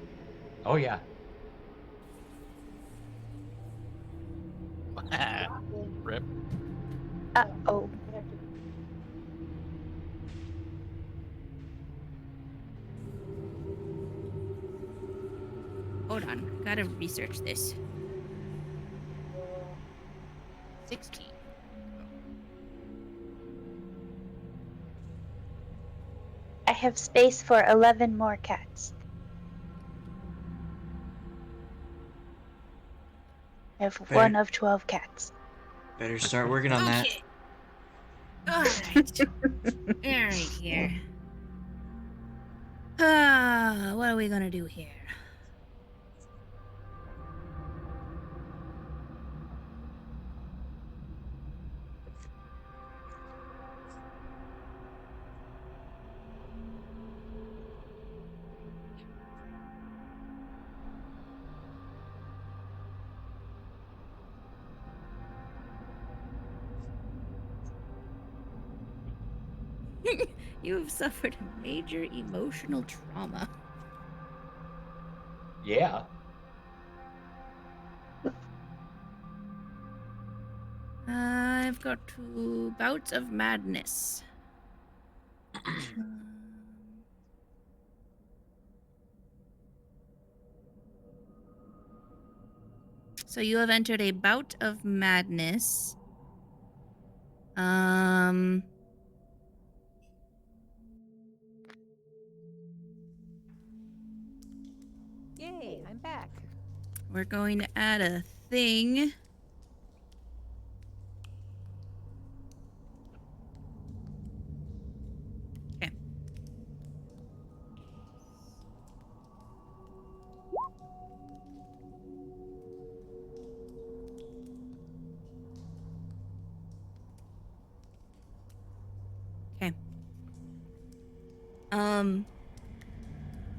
Oh, yeah. Rip. Uh-oh. Hold on. I gotta research this. 16. I have space for 11 more cats. I have Better- 1 of 12 cats. Better start working on that. Okay. Alright. Alright here. What are we gonna do here? You have suffered a major emotional trauma. Yeah. I've got 2 bouts of madness. So you have entered a bout of madness. Yay, I'm back. We're going to add a thing. Okay. Okay.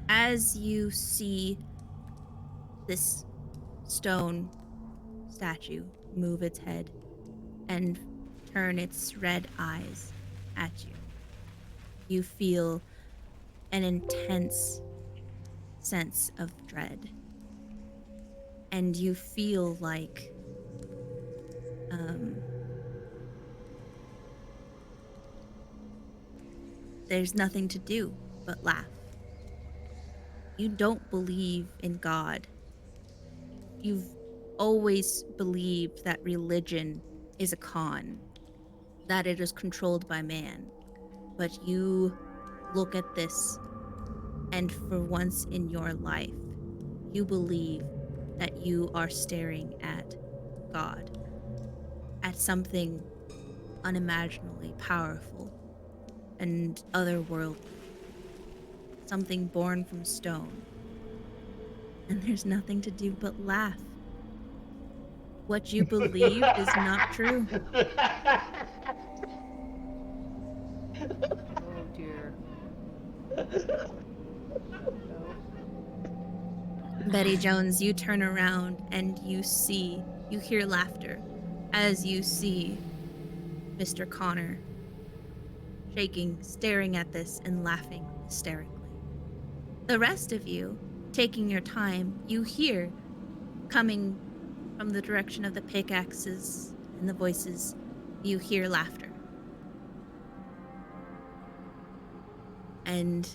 As you see this stone statue move its head and turn its red eyes at you, you feel an intense sense of dread. And you feel like there's nothing to do but laugh. You don't believe in God. You've always believed that religion is a con, that it is controlled by man. But you look at this, and for once in your life, you believe that you are staring at God, at something unimaginably powerful and otherworldly, something born from stone. and there's nothing to do but laugh. What you believed is not true. Oh dear. No. Betty Jones, you turn around and you hear laughter as you see Mr. Connor shaking, staring at this and laughing hysterically. The rest of you, taking your time, you hear coming from the direction of the pickaxes and the voices, you hear laughter. And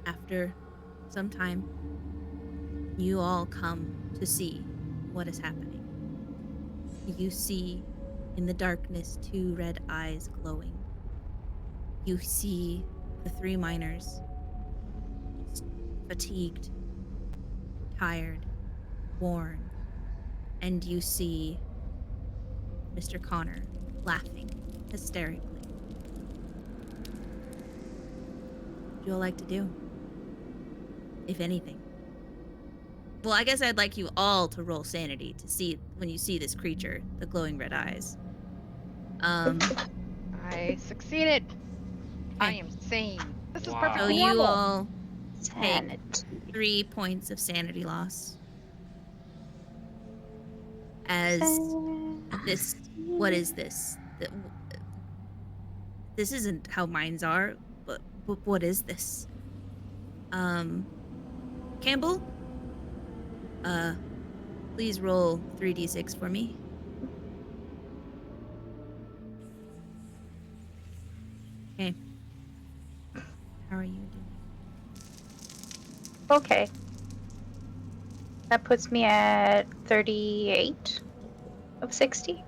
after some time, you all come to see what is happening. You see in the darkness 2 red eyes glowing. You see the 3 miners, fatigued, tired, worn, and you see Mr. Connor laughing hysterically. What would you all like to do? If anything. Well, I guess I'd like you all to roll sanity to see when you see this creature, the glowing red eyes. I succeeded. I Okay. am sane. This is Wow. So perfectly you normal. all take Sanity. 3 points of sanity loss. As this, what is this? This isn't how minds are, but what is this? Campbell, please roll 3d6 for me. Okay. How are you doing? Okay. That puts me at 38 of 60.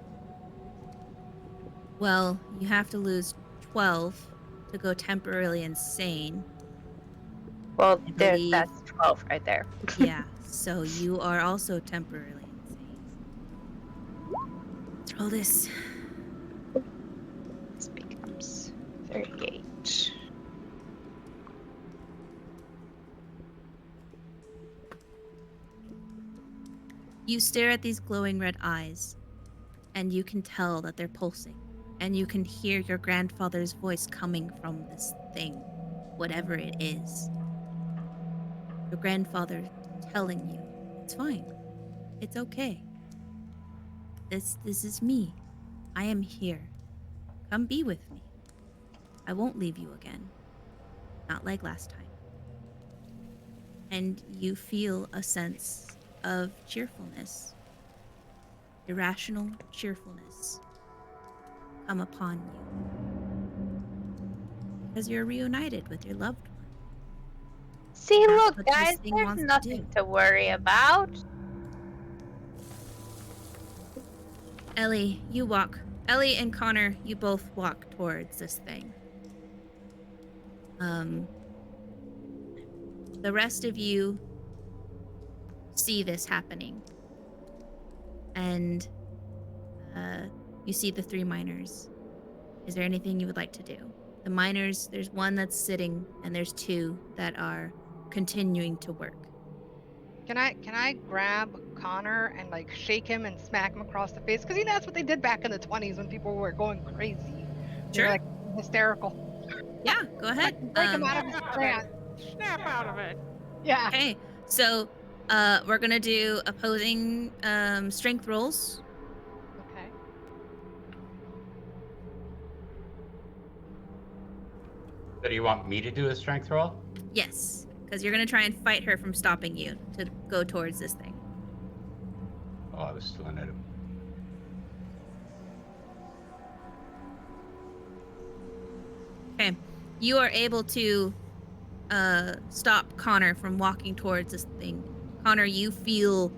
Well, you have to lose 12 to go temporarily insane. Well, I believe. that's 12 right there. Yeah, so you are also temporarily insane. Let's roll this. This becomes 38. You stare at these glowing red eyes, and you can tell that they're pulsing, and you can hear your grandfather's voice coming from this thing, whatever it is. Your grandfather telling you, it's fine. It's okay. This is me. I am here. Come be with me. I won't leave you again. Not like last time. And you feel a sense of cheerfulness, irrational cheerfulness, come upon you. Because you're reunited with your loved one. See, That's look, what this guys, thing there's wants to nothing do. to worry about. Ellie and Connor, you both walk towards this thing. The rest of you see this happening. And you see the 3 miners. Is there anything you would like to do? The miners, there's one that's sitting, and there's 2 that are continuing to work. Can I grab Connor and like shake him and smack him across the face? Because that's what they did back in the 20s when people were going crazy. They were Sure. like hysterical. Yeah, go ahead. Break him out of his trance. Snap out of it. Yeah. Okay, so we're gonna do opposing strength rolls. Okay. So do you want me to do a strength roll? Yes, because you're gonna try and fight her from stopping you to go towards this thing. Oh, I was still in it. Okay, you are able to stop Connor from walking towards this thing. Connor, you feel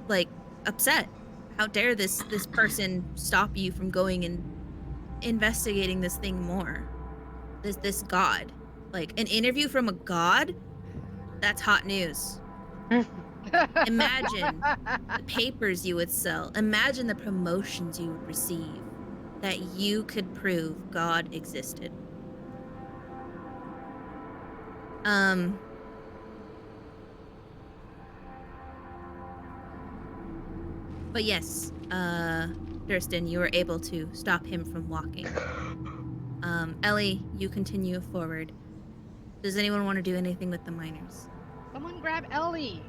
like upset. How dare this person stop you from going and investigating this thing more? This god, like an interview from a god. That's hot news. Imagine the papers you would sell. Imagine the promotions you would receive that you could prove God existed. But yes, Durston, you were able to stop him from walking. Ellie, you continue forward. Does anyone want to do anything with the miners? Someone grab Ellie.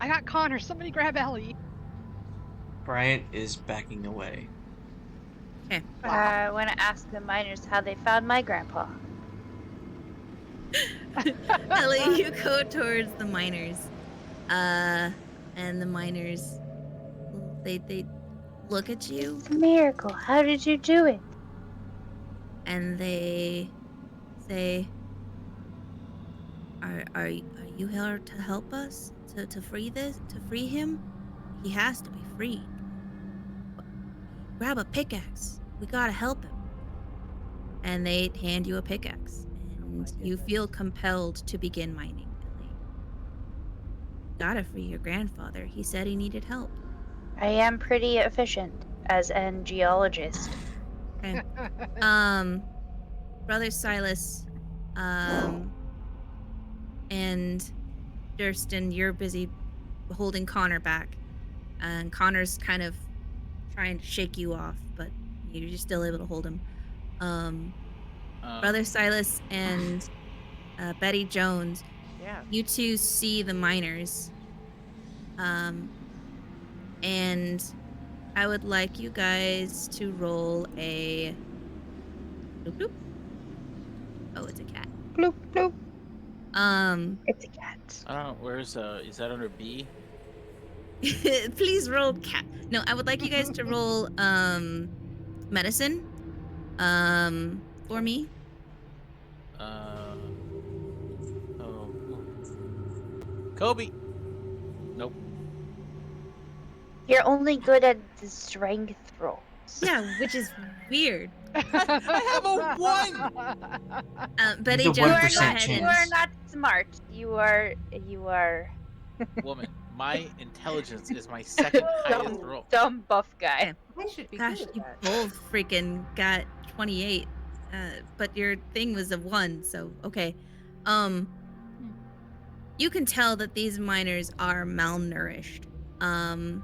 I got Connor. Somebody grab Ellie. Bryant is backing away. Okay. I want to ask the miners how they found my grandpa. Ellie, you go towards the miners. And the miners, they look at you It's a miracle. How did you do it? and they say, Are you here to help us? To free him? He has to be freed. Grab a pickaxe. We gotta help him. And they hand you a pickaxe. And you feel compelled to begin mining, Ellie. Gotta free your grandfather. He said he needed help. I am pretty efficient as an geologist. Okay. Brother Silas, and Durston, you're busy holding Connor back. And Connor's kind of trying to shake you off, but you're still able to hold him. Brother Silas and Betty Jones, Yeah. you two see the miners. And I would like you guys to roll a bloop bloop. Oh, it's a cat. Bloop bloop. It's a cat. I don't know. Where's is that under B? Please roll cat. No, I would like you guys to roll medicine for me. Kobe. Nope. You're only good at the strength rolls. Yeah, which is weird. I have a 1. Betty The Jones, 1% go ahead You and are not smart. You are. Woman, my intelligence is my second highest roll. Dumb buff guy. I should be gosh, good at you that. both freaking got 28. But your thing was a 1, so okay. You can tell that these miners are malnourished. Oh,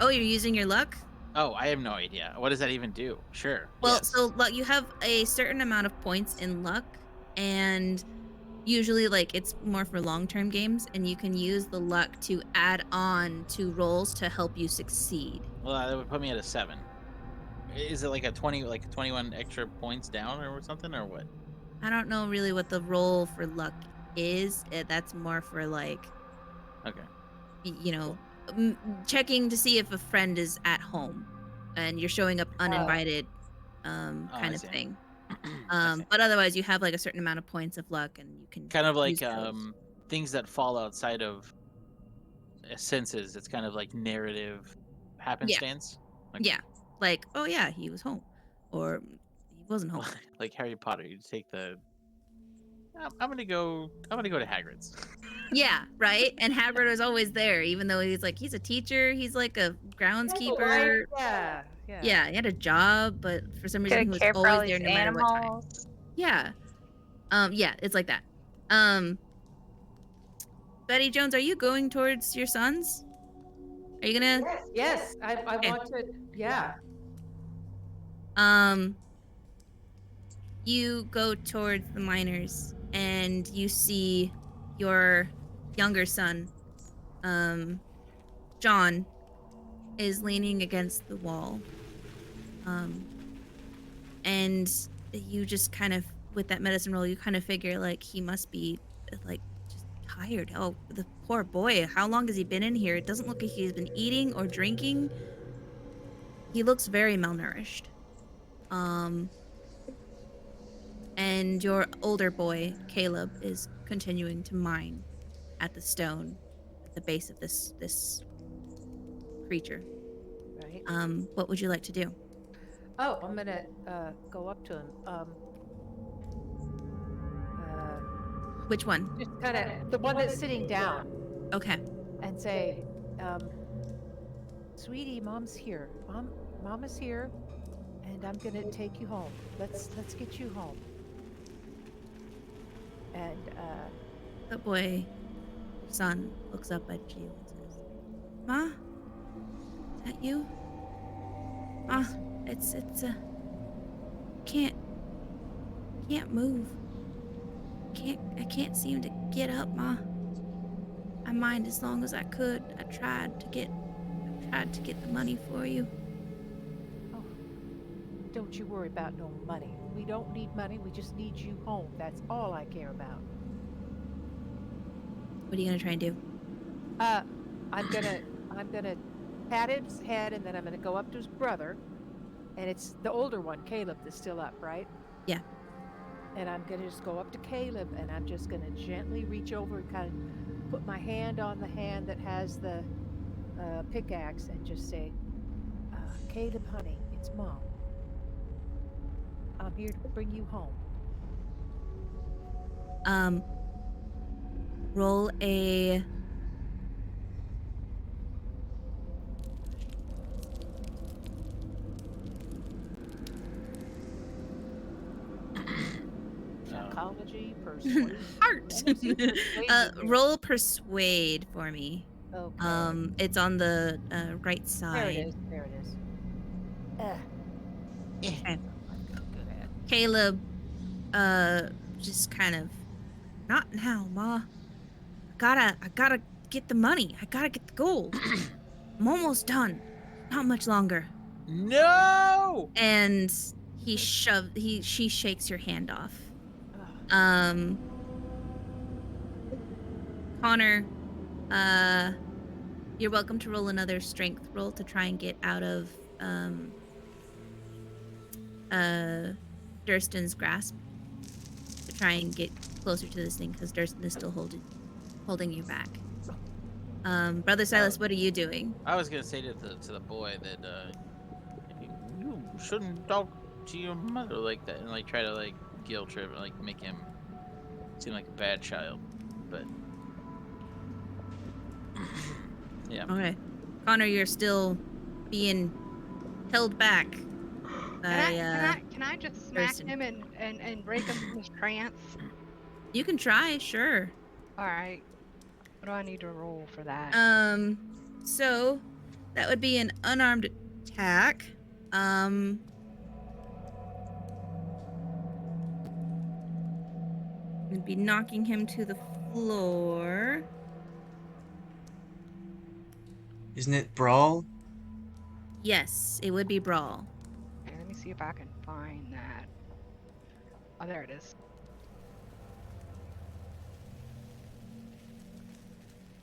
you're using your luck? Oh, I have no idea. What does that even do? Sure. Well, yes. so you have a certain amount of points in luck, and usually like it's more for long-term games, and you can use the luck to add on to rolls to help you succeed. Well, that would put me at a 7. Is it like a 20, like 21 extra points down or something, or what? I don't know really what the roll for luck is. That's more for like, Okay. you know, checking to see if a friend is at home, and you're showing up uninvited, kind of see. thing. But otherwise, you have like a certain amount of points of luck, and you can Kind of like use those. things that fall outside of senses. It's kind of like narrative happenstance. Okay. Yeah, like, oh yeah, he was home, or he wasn't home. Like Harry Potter, you take the. I'm gonna go to Hagrid's. Yeah, right. And Hagrid was always there, even though he's a teacher. He's like a groundskeeper. Yeah. Yeah, he had a job, but for some reason Gotta he was care for all always there these no matter what time. animals. Yeah. Yeah, it's like that. Betty Jones, are you going towards your sons? Are you gonna? Yes, I Okay. want to. Yeah. You go towards the miners, and you see your younger son, John, is leaning against the wall. And you just kind of, with that medicine roll, you kind of figure like he must be like just tired. Oh, the poor boy. How long has he been in here? It doesn't look like he's been eating or drinking. He looks very malnourished. And your older boy, Caleb, is continuing to mine at the stone at the base of this creature. Right. What would you like to do? Oh, I'm gonna go up to him. Which one? Just kind of the one that's sitting down, Okay. and say, "Sweetie, Mom's here. Mom is here, and I'm gonna take you home. Let's get you home." And The boy, son, looks up at you and says, Ma? Is that you? Ma, it's can't move. I can't seem to get up, Ma. I mined as long as I could. I tried to get the money for you. Oh, don't you worry about no money. We don't need money. We just need you home. That's all I care about. What are you gonna try and do? I'm gonna pat his head, and then I'm gonna go up to his brother, and it's the older one, Caleb, that's still up, right? Yeah. And I'm gonna just go up to Caleb, and I'm just gonna gently reach over and kind of put my hand on the hand that has the pickaxe, and just say, "Caleb, honey, it's Mom. I'm here to bring you home." Roll a Psychology, persuasion. heart. Let me see persuasion here. Roll persuade for me. Okay. It's on the right There it side. is. There it is. Okay. Good at. Caleb, just kind of, not now, Ma. I gotta get the money. I gotta get the gold. I'm almost done. Not much longer. No! And she shakes your hand off. Connor, you're welcome to roll another strength roll to try and get out of Durston's grasp, to try and get closer to this thing, because Durston is still holding you back. Brother Silas, what are you doing? I was gonna say to the boy that you shouldn't talk to your mother like that, and like try to like guilt trip, like make him seem like a bad child, but yeah. Okay, Connor, you're still being held back by Can I just smack Durston. him and break him from his trance? You can try, sure. All right. What do I need to roll for that? So that would be an unarmed attack. Would be knocking him to the floor. Isn't it brawl? Yes, it would be brawl. Okay, let me see if I can find that. Oh, there it is.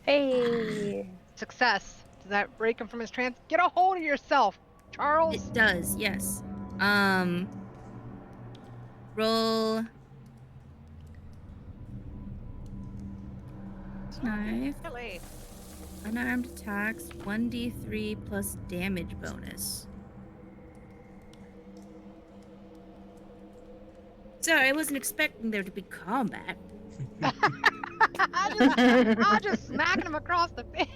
Hey. Success. Does that break him from his trance? Get a hold of yourself, Charles. It does, yes. Roll knife. Ellie. Unarmed attacks, 1d3 plus damage bonus. Sorry, I wasn't expecting there to be combat. I'm just smacking him across the face.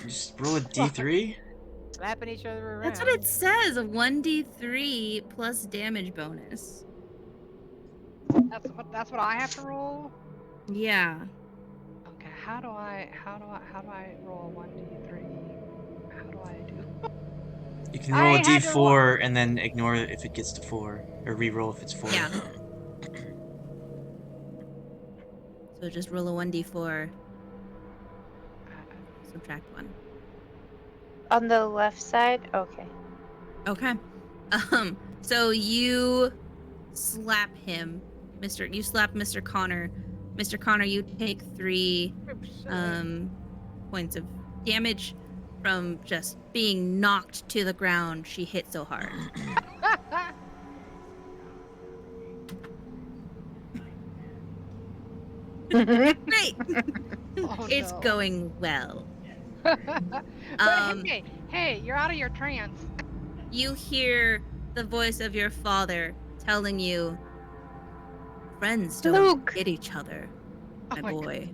Just roll a d3? Slapping each other around. That's what it says, a 1d3 plus damage bonus. That's what I have to roll. Yeah. Okay, how do I roll 1d3? How do I do? You can roll a d4 and then ignore it if it gets to 4, or re-roll if it's 4. Yeah. So just roll a 1d4. Subtract 1. On the left side? Okay. Okay. So you slap him, you slap Mr. Connor. Mr. Connor, you take 3 points of damage from just being knocked to the ground. She hit so hard. Great. Oh, It's no. going well. But hey, you're out of your trance. You hear the voice of your father telling you, friends don't Luke. hit each other, Oh my my boy.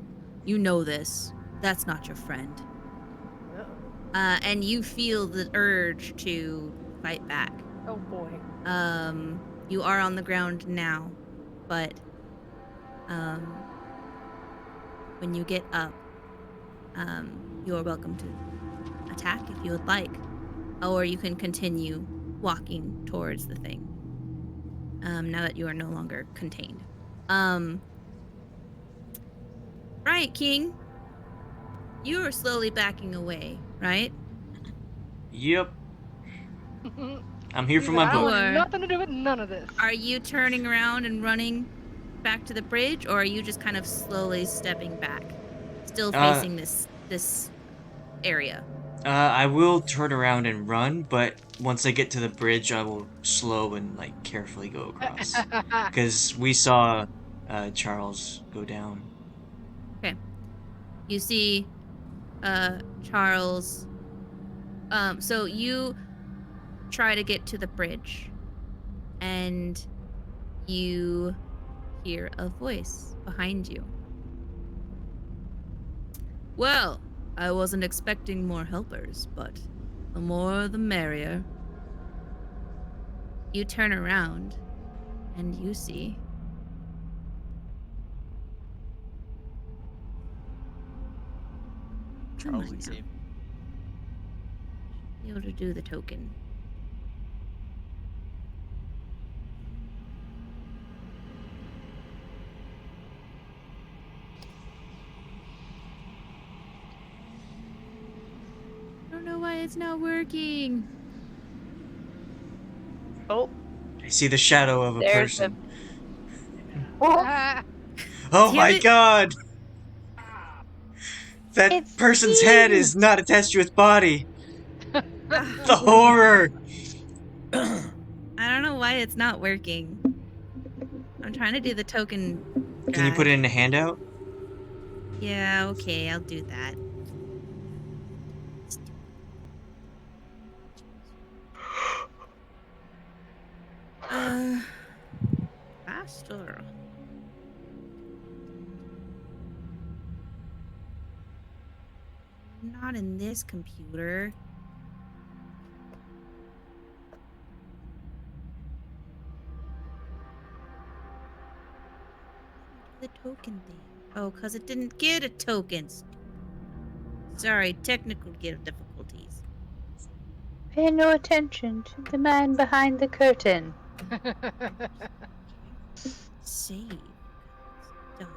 You know this. That's not your friend. And you feel the urge to fight back. Oh boy. You are on the ground now, but when you get up, you are welcome to attack if you would like, or you can continue walking towards the thing. Now that you are no longer contained. Bryant King, you are slowly backing away, right? Yep. I'm here He's for like, my I book. want nothing to do with none of this. Are you turning around and running back to the bridge, or are you just kind of slowly stepping back, still facing this area? I will turn around and run, but once I get to the bridge, I will slow and like carefully go across. Because we saw Charles go down. Okay. You see Charles. So you try to get to the bridge, and you hear a voice behind you. Well, I wasn't expecting more helpers, but the more the merrier. You turn around, and you see Charles Come on and now. Xavier. Be able to do the token. I don't know why it's not working. Oh, I see the shadow of a there's person. Oh, Oh Damn my it. god! That it's person's head Dean. is not attached to its body. The Ah, horror! I don't know why it's not working. I'm trying to do the token Can you put drag. it in a handout? Yeah, okay, I'll do that. Faster. Not in this computer. The token thing. Oh, because it didn't get a token. Sorry, technical difficulties. Pay no attention to the man behind the curtain. Save. Done.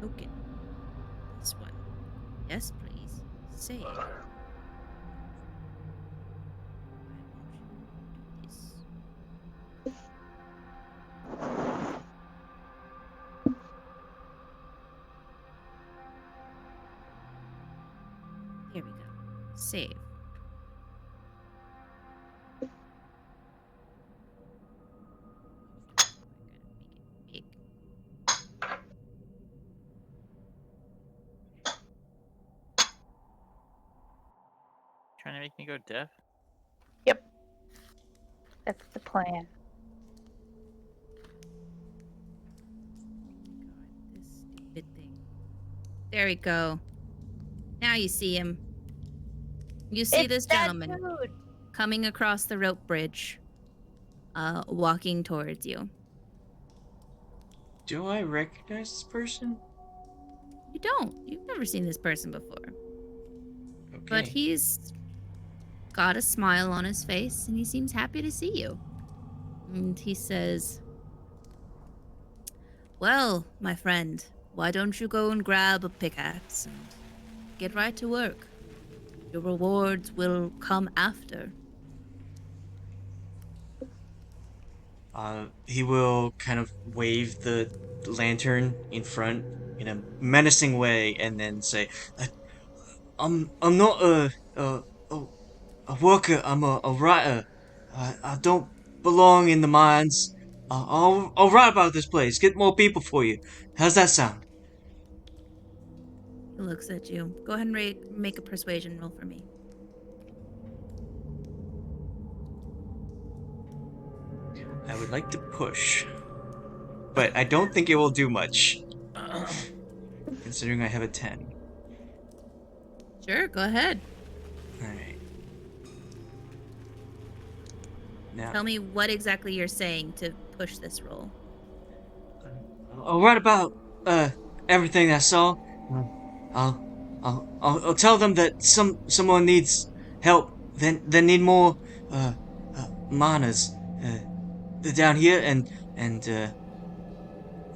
Token. This one. Yes, please. Save. This. Here we go. Save. Big. Trying to make me go deaf? Yep. That's the plan. This stupid thing. There we go. Now you see him. You see It's this that gentleman dude. coming across the rope bridge, walking towards you. Do I recognize this person? You don't. You've never seen this person before. Okay. But he's got a smile on his face, and he seems happy to see you. And he says, well, my friend, why don't you go and grab a pickaxe and get right to work? Your rewards will come after. He will kind of wave the lantern in front in a menacing way, and then say, I'm not a, a worker. I'm a writer. I don't belong in the mines. I'll write about this place. Get more people for you. How's that sound?" He looks at you. Go ahead and make a persuasion roll for me. I would like to push, but I don't think it will do much, considering I have a 10. Sure, go ahead. All right. Now, Tell me what exactly you're saying to push this roll. I'll write about everything I saw. I'll I'll tell them that someone needs help. They need more uh, miners down here, and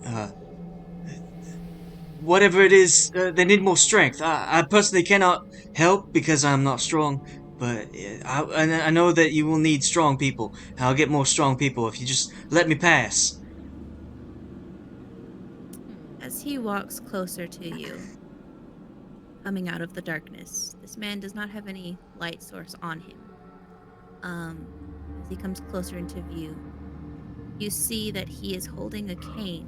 uh, whatever it is, they need more strength. I personally cannot help because I'm not strong, but I know that you will need strong people. I'll get more strong people if you just let me pass. As he walks closer to you, coming out of the darkness, this man does not have any light source on him. As he comes closer into view, you see that he is holding a cane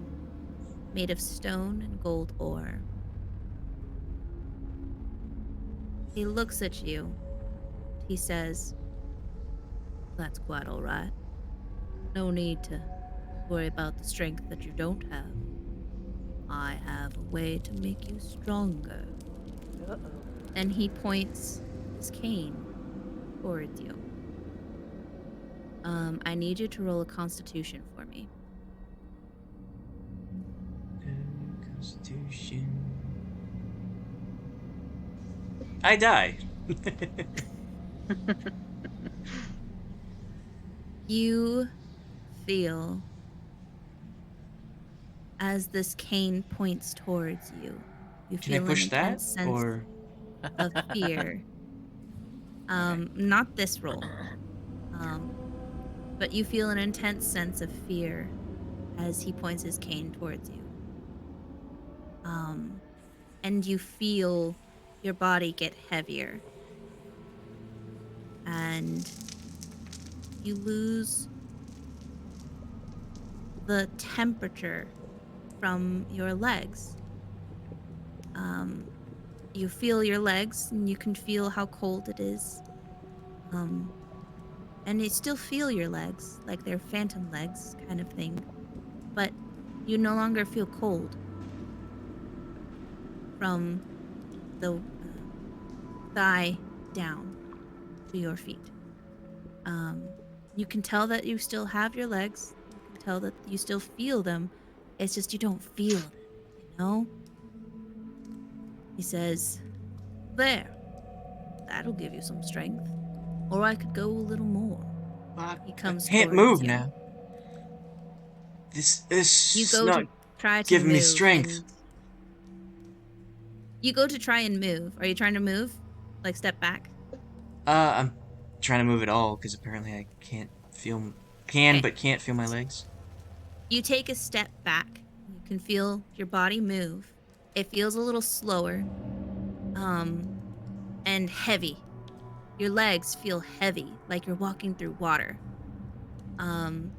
made of stone and gold ore. He looks at you. He says, "That's quite all right. No need to worry about the strength that you don't have. I have a way to make you stronger." And he points his cane towards you. I need you to roll a Constitution for me. Constitution. I die. You feel, as this cane points towards you, you Can I feel push an that, intense sense or of fear. Not this roll. But you feel an intense sense of fear as he points his cane towards you. And you feel your body get heavier. And you lose the temperature from your legs. You feel your legs, and you can feel how cold it is. And you still feel your legs, like they're phantom legs kind of thing. But you no longer feel cold from the thigh down to your feet. You can tell that you still have your legs. You can tell that you still feel them. It's just you don't feel them, you know? He says, "There. That'll give you some strength. Or I could go a little more." He comes I can't towards move you. now. This You is go not to try to giving me move, strength. and you go to try and move. Are you trying to move? Like step back? I'm trying to move it all because apparently I can't feel Okay. but can't feel my legs. You take a step back. You can feel your body move. It feels a little slower, and heavy. Your legs feel heavy, like you're walking through water. And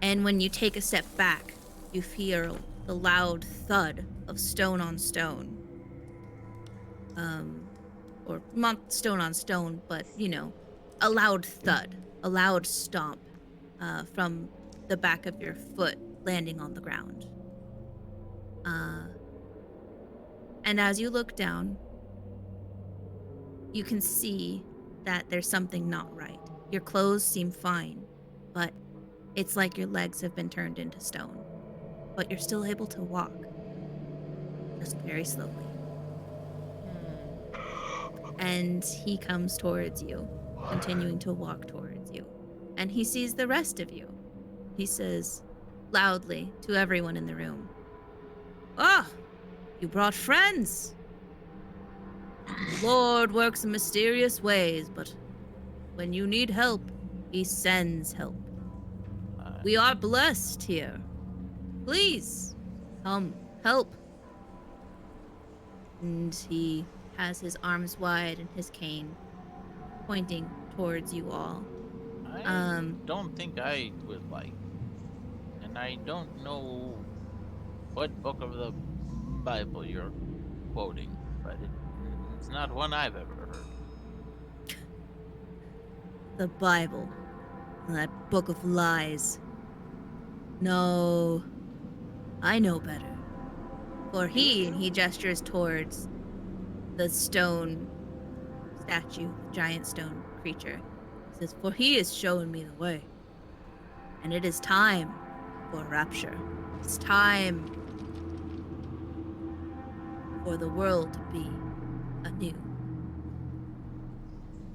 when you take a step back, you feel the loud thud of stone on stone. Or not stone on stone, but, you know, a loud thud, a loud stomp from the back of your foot landing on the ground. And as you look down, you can see that there's something not right. Your clothes seem fine, but it's like your legs have been turned into stone. But you're still able to walk, just very slowly. And he comes towards you, continuing to walk towards you. And he sees the rest of you. He says loudly to everyone in the room, "Ah, you brought friends. The Lord works in mysterious ways, but when you need help, he sends help. We are blessed here. Please, come, help." And he has his arms wide and his cane pointing towards you all. I don't think I would like, and I don't know what book of the Bible you're quoting, but it's not one I've ever heard. The Bible. That book of lies. No, I know better. For he gestures towards the stone statue, giant stone creature. He says, "For he is showing me the way. And it is time for rapture. It's time for the world to be anew.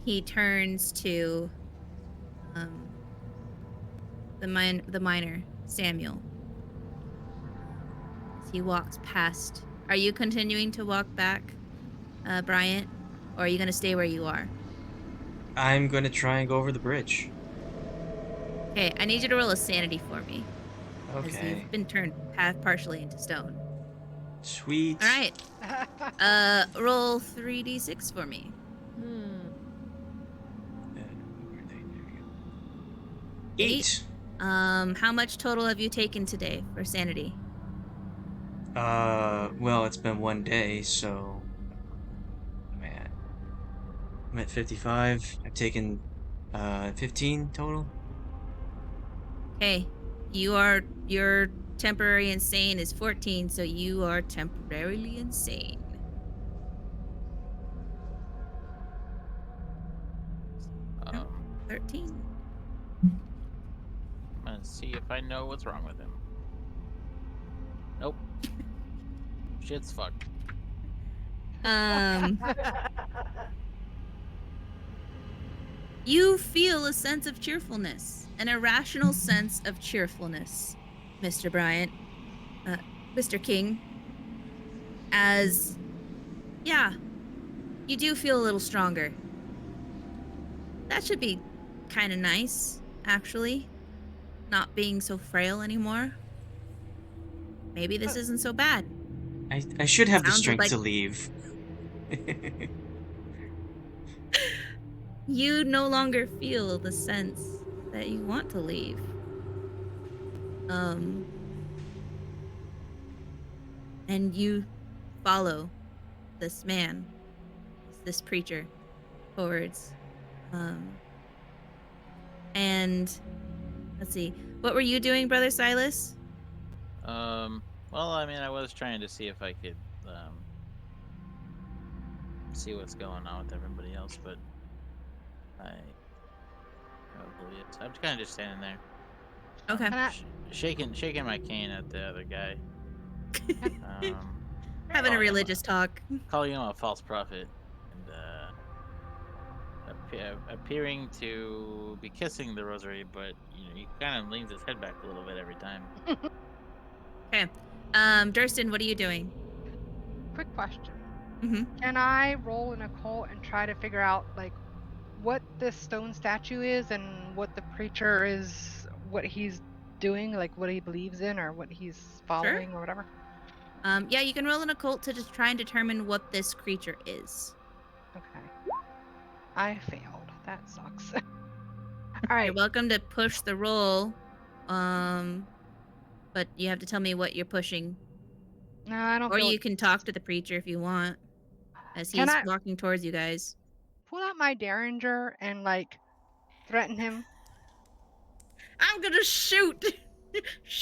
He turns to the miner, Samuel. As he walks past. Are you continuing to walk back, Bryant? Or are you going to stay where you are? I'm gonna try and go over the bridge. Okay, I need you to roll a sanity for me. As Okay. you've been turned partially into stone. Sweet. All right. Roll 3d6 for me. Where are they? There we go. 8. How much total have you taken today for sanity? Well, it's been 1 day, so I'm at 55. I've taken 15 total. Okay. Your temporary insane is 14, so you are temporarily insane. Um, 13. I'm gonna see if I know what's wrong with him. Nope. Shit's fucked. You feel a sense of cheerfulness, an irrational sense of cheerfulness, Mr. Bryant, Mr. King, as, yeah, you do feel a little stronger. That should be kind of nice, actually, not being so frail anymore. Maybe this isn't so bad. I should have the Sounds strength like to leave. you no longer feel the sense that you want to leave. And you follow this man, this preacher, towards. And let's see, what were you doing, Brother Silas? Well, I mean, I was trying to see if I could, see what's going on with everybody else, but I probably it's. I'm kind of just standing there. Okay. Shaking my cane at the other guy. Having a religious talk. Calling him a false prophet, and appearing to be kissing the rosary, but he kind of leans his head back a little bit every time. Okay. Durston, what are you doing? Quick question. Mm-hmm. Can I roll an occult and try to figure out like what this stone statue is and what the preacher is, what he's doing, like what he believes in or what he's following or whatever? Yeah, you can roll an occult to just try and determine what this creature is. Okay. I failed. That sucks. All right. You're welcome to push the roll. But you have to tell me what you're pushing. No, I don't Or feel you can talk to the preacher if you want, as he's walking towards you guys. Pull out my derringer and like threaten him. I'm gonna shoot.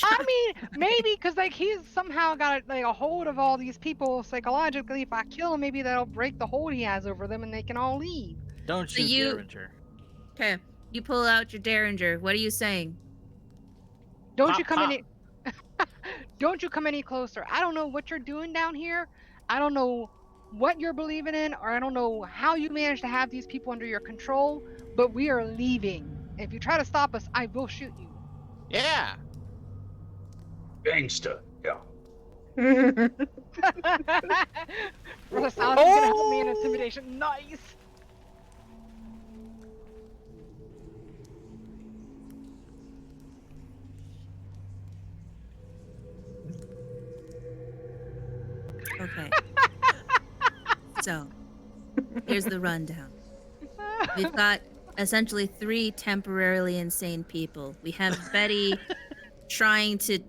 I mean, maybe because like he's somehow got like a hold of all these people psychologically. If I kill him, maybe that'll break the hold he has over them, and they can all leave. Don't shoot Derringer. Okay, you pull out your derringer. What are you saying? Don't you come any. Don't you come any closer. I don't know what you're doing down here. I don't know what you're believing in, or I don't know how you managed to have these people under your control, but we are leaving. If you try to stop us, I will shoot you. Yeah. Gangsta. Yeah. Brother Silas is gonna help me in intimidation. Nice. Okay. So, here's the rundown. We've got essentially 3 temporarily insane people. We have Betty trying to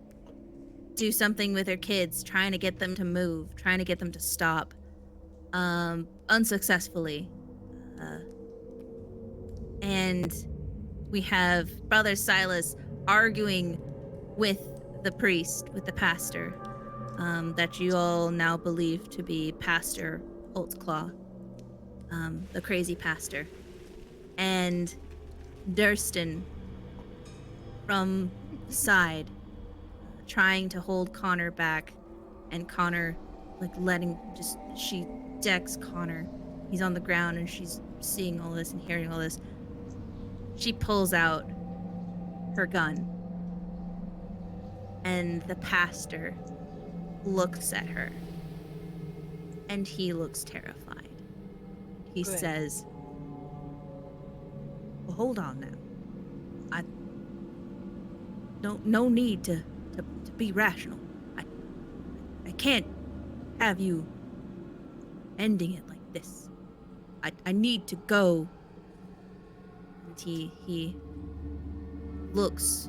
do something with her kids, trying to get them to move, trying to get them to stop. Unsuccessfully. And we have Brother Silas arguing with the priest, with the pastor, that you all now believe to be Pastor Holtzclaw, the crazy pastor. And Durston from the side trying to hold Connor back, and Connor, like, she decks Connor. He's on the ground, and she's seeing all this and hearing all this. She pulls out her gun, and the pastor looks at her, and he looks terrified. He Good. says, well, hold on now. No need to be rational. I can't have you ending it like this. I need to go. And he looks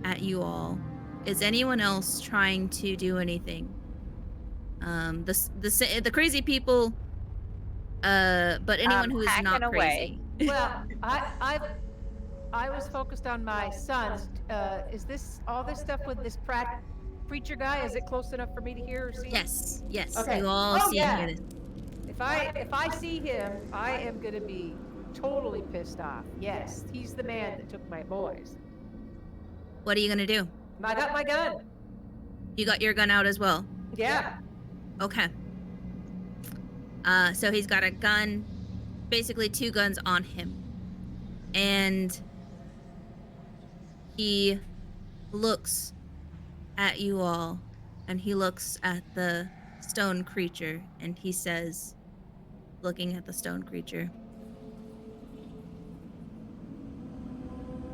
at you all. Is anyone else trying to do anything? The crazy people, but anyone who is hacking not away. crazy. Well, I was focused on my sons. Is this all this stuff with this preacher guy? Is it close enough for me to hear or see? Yes. Okay. You all see and hear this. If I see him, I am gonna be totally pissed off. Yes, he's the man that took my boys. What are you gonna do? I got my gun. You got your gun out as well? Yeah. Okay. So he's got a gun, basically 2 guns on him. And he looks at you all, and he looks at the stone creature, and he says, looking at the stone creature,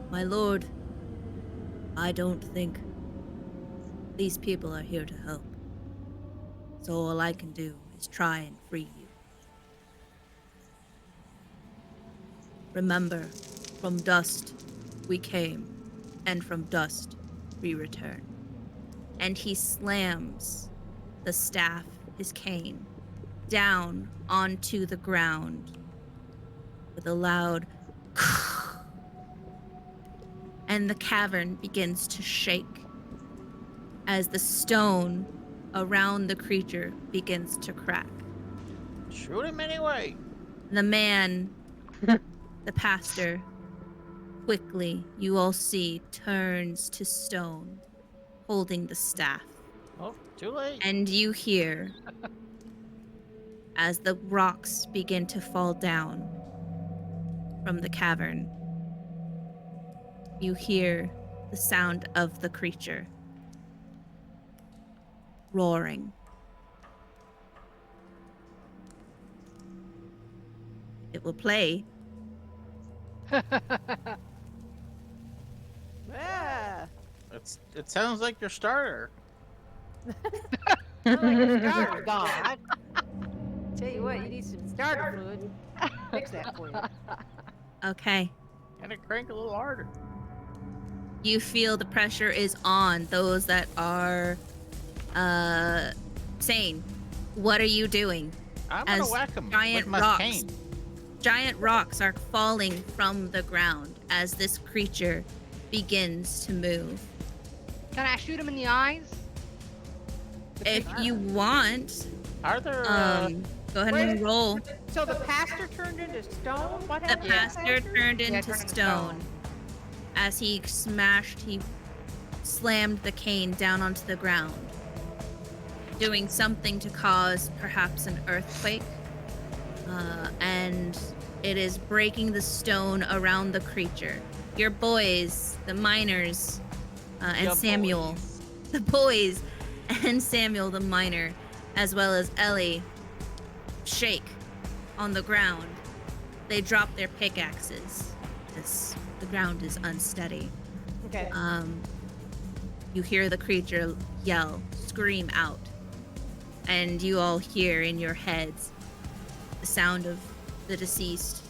my lord, I don't think these people are here to help. So all I can do is try and free you. Remember, from dust we came, and from dust we return. And he slams the staff, his cane, down onto the ground with a loud and the cavern begins to shake as the stone around the creature begins to crack. Shoot him anyway. The man, the pastor, quickly, you all see, turns to stone, holding the staff. Oh, too late. And you hear, as the rocks begin to fall down from the cavern, you hear the sound of the creature roaring. It will play. Yeah. It sounds like your starter. Sounds like your starter gone. Tell you what, you need some starter fluid. Fix that for you. Okay. And it crank a little harder. You feel the pressure is on those that are sane. What are you doing? I'm gonna As whack him giant with my rocks, cane. giant rocks are falling from the ground as this creature begins to move. Can I shoot him in the eyes? If you want, Are there go ahead and roll. So the pastor turned into stone? What The happened? pastor turned into turned into stone. As he slammed the cane down onto the ground, doing something to cause perhaps an earthquake. And it is breaking the stone around the creature. Your boys, the miners, and Ya Samuel, boys. the boys, and Samuel, the miner, as well as Ellie, shake on the ground. They drop their pickaxes. The ground is unsteady. Okay. You hear the creature yell, scream out, and you all hear in your heads the sound of your deceased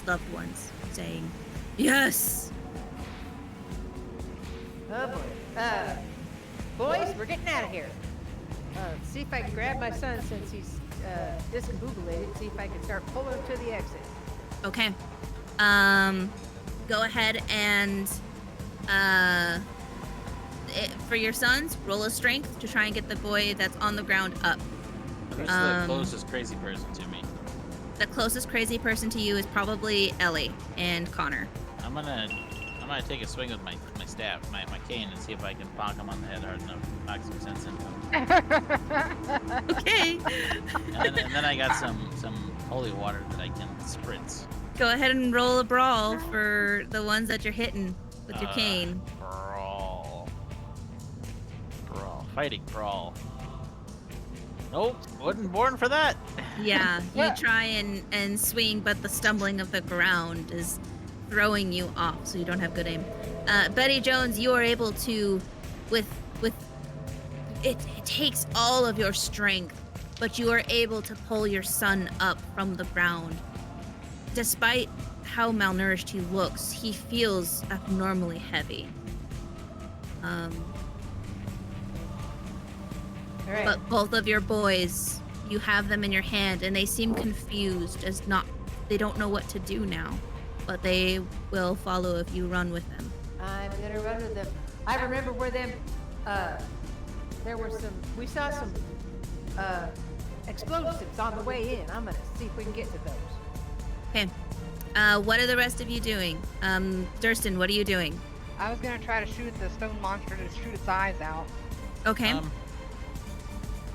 loved ones saying, "Yes!" Oh boy. Boys, we're getting out of here. See if I can grab my son since he's discombobulated. See if I can start pulling him to the exit. Okay. Go ahead and for your sons, roll a strength to try and get the boy that's on the ground up. Who's the closest crazy person to me? The closest crazy person to you is probably Ellie and Connor. I'm I'm gonna take a swing with my staff, my cane, and see if I can bonk him on the head hard enough to knock some sense into him. Okay. And then I got some holy water that I can spritz. Go ahead and roll a brawl for the ones that you're hitting with your cane. Brawl. Fighting brawl. Nope, wasn't born for that. Yeah, you try and swing, but the stumbling of the ground is throwing you off, so you don't have good aim. Betty Jones, you are able to, with it takes all of your strength, but you are able to pull your son up from the ground. Despite how malnourished he looks, he feels abnormally heavy. But both of your boys, you have them in your hand, and they seem confused they don't know what to do now. But they will follow if you run with them. I'm gonna run with them. I remember where them, we saw some explosives on the way in. I'm gonna see if we can get to those. Okay. What are the rest of you doing? Durston, what are you doing? I was gonna try to shoot the stone monster to shoot its eyes out. Okay.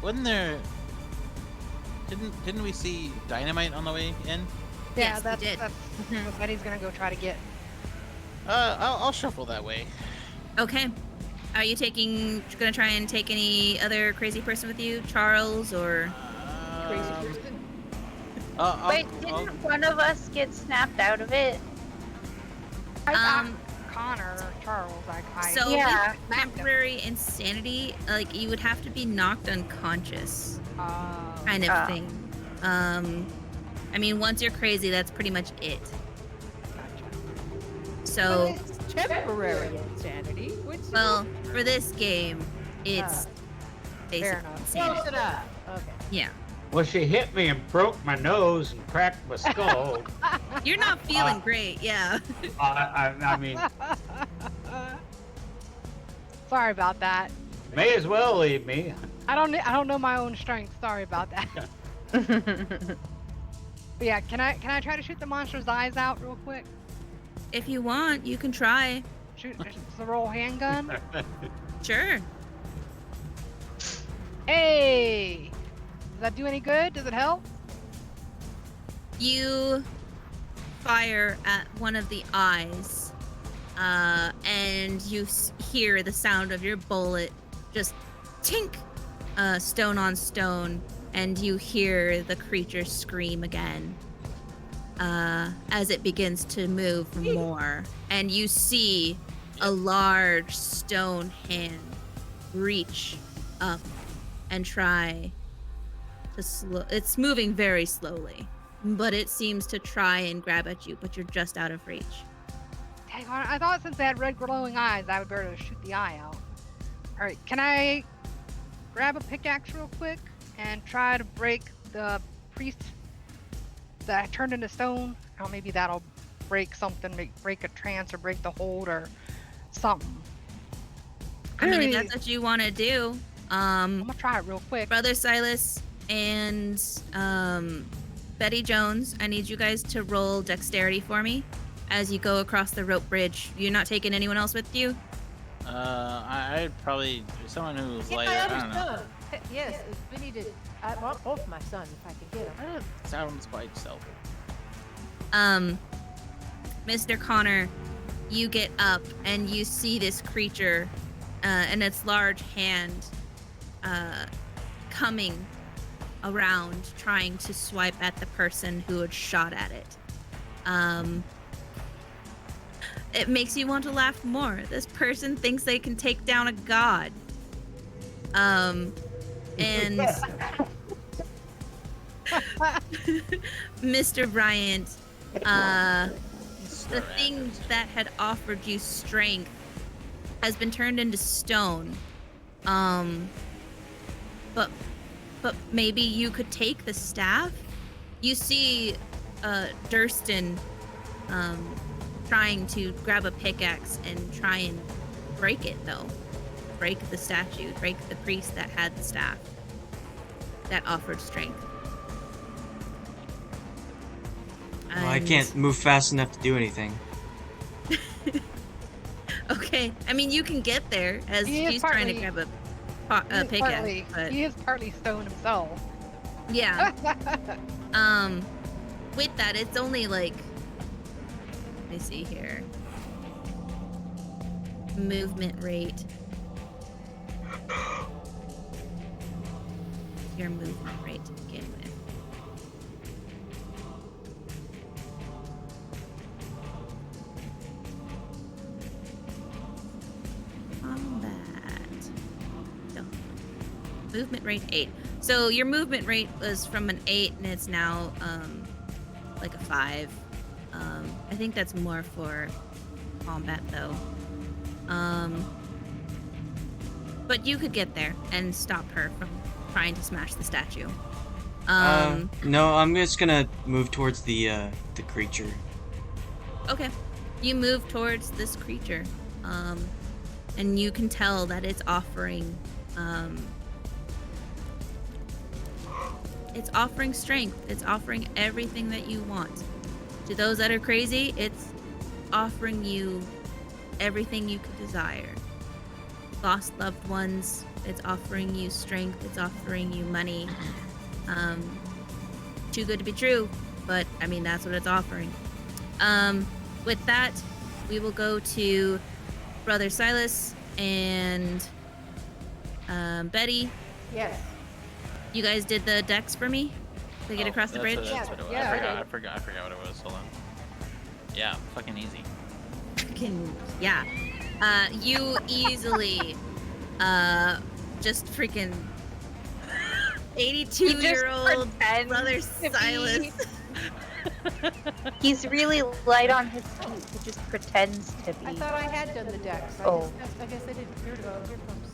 Wasn't there? Didn't we see dynamite on the way in? Yeah, Yes, that's we did. what Betty's gonna go try to get. I'll shuffle that way. Okay. Are you gonna try and take any other crazy person with you? Charles or... Crazy person. Wait, didn't one of us get snapped out of it? Connor or Charles, So Yeah. with temporary insanity, like, you would have to be knocked unconscious kind of thing. I mean, once you're crazy, that's pretty much it. So, It's temporary insanity. well, for this game, it's basically enough. insanity. Close enough. Okay. Yeah. Well, she hit me and broke my nose and cracked my skull. You're not feeling great, yeah. I mean, Sorry about that. may as well leave me. I don't know my own strength. Sorry about that. But yeah, can I try to shoot the monster's eyes out real quick? If you want, you can try. Shoot the roll handgun. Sure. Hey, does that do any good? Does it help? You fire at one of the eyes, and you hear the sound of your bullet just tink, stone on stone, and you hear the creature scream again as it begins to move more. And you see a large stone hand reach up and try to it's moving very slowly, but it seems to try and grab at you, but you're just out of reach. Dang on, I thought since they had red glowing eyes, I would be able to shoot the eye out. All right, can I grab a pickaxe real quick and try to break the priest that turned into stone? Oh, maybe that'll break something, break a trance or break the hold or something. I mean, if that's what you want to do, I'm gonna try it real quick. Brother Silas and Betty Jones, I need you guys to roll dexterity for me as you go across the rope bridge. You're not taking anyone else with you? I'd probably someone who's Get lighter. my I other don't know. son. Yes, we need to. I want both my sons if I can get them. Sounds by itself. Mr. Connor, you get up and you see this creature and its large hand coming around, trying to swipe at the person who had shot at it. It makes you want to laugh more. This person thinks they can take down a god. And Mr. Bryant, the thing that had offered you strength has been turned into stone. But maybe you could take the staff? You see Durston trying to grab a pickaxe and try and break it, though. Break the statue, break the priest that had the staff that offered strength. Well, I can't move fast enough to do anything. Okay. I mean, you can get there as He is she's trying to partly- grab a pickaxe. But He is partly stone himself. yeah. With that, it's only like, let me see here. Movement rate. Your movement rate to begin with. Combat. No. Movement rate 8. So your movement rate was from an 8 and it's now like a 5. I think that's more for combat though. But you could get there and stop her from trying to smash the statue. No, I'm just gonna move towards the creature. Okay. You move towards this creature. And you can tell that it's offering strength. It's offering everything that you want. To those that are crazy, it's offering you everything you could desire. Lost loved ones, it's offering you strength, it's offering you money. Too good to be true, but I mean, that's what it's offering. With that, we will go to Brother Silas and Betty. Yes. You guys did the decks for me to get across the bridge? That's what it was. Yeah, I forgot what it was. Hold on. Yeah, fucking easy. Yeah. You easily just freaking 82-year-old Brother Silas. He's really light on his feet. He just pretends to be. I thought I had done the decks. I guess I didn't. Here it goes. Here it comes.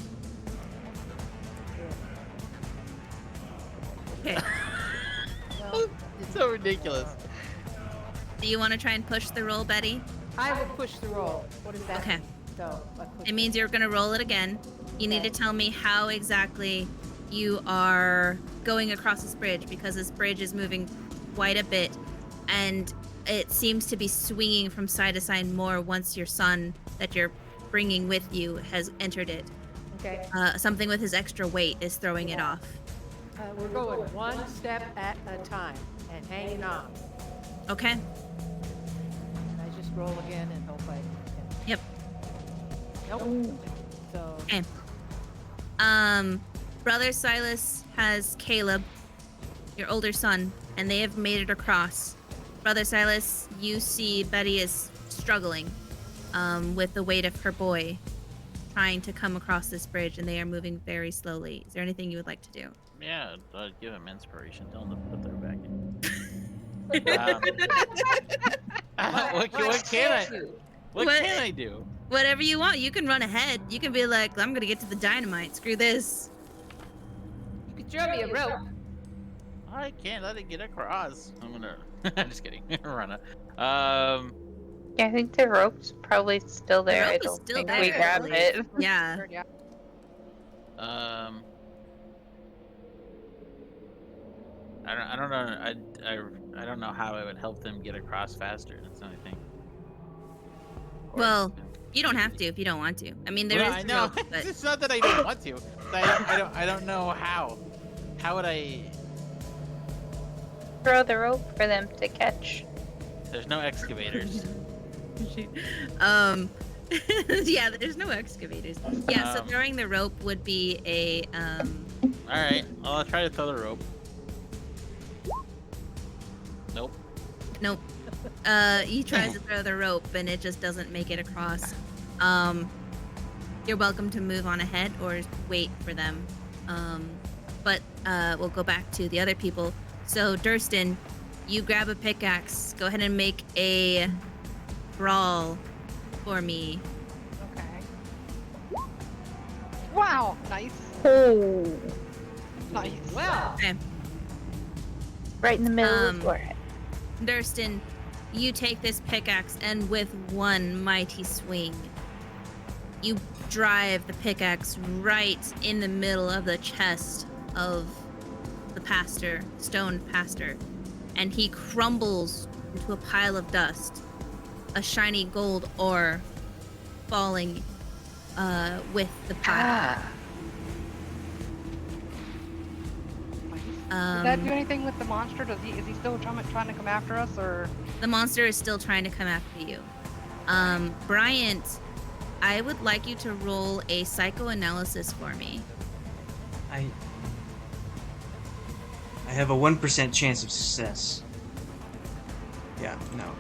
Okay. Well, It's so ridiculous. Do you want to try and push the roll, Betty? I would push the roll. What is that? Okay. So, It means you're going to roll it again. You need to tell me how exactly you are going across this bridge, because this bridge is moving quite a bit and it seems to be swinging from side to side more once your son that you're bringing with you has entered it. Okay. Something with his extra weight is throwing it off. We're going one step at a time and hanging on. Okay. I just roll again and hope I can. Yep. Nope. So. Okay. Brother Silas has Caleb, your older son, and they have made it across. Brother Silas, you see Betty is struggling with the weight of her boy trying to come across this bridge, and they are moving very slowly. Is there anything you would like to do? Yeah, I'd give him inspiration. Tell him to put their back in. What can I do? Whatever you want. You can run ahead. You can be like, I'm gonna get to the dynamite. Screw this. You could throw me a rope. I can't let it get across. I'm gonna. I'm just kidding. Run it. Yeah, I think the rope's probably still there. The rope I is don't still think there, we grab really. it. Yeah. I don't know. I don't know how it would help them get across faster. That's the only thing. Well, you don't have to if you don't want to. I mean, there is I the know. rope, but It's not that I don't want to. I don't know how. How would I? Throw the rope for them to catch. There's no excavators. yeah, there's no excavators. Yeah, so throwing the rope would be a All right, I'll try to throw the rope. Nope. Nope. He tries to throw the rope and it just doesn't make it across. You're welcome to move on ahead or wait for them. But we'll go back to the other people. So Durston, you grab a pickaxe. Go ahead and make a brawl for me. Okay. Wow, nice. Oh. Nice. Well. Okay. Right in the middle of the forehead. Durston, you take this pickaxe and with one mighty swing, you drive the pickaxe right in the middle of the chest of the pastor, stoned pastor, and he crumbles into a pile of dust. A shiny gold ore falling with the pile. Did that do anything with the monster? Is he still trying to come after us, or? The monster is still trying to come after you. Bryant, I would like you to roll a psychoanalysis for me. I have a 1% chance of success. Yeah, no.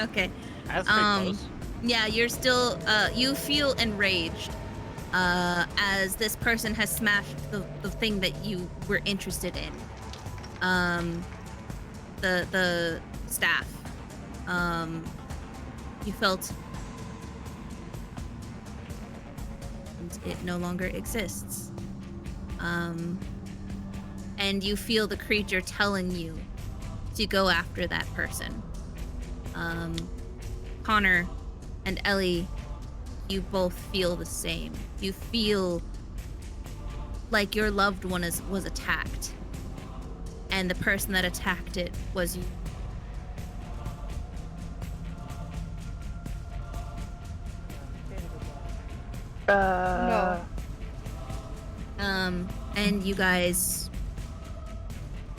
Okay. That's pretty close. Yeah, you're still, you feel enraged as this person has smashed the thing that you were interested in. The staff. You felt it no longer exists. And you feel the creature telling you to go after that person. Connor and Ellie, you both feel the same. You feel like your loved one was attacked, and the person that attacked it was you. No. And you guys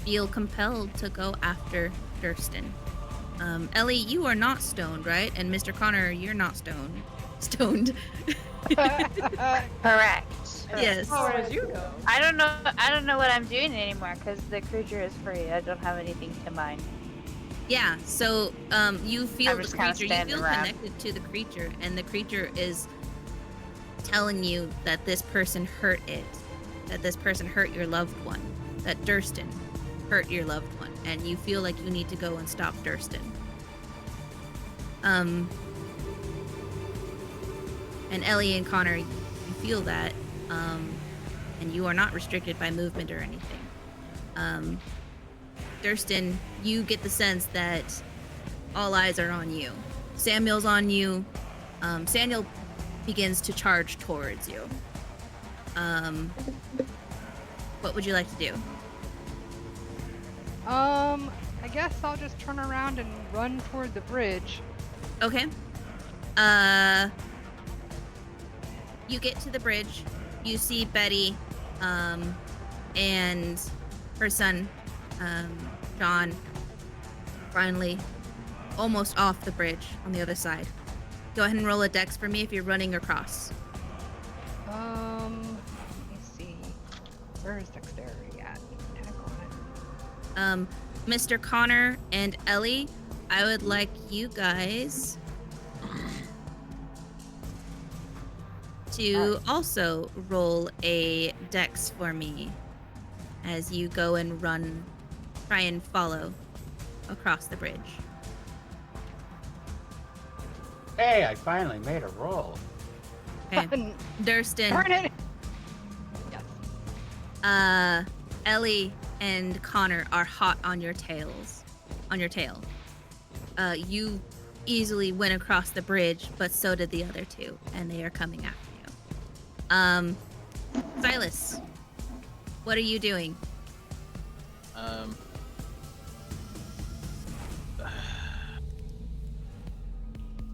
feel compelled to go after Durston. Ellie, you are not stoned, right? And Mr. Connor, you're not stoned. Correct. Yes. As far as you go. I don't know what I'm doing anymore because the creature is free. I don't have anything to mind. Yeah, so you feel I'm the just kinda creature, you standing feel around. connected to the creature, and the creature is telling you that this person hurt it, that this person hurt your loved one, that Durston hurt your loved one, and you feel like you need to go and stop Durston. And Ellie and Connor, you feel that, and you are not restricted by movement or anything. Durston, you get the sense that all eyes are on you. Samuel's on you. Samuel begins to charge towards you. What would you like to do? I guess I'll just turn around and run toward the bridge. Okay. You get to the bridge. You see Betty, and her son, John, finally almost off the bridge on the other side. Go ahead and roll a dex for me if you're running across. Let me see. Where is dexterity at? Tag on it. Mr. Connor and Ellie, I would like you guys to also roll a dex for me as you go and try and follow across the bridge. Hey, I finally made a roll. Okay. Durston, Turn it! Yes. Ellie and Connor are hot on your tail. You easily went across the bridge, but so did the other two, and they are coming after you. Silas, what are you doing?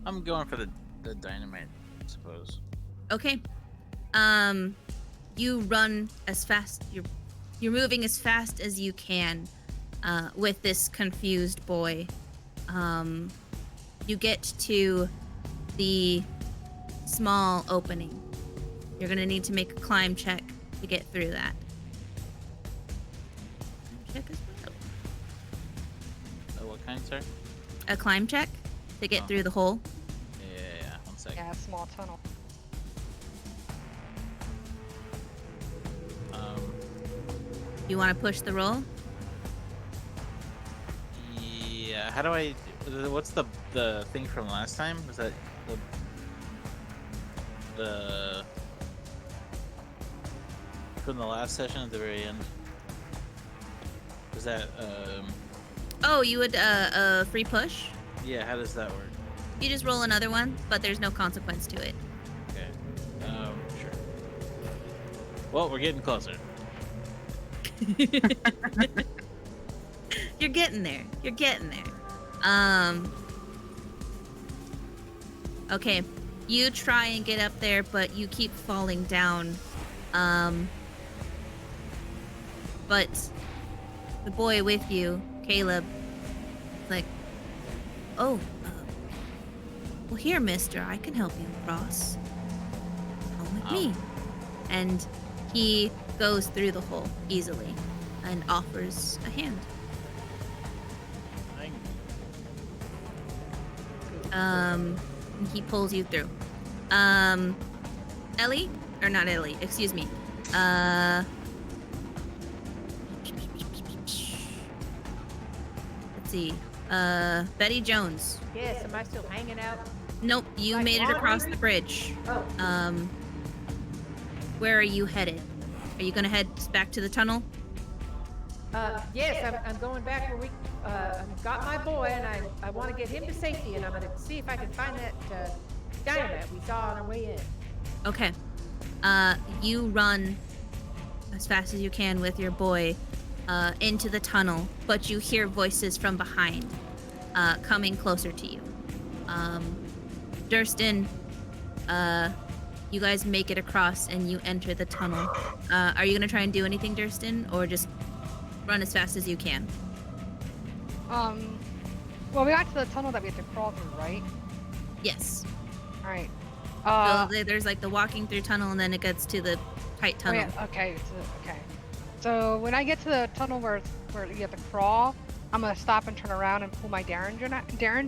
I'm going for the dynamite, I suppose. Okay. You run as fast. You're moving as fast as you can, with this confused boy. You get to the small opening. You're gonna need to make a climb check to get through that. Check as well. What kind, sir? A climb check to get through the hole. Yeah. 1 second. Yeah, small tunnel. You want to push the roll? Yeah. How do I? What's the thing from last time? Was that the from the last session at the very end? Was that Oh, you would a free push? Yeah. How does that work? You just roll another one, but there's no consequence to it. Okay. Sure. Well, we're getting closer. You're getting there. Okay. You try and get up there, but you keep falling down. But the boy with you, Caleb, is like, oh, well, here, mister, I can help you across. Come with me. And he goes through the hole easily and offers a hand. He pulls you through. Ellie? Or not Ellie, excuse me. Let's see. Betty Jones. Yes, am I still hanging out? Nope, you Like made it across the wandering? bridge. Oh. Where are you headed? Are you gonna head back to the tunnel? Yes, I'm going back where we I've got my boy, and I want to get him to safety, and I'm going to see if I can find that dynamite we saw on our way in. Okay. You run as fast as you can with your boy into the tunnel, but you hear voices from behind coming closer to you. Durston, you guys make it across and you enter the tunnel. Are you gonna try and do anything, Durston, or just run as fast as you can? Well, we got to the tunnel that we have to crawl through, right? Yes. All right. So there's like the walking through tunnel, and then it gets to the tight tunnel. Oh, yeah, okay. So when I get to the tunnel where you have to crawl, I'm gonna stop and turn around and pull my derringer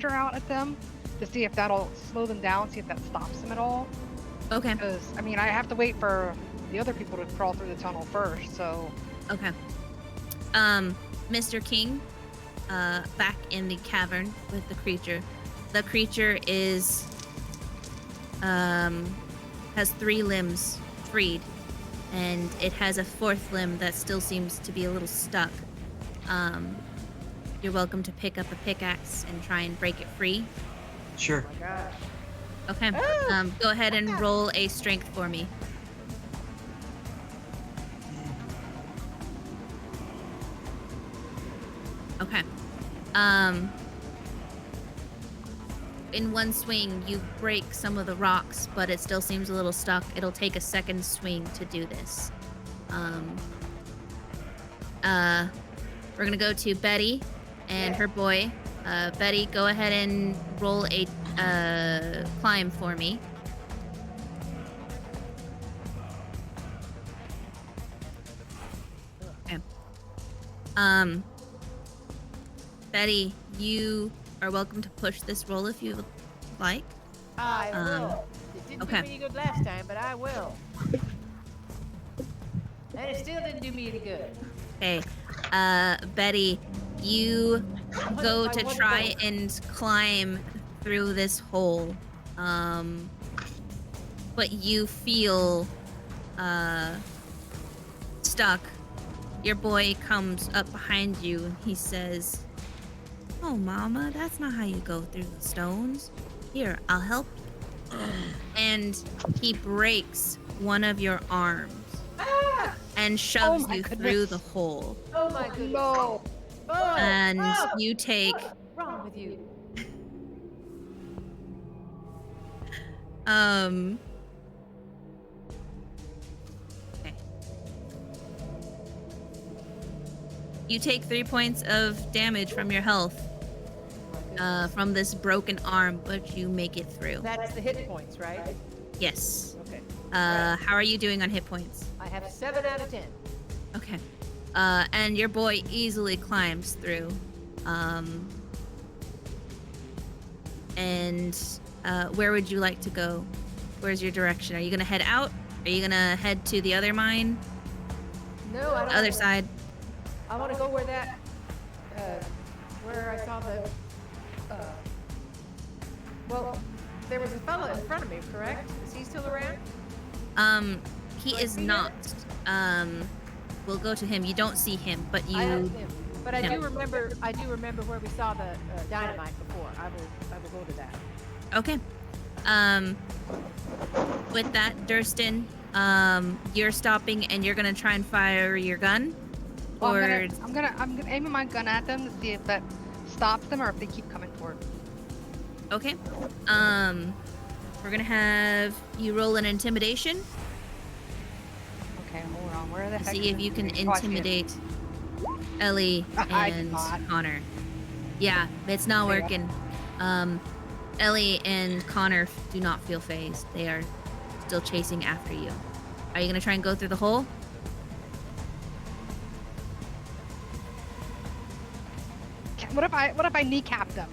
out at them to see if that'll slow them down, see if that stops them at all. Okay. Because I mean, I have to wait for the other people to crawl through the tunnel first. So. Okay. Mr. King, back in the cavern with the creature. The creature is has 3 limbs freed, and it has a 4th limb that still seems to be a little stuck. You're welcome to pick up a pickaxe and try and break it free. Sure. Oh my gosh. Okay. Go ahead and roll a strength for me. Okay. In one swing, you break some of the rocks, but it still seems a little stuck. It'll take a second swing to do this. We're gonna go to Betty and her boy. Betty, go ahead and roll a climb for me. Okay. Betty, you are welcome to push this roll if you would like. I will. It didn't okay. do me any good last time, but I will. And it still didn't do me any good. Okay. Betty, you go to try and climb through this hole. But you feel stuck. Your boy comes up behind you and he says, "Oh, Mama, that's not how you go through the stones. Here, I'll help you." And he breaks one of your arms and shoves you through the hole. Oh my goodness. No. Oh, And you take what's wrong with you? Okay. You take 3 points of damage from your health from this broken arm, but you make it through. That's the hit points, right? Yes. Okay. How are you doing on hit points? I have 7 out of 10. Okay. And your boy easily climbs through. And where would you like to go? Where's your direction? Are you gonna head out? Are you gonna head to the other mine? No, I don't. Other side? I want to go where that, where I saw the, well, there was a fella in front of me, correct? Is he still around? He is not. We'll go to him. You don't see him, but you. I don't see him. But I No. do remember where we saw the dynamite before. I will go to that. Okay. With that, Durston, you're stopping and you're gonna try and fire your gun, Well, or I'm gonna aim my gun at them to see if that stops them or if they keep coming forward. okay. We're gonna have you roll an intimidation. Okay, hold on. Where the heck? See if you can intimidate Ellie and Connor. Yeah, it's not working. Ellie and Connor do not feel phased. They are still chasing after you. Are you gonna try and go through the hole? What if I kneecap them?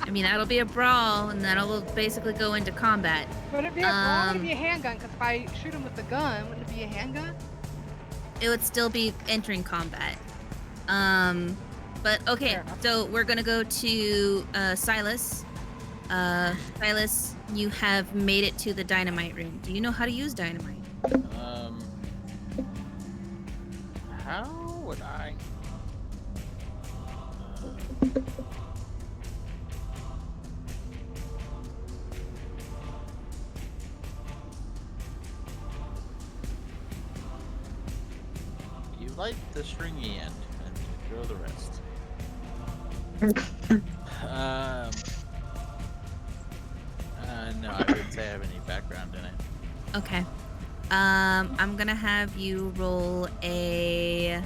I mean, that'll be a brawl, and that'll basically go into combat. Would it be a brawl? Would it be a handgun? Because if I shoot him with the gun, wouldn't it be a handgun? It would still be entering combat. But okay, so we're gonna go to Silas. Silas, you have made it to the dynamite room. Do you know how to use dynamite? How would I? You light the stringy end and throw the rest. No, I wouldn't say I have any background in it. Okay. I'm gonna have you roll a.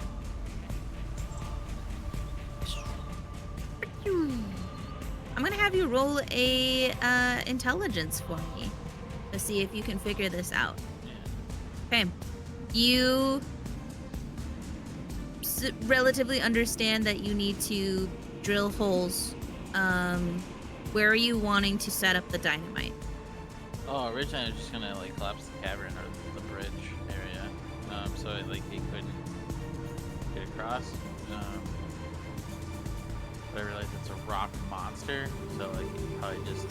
I'm gonna have you roll a intelligence for me to see if you can figure this out. Okay. You relatively understand that you need to drill holes. Where are you wanting to set up the dynamite? Oh, originally I was just gonna like collapse the cavern or the bridge area, so like he couldn't get across. But I realized it's a rock monster, so like he probably just, I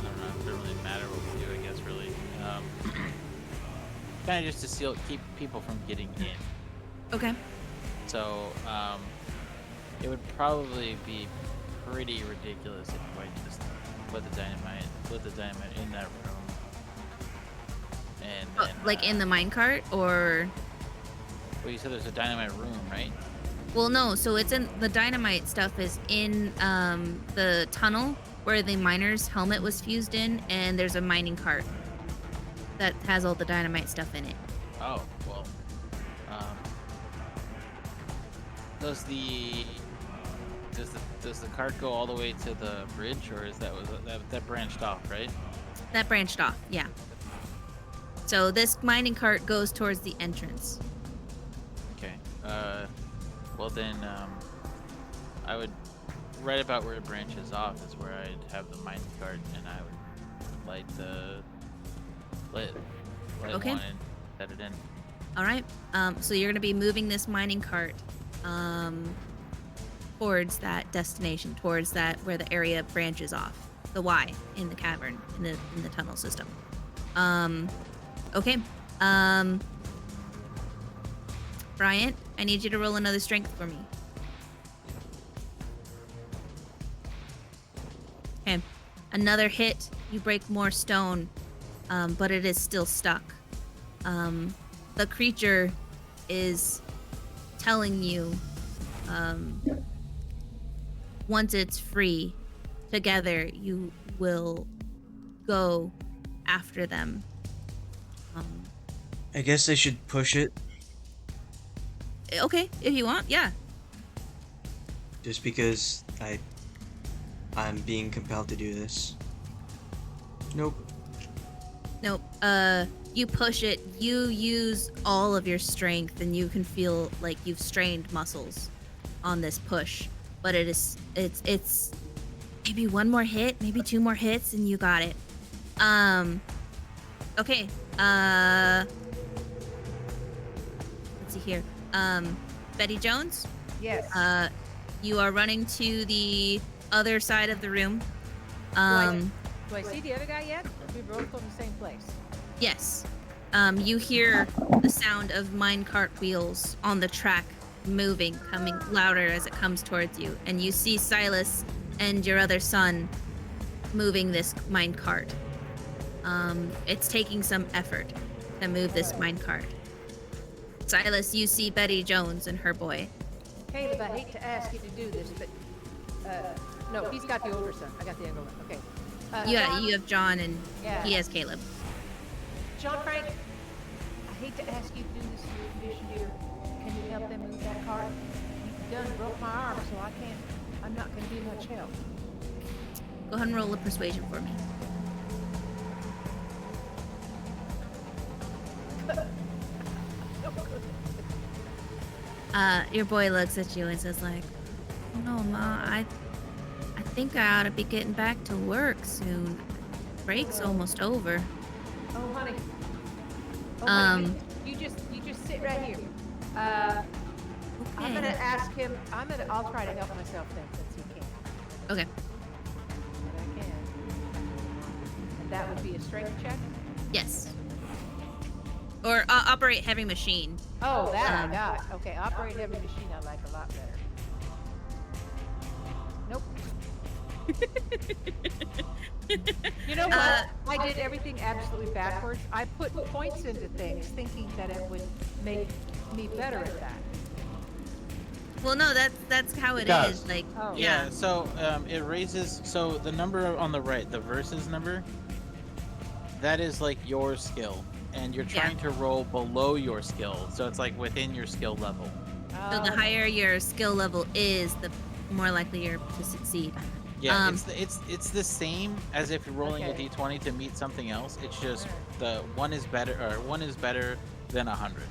don't know, it doesn't really matter what we do, I guess, really. Kind of just to keep people from getting in. Okay. So, it would probably be pretty ridiculous if I just put the dynamite in that room. And then, like in the minecart, or? Well, you said there's a dynamite room, right? Well, no. So it's in the dynamite stuff is in the tunnel where the miner's helmet was fused in, and there's a mining cart that has all the dynamite stuff in it. Oh well. Does the cart go all the way to the bridge, or is that branched off, right? That branched off, yeah. So this mining cart goes towards the entrance. Okay. Well then, I would right about where it branches off is where I'd have the mining cart, and I would light Okay. one and set it in. All right. So you're gonna be moving this mining cart towards that destination, towards that where the area branches off, the Y in the cavern, in the tunnel system. Okay. Bryant, I need you to roll another strength for me. Okay. Another hit, you break more stone, but it is still stuck. The creature is telling you, once it's free, together you will go after them. I guess I should push it. Okay, if you want, yeah. Just because I'm being compelled to do this. Nope. Nope. You push it, you use all of your strength, and you can feel like you've strained muscles on this push. But it's maybe one more hit, maybe two more hits, and you got it. Okay. Let's see here. Betty Jones? Yes. You are running to the other side of the room. Do I see the other guy yet? We both from the same place. Yes. You hear the sound of minecart wheels on the track moving, coming louder as it comes towards you. And you see Silas and your other son moving this minecart. It's taking some effort to move this minecart. Silas, you see Betty Jones and her boy. Caleb, I hate to ask you to do this, but No, he's got the older son. I got the younger one. Okay. Yeah, John, you have John, and Yeah. he has Caleb. John Frank, I hate to ask you to do this in your condition, dear. Can you help them move that cart? You done broke my arm, so I'm not going to be much help. Go ahead and roll a persuasion for me. Your boy looks at you and says like, "Oh no, Ma, I think I ought to be getting back to work soon. Break's almost over." Oh, honey. Um, you just sit right here. I'm Okay. gonna ask him. I'll try to help myself then, since he can't. Okay. But I can. And that would be a strength check. Yes. Or operate heavy machine. Oh, that I got. Okay, operate heavy machine I like a lot better. Nope. You know what? I did everything absolutely backwards. I put points into things thinking that it would make me better at that. Well, no, that's how it does. is. Like, Oh. Yeah, so it raises. So the number on the right, the versus number, that is like your skill, and you're trying to roll below your skill, so it's like within your skill level. So the higher your skill level is, the more likely you're to succeed. Yeah, it's the same as if you're rolling Okay. a d20 to meet something else. It's just the one is better than 100.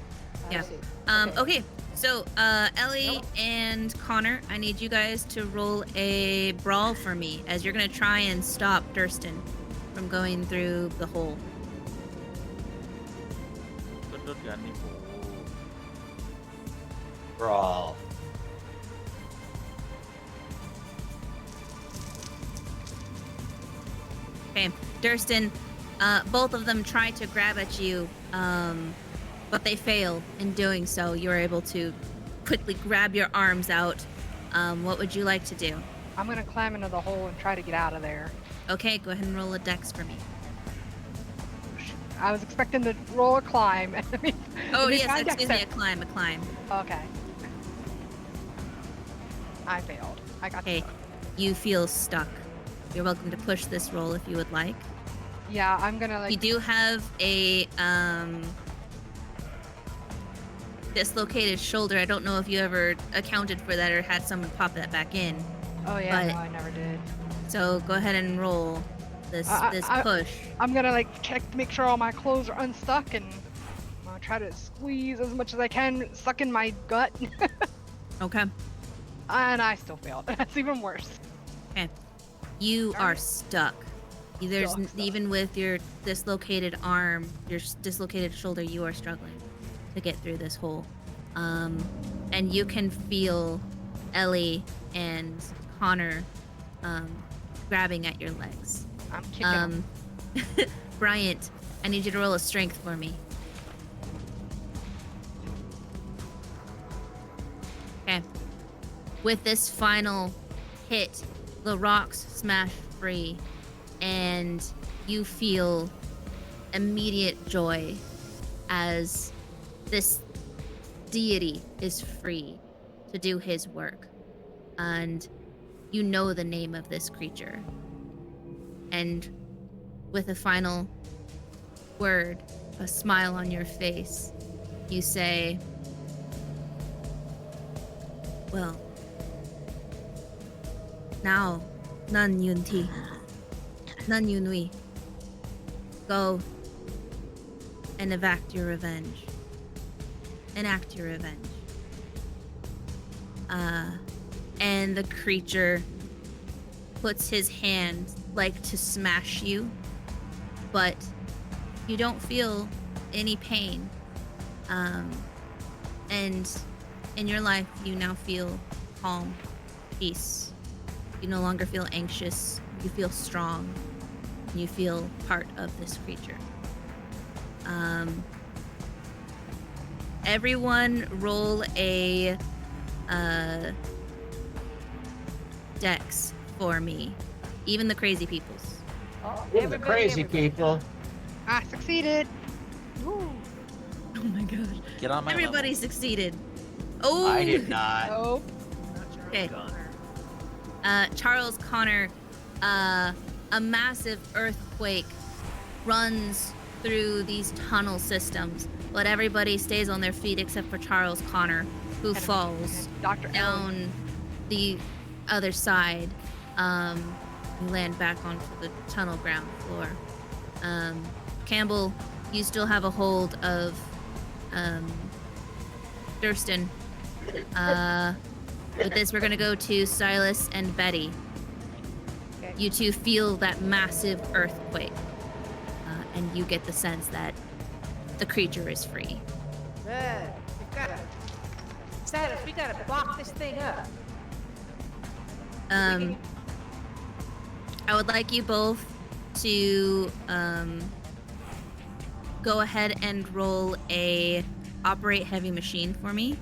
I Yeah. see. Okay. So, Ellie and Connor, I need you guys to roll a brawl for me, as you're gonna try and stop Durston from going through the hole. Brawl. Okay, Durston, both of them try to grab at you, but they fail in doing so. You're able to quickly grab your arms out. What would you like to do? I'm gonna climb into the hole and try to get out of there. Okay, go ahead and roll a dex for me. I was expecting to roll or climb. Oh, I mean, yes, my excuse me, dex- a climb. Okay. I failed. I got Okay, stuck. you feel stuck. You're welcome to push this roll if you would like. Yeah, I'm gonna like. You do have a dislocated shoulder. I don't know if you ever accounted for that or had someone pop that back in. Oh yeah, but- no, I never did. So go ahead and roll this I- push. I'm gonna like check to make sure all my clothes are unstuck and I'll try to squeeze as much as I can, suck in my gut, Okay. and I still failed. That's even worse. Okay. You Darn are it. stuck. There's Still stuck. even with your dislocated arm, your dislocated shoulder, you are struggling to get through this hole. And you can feel Ellie and Connor grabbing at your legs. I'm kicking 'em. Bryant, I need you to roll a strength for me. Okay. With this final hit, the rocks smash free, and you feel immediate joy as this deity is free to do his work. And you know the name of this creature. And with a final word, a smile on your face, you say, well, now, Nan Yun Ti, Nan Yun Nui, go and enact your revenge. And the creature puts his hand like to smash you, but you don't feel any pain. And in your life, you now feel calm, peace. You no longer feel anxious. You feel strong. You feel part of this creature. Everyone roll a dex for me. Even the crazy peoples. Even the crazy people. I succeeded. Oh my god. Get on my Everybody succeeded. Oh, I did not. Oh, okay. Charles Connor, a massive earthquake runs through these tunnel systems, but everybody stays on their feet except for Charles Connor, who falls Dr. Ellie. down the other side. You land back onto the tunnel ground floor. Campbell, you still have a hold of Durston. With this, we're gonna go to Silas and Betty. Okay. You two feel that massive earthquake, and you get the sense that the creature is free. Silas, we gotta block this thing up. I would like you both to go ahead and roll a operate heavy machine for me.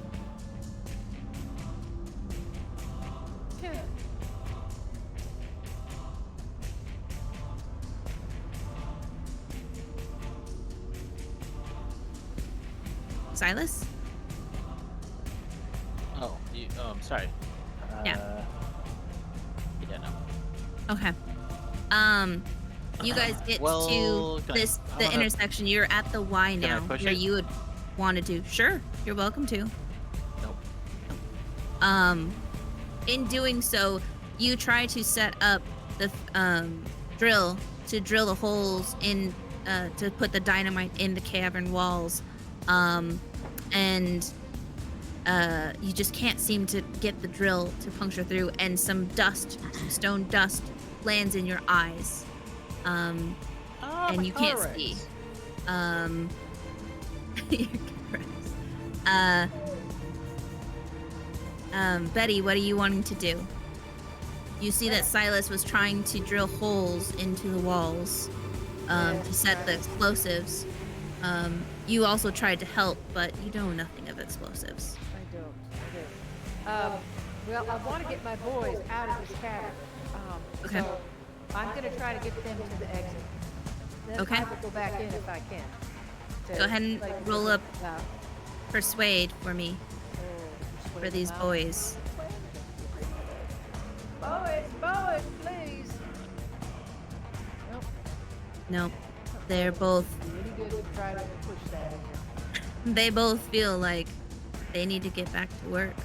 Silas? Oh, I'm sorry. Yeah. Yeah, no. Okay. You guys get Well, to can I- this I the wanna- intersection. You're at the Y Can I now, push where it? you would want to do. Sure, you're welcome to. Nope. In doing so, you try to set up the drill to drill the holes in to put the dynamite in the cavern walls, and you just can't seem to get the drill to puncture through, and some dust, some stone dust, lands in your eyes, and you can't see. Betty, what are you wanting to do? You see that Silas was trying to drill holes into the walls to set the explosives. You also tried to help, but you know nothing of explosives. I don't. Well, I want to get my boys out of this cavern. Okay. So I'm going to try to get them to the exit. Then Okay. I will go back in if I can. Go ahead and roll up persuade for me for these boys. Boys, please. Nope. Nope. They're both. Really good to try to push that in there. They both feel like they need to get back to work.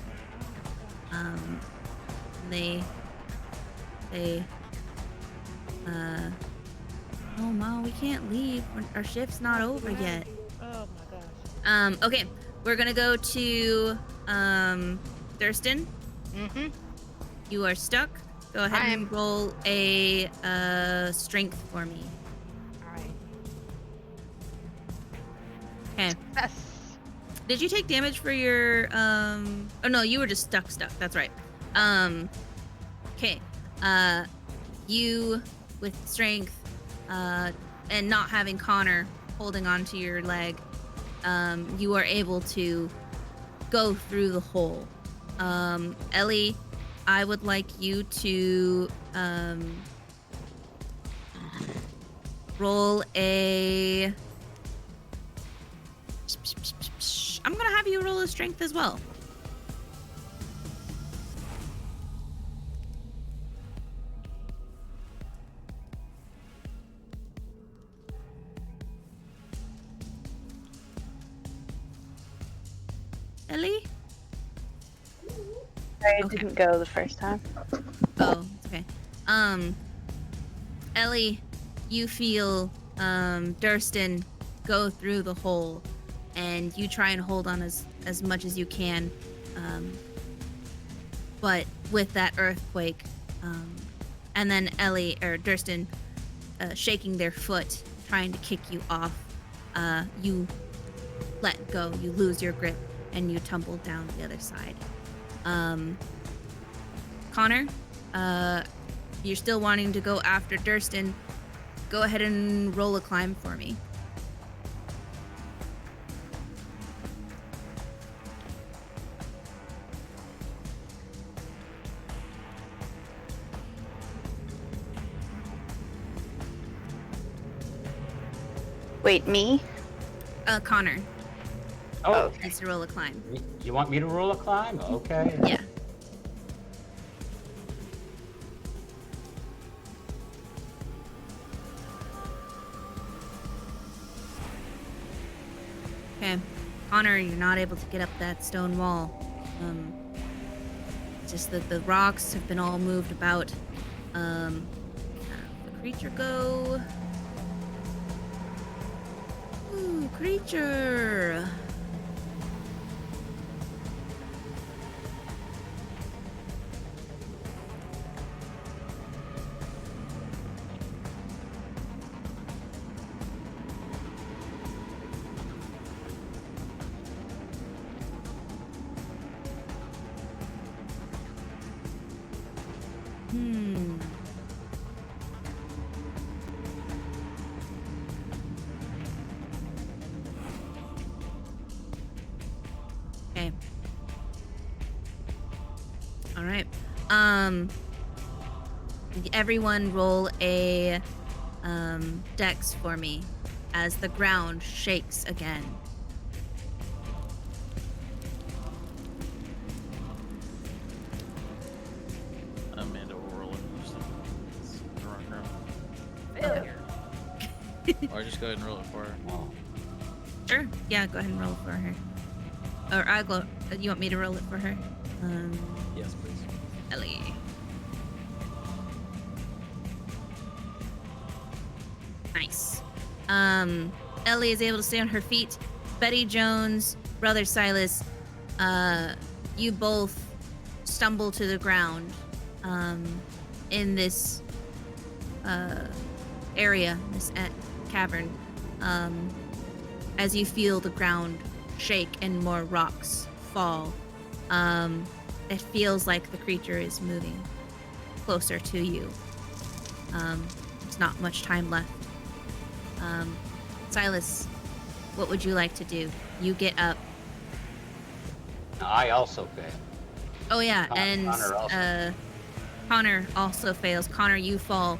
Oh, Ma, we can't leave. Our shift's not over yet. Oh my gosh. Okay, we're gonna go to, Thurston. Mm-hmm. You are stuck. Go ahead and roll a, strength for me. Alright. Okay. Yes. Did you take damage for your, oh no, you were just stuck. That's right. Okay. You, with strength, and not having Connor holding onto your leg, you are able to go through the hole. Ellie, I would like you to, roll a... I'm gonna have you roll a strength as well. Ellie? I Okay. didn't go the first time. Oh, it's okay. Ellie, you feel Durston go through the hole, and you try and hold on as much as you can, but with that earthquake, and then Ellie or Durston shaking their foot, trying to kick you off, you let go, you lose your grip, and you tumble down the other side. Connor, you're still wanting to go after Durston. Go ahead and roll a climb for me. Wait, me? Connor Oh, needs to roll a climb. you want me to roll a climb? Okay. Yeah. Okay. Connor, you're not able to get up that stone wall. Just that the rocks have been all moved about. The creature go. Ooh, creature. Okay. All right. Everyone roll a dex for me as the ground shakes again. Amanda will roll it. It's the wrong girl. Failure. Or just go ahead and roll it for her. Oh. Sure. Yeah, go ahead and roll it for her. Or I'll go. You want me to roll it for her? Yes, please. Ellie. Nice. Ellie is able to stay on her feet. Betty Jones, brother Silas, you both stumble to the ground in this area, this cavern, as you feel the ground shake and more rocks fall. It feels like the creature is moving closer to you. There's not much time left. Silas, what would you like to do? You get up. I also fail. Oh yeah, and Connor also. Connor also fails. Connor, you fall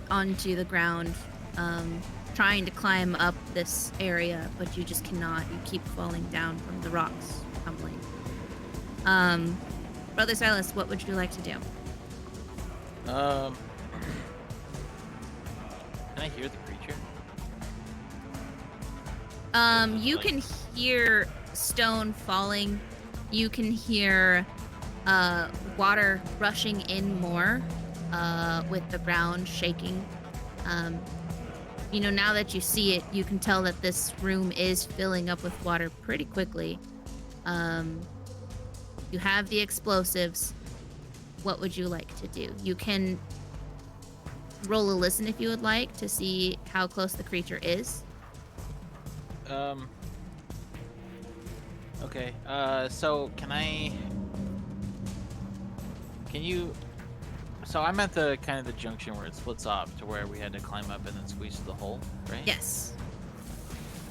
onto the ground, trying to climb up this area, but you just cannot. You keep falling down from the rocks, tumbling. Brother Silas, what would you like to do? Can I hear the creature? You can hear stone falling. You can hear water rushing in more with the ground shaking. Now that you see it, you can tell that this room is filling up with water pretty quickly. You have the explosives. What would you like to do? You can roll a listen if you would like to see how close the creature is. Okay. So can you? So I'm at the kind of the junction where it splits off to where we had to climb up and then squeeze through the hole, right? Yes.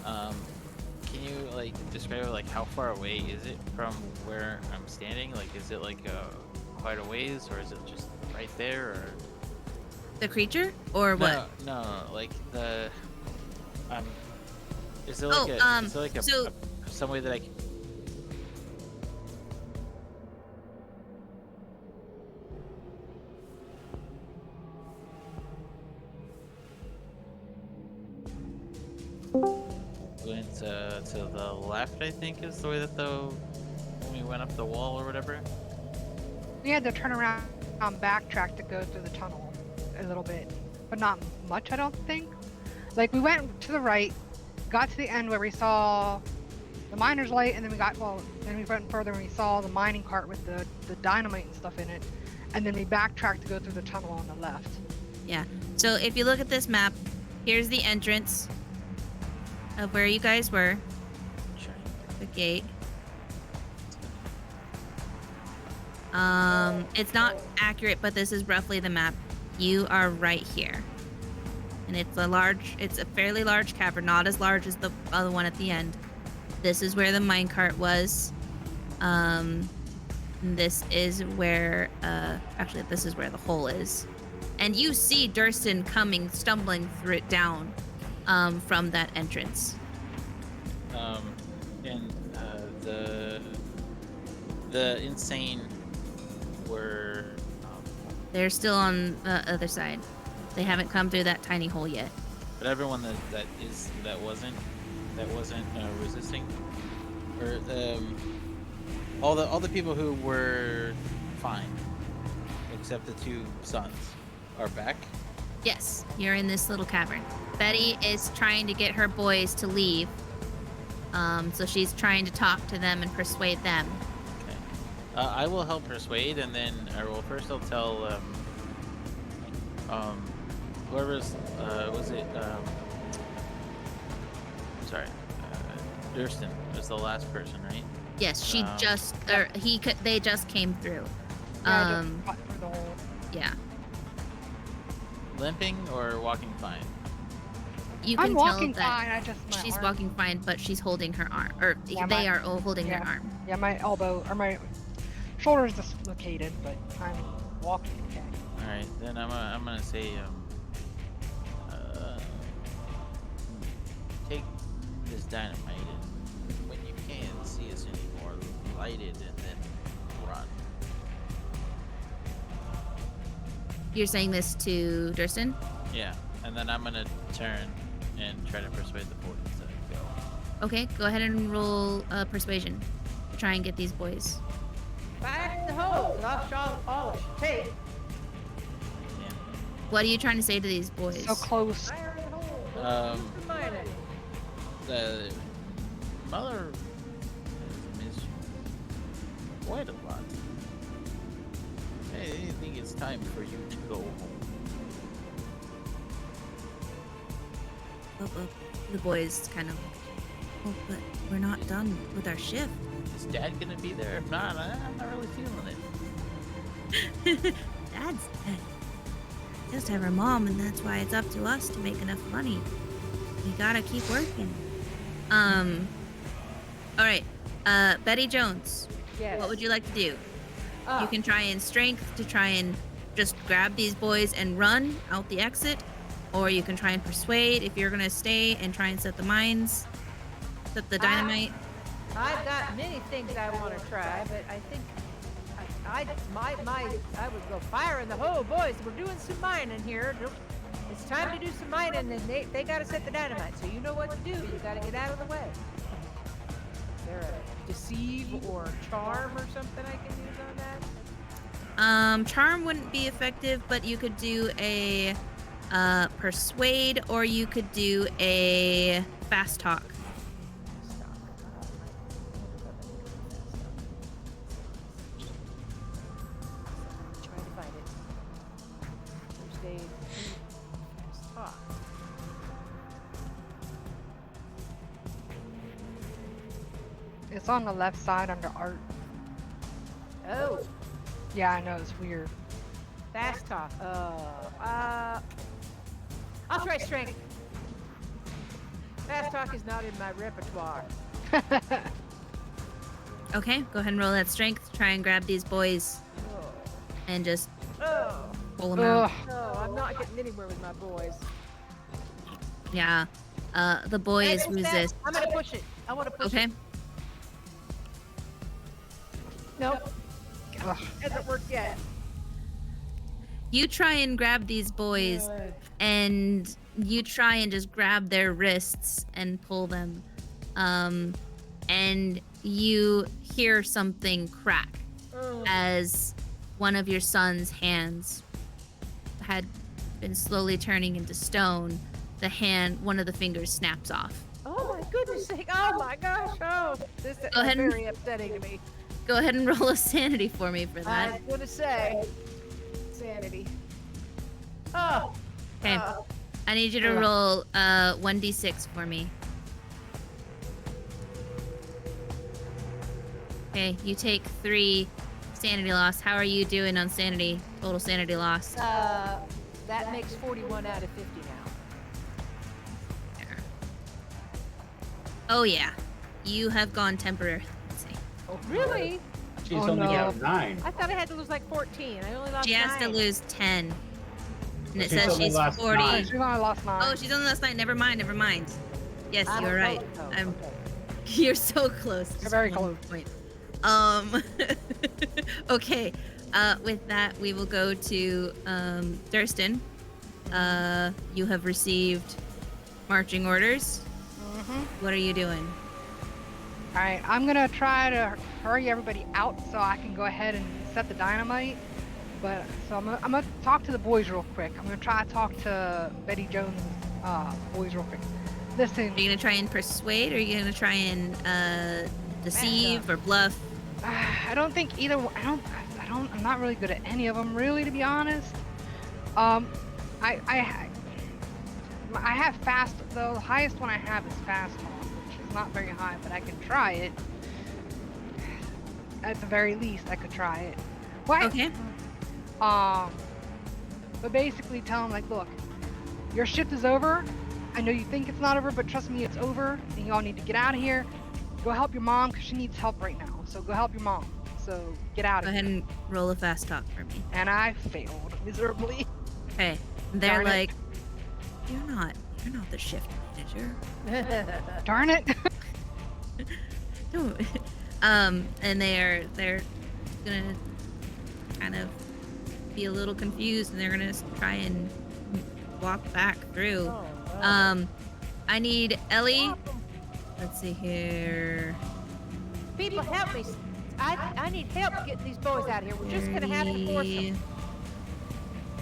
Can you describe how far away is it from where I'm standing? Is it quite a ways, or is it just right there, or? The creature, or what? No. The Is there some way that I can? Went to the left, I think, is the way that when we went up the wall or whatever. We had to turn around backtrack to go through the tunnel a little bit, but not much, I don't think. We went to the right, got to the end where we saw the miner's light, and then then we went further and we saw the mining cart with the dynamite and stuff in it, and then we backtracked to go through the tunnel on the left. Yeah. So if you look at this map, here's the entrance of where you guys were. Sure. The gate. It's not accurate, but this is roughly the map. You are right here. And it's a fairly large cavern, not as large as the other one at the end. This is where the minecart was. This is where, this is where the hole is. And you see Durston stumbling through it down, from that entrance. And the insane were. They're still on the other side. They haven't come through that tiny hole yet. But everyone that wasn't that wasn't resisting, or all the people who were fine, except the 2 sons, are back. Yes, you're in this little cavern. Betty is trying to get her boys to leave. So she's trying to talk to them and persuade them. Okay. I will help persuade, and then first I'll tell whoever's Durston was the last person, right? Yes, she they just came through. Yeah, just got through the hole. Yeah. Limping or walking fine? You can I'm tell walking that fine. I just my she's arm- walking fine, but she's holding her arm, or Yeah, they my- are all holding their yeah. arm. Yeah, my elbow or my shoulder is dislocated, but I'm walking okay. All right, then I'm gonna say take this dynamite, and when you can't see us anymore, light it and then run. You're saying this to Durston? Yeah, and then I'm gonna turn and try to persuade the boys to go. Okay, go ahead and roll persuasion to try and get these boys. Back the hose, and I'll show the polish. Take. Yeah. What are you trying to say to these boys? So close. Fire in the hole. The miner. The mother has missed you quite a lot. I think it's time for you to go home. The boys kind of, oh, but we're not done with our shift. Is Dad gonna be there? If not, I'm not really feeling it. Dad's dead. Just have her mom, and that's why it's up to us to make enough money. We gotta keep working. All right. Betty Jones. Yes. What would you like to do? You can try and strength to try and just grab these boys and run out the exit, or you can try and persuade if you're gonna stay and try and set the mines, set the dynamite. I've got many things I want to try, but I think I would go fire in the hole, boys. We're doing some mining here. It's time to do some mining, and they got to set the dynamite. So you know what to do. You got to get out of the way. Is there a deceive or charm or something I can use on that? Charm wouldn't be effective, but you could do a persuade, or you could do a fast talk. Try to find it. Thursday, fast talk. It's on the left side under art. Oh, Yeah, I know it's weird. fast talk. I'll try strength. Fast talk is not in my repertoire. Okay, go ahead and roll that strength. Try and grab these boys and just Oh, pull them out. no, I'm not getting anywhere with my boys. Yeah. The boys resist. I'm gonna push it. I want to push Okay. it. Nope. Hasn't worked yet. You try and grab these boys, and you try and just grab their wrists and pull them. And you hear something crack as one of your son's hands had been slowly turning into stone. One of the fingers snaps off. Oh my goodness sake! Oh my gosh! Oh, this is Go ahead and- very upsetting to me. Go ahead and roll a sanity for me for I that. was gonna say sanity. Oh. Okay. Oh. I need you to roll 1d6 for me. Okay, you take 3 sanity loss. How are you doing on sanity? Total sanity loss. That makes 41 out of 50 now. There. Oh yeah, you have gone temporary. Let's see. Oh, really? She's Oh, only no. got 9. I thought I had to lose like 14. I only lost She has to 9. lose 10. And it She's says only she's lost 40. 9. She's only lost 9. Oh, she's on the last night. Never mind. Yes, I'm you're right. close, though. I'm. Okay. You're so close. You're Just very one close. point. Okay. With that, we will go to Durston. You have received marching orders. What are you doing? All right, I'm gonna try to hurry everybody out so I can go ahead and set the dynamite. But so I'm gonna talk to the boys real quick. I'm gonna try to talk to Betty Jones' boys real quick. Listen. Are you gonna try and persuade, or are you gonna try and deceive or bluff? I don't think either. I'm not really good at any of them, really, to be honest. I have fast though. The highest one I have is fast talk, which is not very high, but I can try it. At the very least, I could try it. What? Okay. But basically tell them, like, look, your shift is over. I know you think it's not over, but trust me, it's over, and you all need to get out of here. Go help your mom, because she needs help right now. So go help your mom. So get out of here. Go ahead and roll a fast talk for me. And I failed miserably. Okay. They're Darn like, it. you're not the shift manager. Darn it. Don't. And they're gonna kind of be a little confused, and they're gonna try and walk back through. I need Ellie. Let's see here. People, help me. I need help getting these boys out of here. We're just gonna have to force them.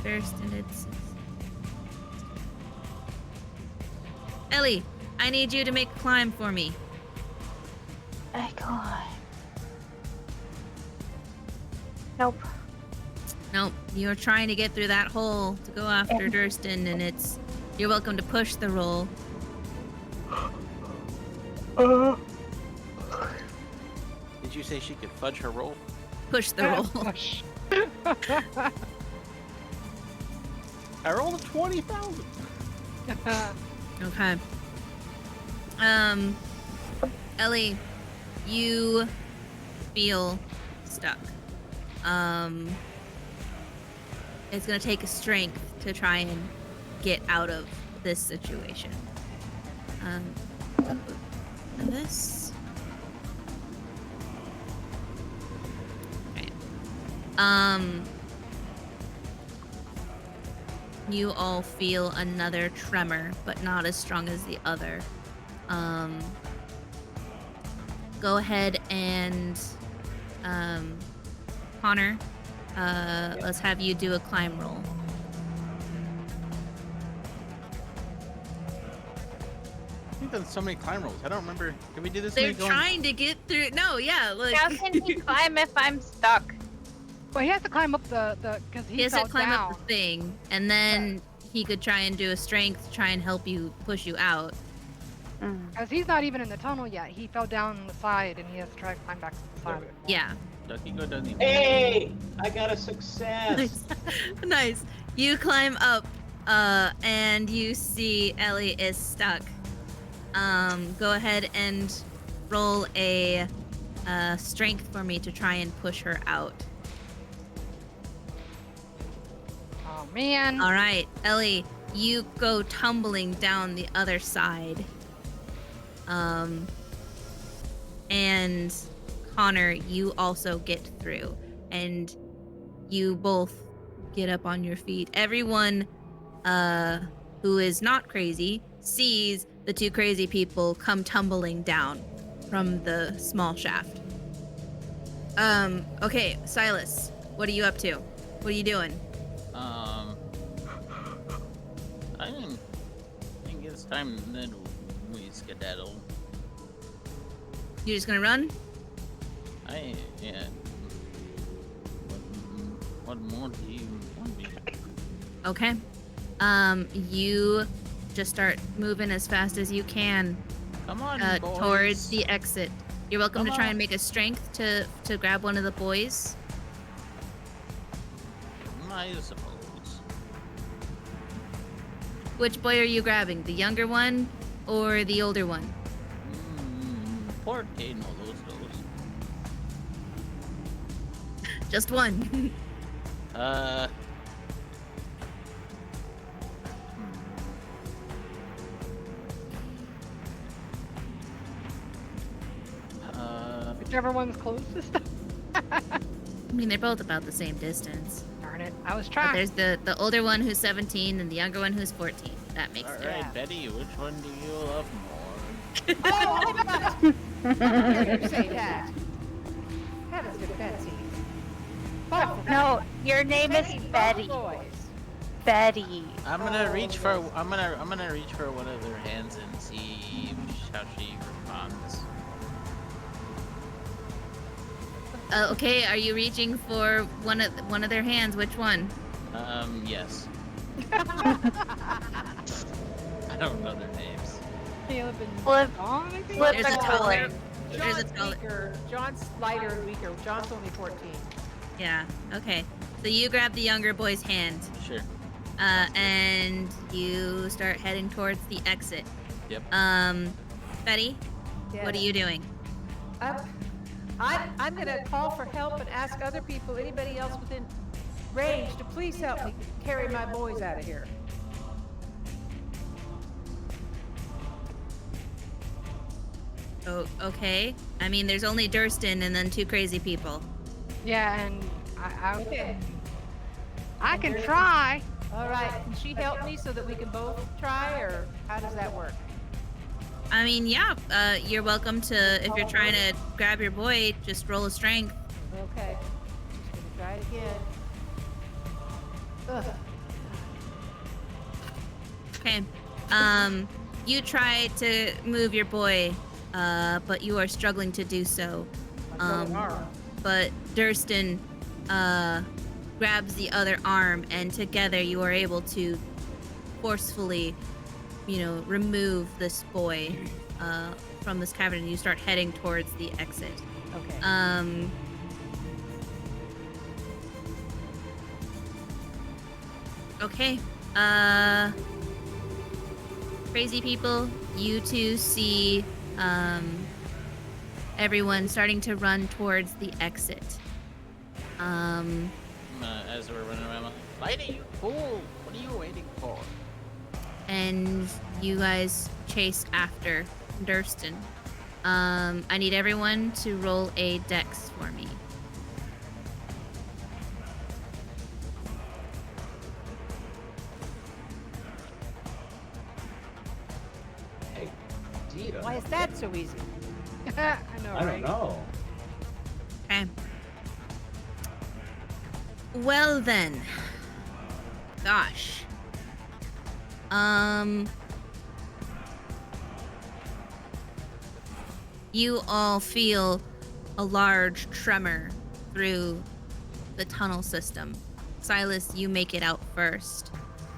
First, and it's Ellie. I need you to make a climb for me. I climb. Nope. Nope. You're trying to get through that hole to go after Durston, and you're welcome to push the roll. Did you say she could fudge her roll? Push the roll. Push. I rolled a 20,000. Okay. Ellie, you feel stuck. It's gonna take a strength to try and get out of this situation. This. Okay. You all feel another tremor, but not as strong as the other. Go ahead and, Connor, let's have you do a climb roll. We've done so many climb rolls. I don't remember. Did we do this? They're trying to get through. No, yeah. Like, How can he climb if I'm stuck? Well, he has to climb up because he has to climb up the thing, and then he could try and do a strength to try and help you push you out. Because he's not even in the tunnel yet. He fell down the side, and he has to try to climb back to the side. Yeah. Ducky go doesn't even. Hey, I got a success. Nice. You climb up, and you see Ellie is stuck. Go ahead and roll a strength for me to try and push her out. Oh man. All right, Ellie, you go tumbling down the other side. And Connor, you also get through, and you both get up on your feet. Everyone who is not crazy sees the two crazy people come tumbling down from the small shaft. Okay, Silas, what are you up to? What are you doing? I think it's time that we skedaddle. You just gonna run? Yeah. What more do you want me? Okay. You just start moving as fast as you can. Come on, boys. Towards the exit. You're welcome Come to try on. and make a strength to grab one of the boys. I suppose. Which boy are you grabbing? The younger one or the older one? Poor Caden, all those. Just one. Whichever one's closest. I mean, they're both about the same distance. Darn it. I was But trying. there's the older one who's 17 and the younger one who's 14. That makes All sense. right, Betty, which one do you love more? Oh, I'm not. How dare you say that? Heavens to Betsy. Both of them. No, your name is Taking both Betty. boys. Betty. I'm gonna Oh, reach for yes. I'm gonna reach for one of their hands and see how she responds. Okay, are you reaching for one of their hands? Which one? Yes. I don't know their names. Caleb and Flip. Dawn, I think? Flip There's a and taller. Toy. There's a John's taller. weaker. John's lighter and weaker. John's only 14. Yeah. Okay. So you grab the younger boy's hand, Sure. and you start heading towards the exit. Yep. Betty, what are Yes. you doing? I'm gonna call for help and ask other people, anybody else within range, to please help me carry my boys out of here. Oh, okay. I mean, there's only Durston and then two crazy people. Yeah, and Okay. I can try. All right. Can she help me so that we can both try, or how does that work? I mean, yeah. You're welcome to, if you're trying to grab your boy, just roll a strength. Okay. Just gonna try it again. Ugh. Okay. You try to move your boy, but you are struggling to do so. But Durston, grabs the other arm, and together you are able to forcefully, remove this boy, from this cavern, and you start heading towards the exit. Okay. Okay. Crazy people, you two see everyone starting to run towards the exit. As we're running around, Lady, you fool! What are you waiting for? And you guys chase after Durston. I need everyone to roll a dex for me. Hey, Dita. Why is that so easy? I know, I right? don't know. Okay. Well then. Gosh. You all feel a large tremor through the tunnel system. Silas, you make it out first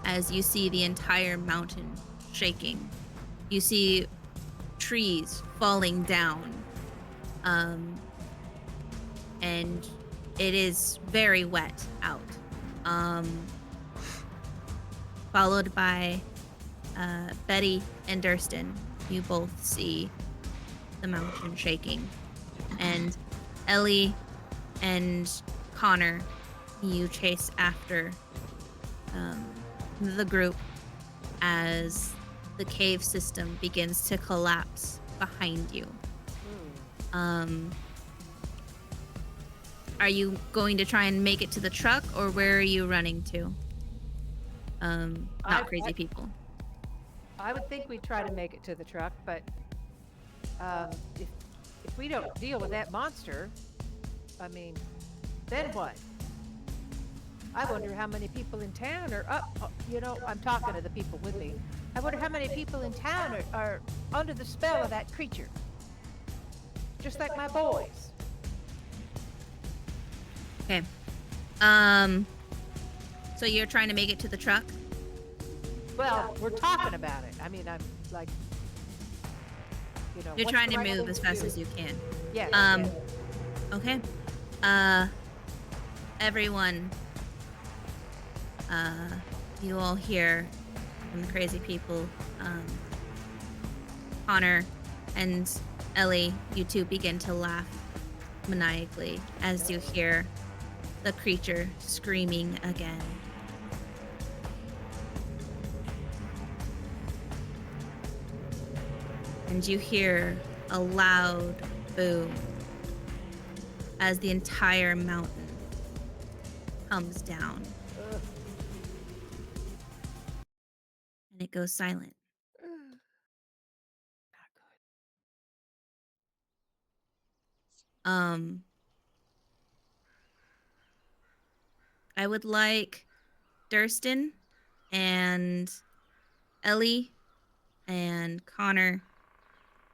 as you see the entire mountain shaking. You see trees falling down. And it is very wet out. Followed by Betty and Durston. You both see the mountain shaking. And Ellie and Connor, you chase after the group as the cave system begins to collapse behind you. Are you going to try and make it to the truck, or where are you running to? Not crazy people. I would think we'd try to make it to the truck, but if we don't deal with that monster, I mean, then what? I wonder how many people in town are up. I'm talking to the people with me. I wonder how many people in town are under the spell of that creature. Just like my boys. Okay. So you're trying to make it to the truck? Well, we're talking about it. I mean, I'm like, You're what's trying the to right move thing as to fast do? as you can. Yes. Um, yes. Okay. Everyone, you all hear from the crazy people, Connor and Ellie, you two begin to laugh maniacally as you hear the creature screaming again. And you hear a loud boom as the entire mountain comes down. And it goes silent. I would like Durston and Ellie and Connor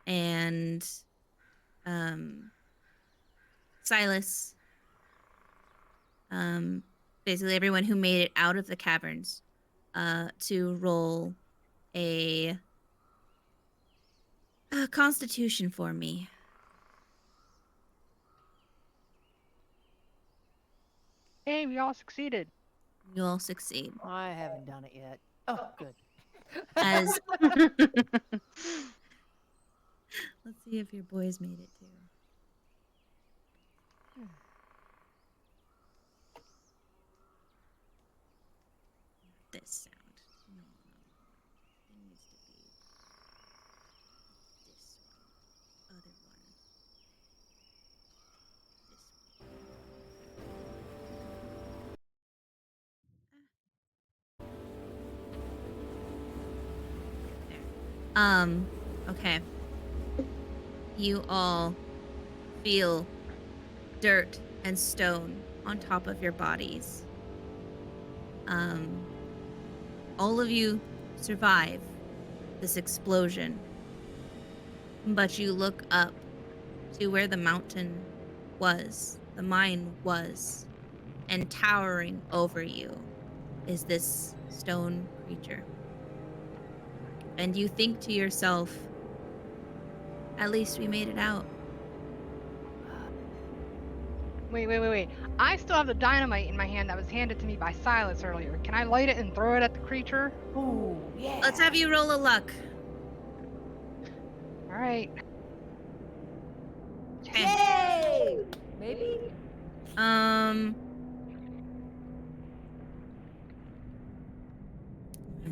and Silas, basically everyone who made it out of the caverns, to roll a constitution for me. Hey, we all succeeded. You all succeed. I haven't done it yet. Oh, good. As let's see if your boys made it too. This sound. No. It needs to be this one. Other one. This one. There. Okay. You all feel dirt and stone on top of your bodies. All of you survive this explosion, but you look up to where the mountain was, the mine was, and towering over you is this stone creature. And you think to yourself, at least we made it out. Wait. I still have the dynamite in my hand that was handed to me by Silas earlier. Can I light it and throw it at the creature? Ooh, yeah. Let's have you roll a luck. All right. Yay! Maybe? Let me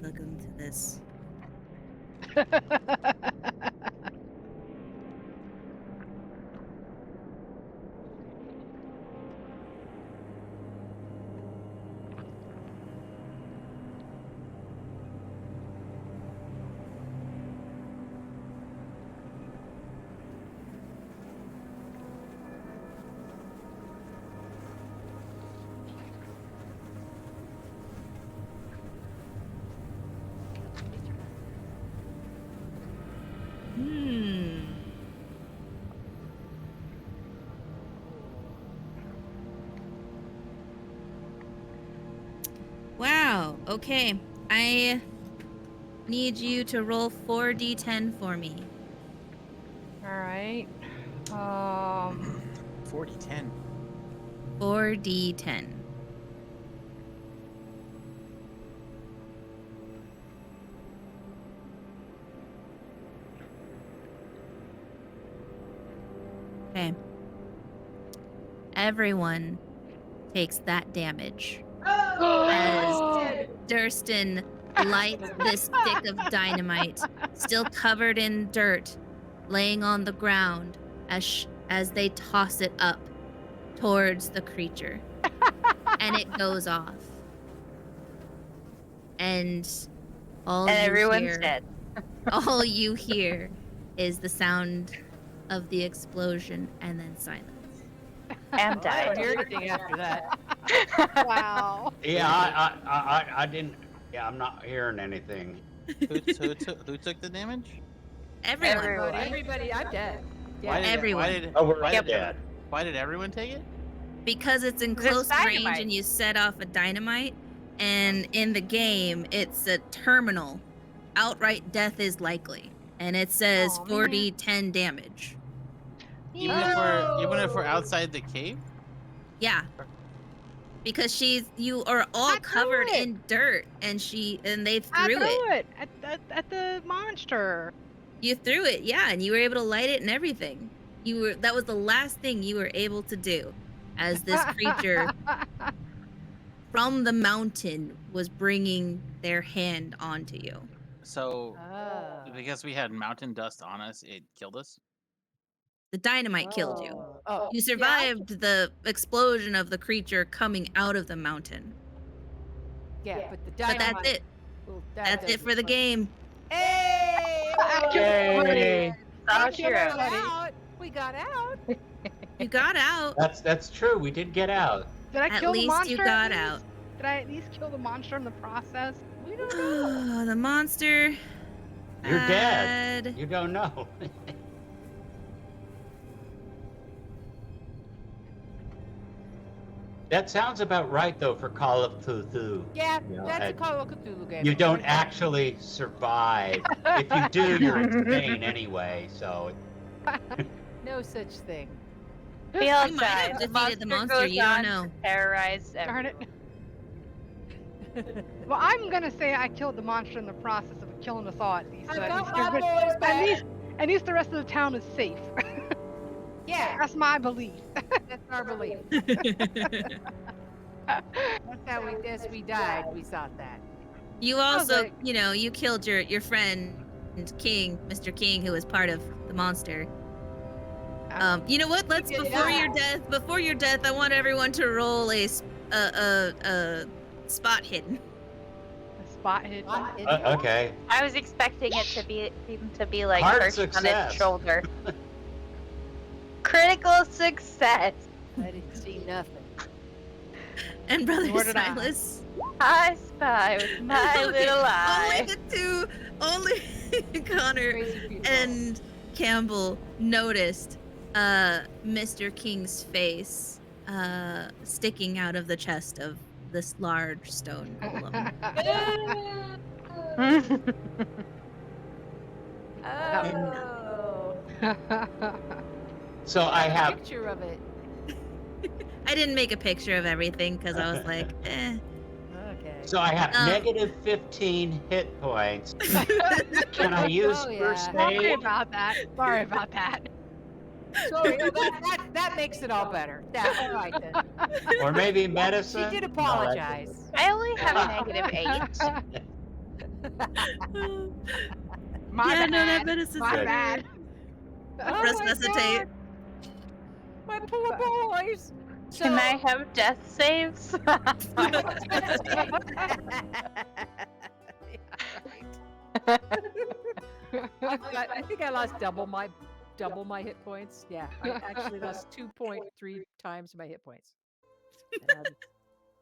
look into this. Wow. Okay. I need you to roll 4d10 for me. All right. 40-10. 4d10. Okay. Everyone takes that damage. As Durston lights this stick of dynamite, still covered in dirt, laying on the ground as they toss it up towards the creature. And it goes off. And everyone's dead. All you hear is the sound of the explosion and then silence. And I died. didn't hear anything after that. Wow. Yeah, I didn't. Yeah, I'm not hearing anything. Who took the damage? Everyone. Everybody, I'm dead. Why did, everyone. Why did everyone take it? Because it's in close range and you set off a dynamite, and in the game it's a terminal. Outright death is likely, and it says 40-10 damage. Even if we're outside the cave? Yeah. Because you are all covered in dirt, and they threw it at the monster. You threw it, yeah, and you were able to light it and everything. That was the last thing you were able to do, as this creature from the mountain was bringing their hand onto you. So, because we had mountain dust on us, it killed us? The dynamite killed you. You survived the explosion of the creature coming out of the mountain. Yeah, but the But dynamite. that's it. Well, That's it for the game. Hey! Yay! We got out. You got out. That's true. We did get out. Did I At kill the least monster? you at got least? out. Did I at least kill the monster in the process? We don't know. The monster. You're dead. Bad. You don't know. That sounds about right, though, for Call of Cthulhu. Yeah, You know, that's a Call of Cthulhu game. You don't actually survive. If you do, you're insane anyway. So No such thing. We all You might have die. defeated the monster, goes you don't on know. to terrorize Darn everyone. it. Well, I'm gonna say I killed the monster in the process of killing us all at least. I So got you're my good. boys back. At least the rest of the town is safe. Yeah, That's my belief. that's our belief. That's how we died. We thought that. You also, like- you killed your friend King, Mr. King, who was part of the monster. You know what? Let's did before that. your death, I want everyone to roll a spot hidden. A spot hidden. okay. I was expecting it to be like Hard perched on success. its shoulder. Critical success. I didn't see nothing. And Brother Nor did I. Silas. I spy with my little eye. Only Connor Crazy people. and Campbell noticed Mr. King's face sticking out of the chest of this large stone golem. Oh. So I A have picture of it. I didn't make a picture of everything because I was like, eh. Okay. So I have Um, negative 15 hit points. Can I use Oh, first yeah. Sorry aid? about that. Sorry about that. Sorry, oh, that makes it all better. That's all right then. Or maybe She medicine? did apologize. I only have a negative 8. My Yeah, bad. no, that medicine's My good. bad. Oh Resuscitate. my poor boys. Can I have death saves? I think I lost double my hit points. Yeah, I actually lost 2.3 times my hit points.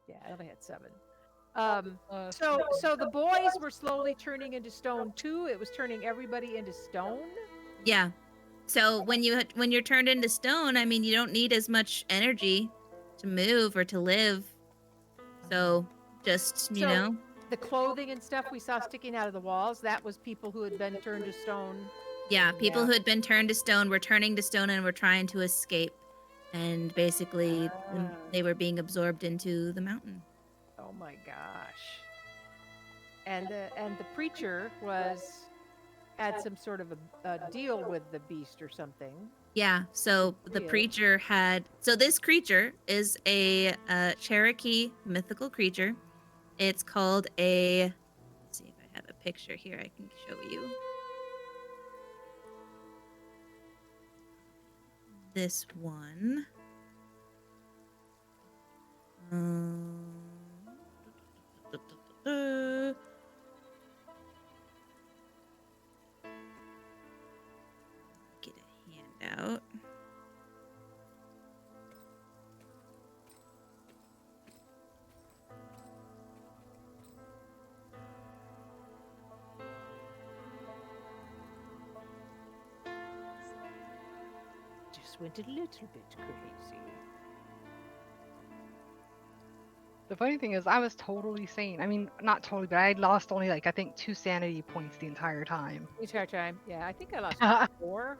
Yeah, I only had 7. So the boys were slowly turning into stone too. It was turning everybody into stone. Yeah. So when you're turned into stone, I mean, you don't need as much energy to move or to live. So just, you So- know. The clothing and stuff we saw sticking out of the walls, that was people who had been turned to stone. Yeah, people Yeah. who had been turned to stone were turning to stone and were trying to escape. And basically, they were being absorbed into the mountain. Oh my gosh. And the preacher had some sort of a deal with the beast or something. Yeah, so the Weird. preacher had. So this creature is a Cherokee mythical creature. It's called a. Let's see if I have a picture here I can show you. This one. Get a handout. Just went a little bit crazy. The funny thing is, I was totally sane. I mean, not totally, but I had lost only like I think 2 sanity points the entire time. The entire time. Yeah, I think I lost 4.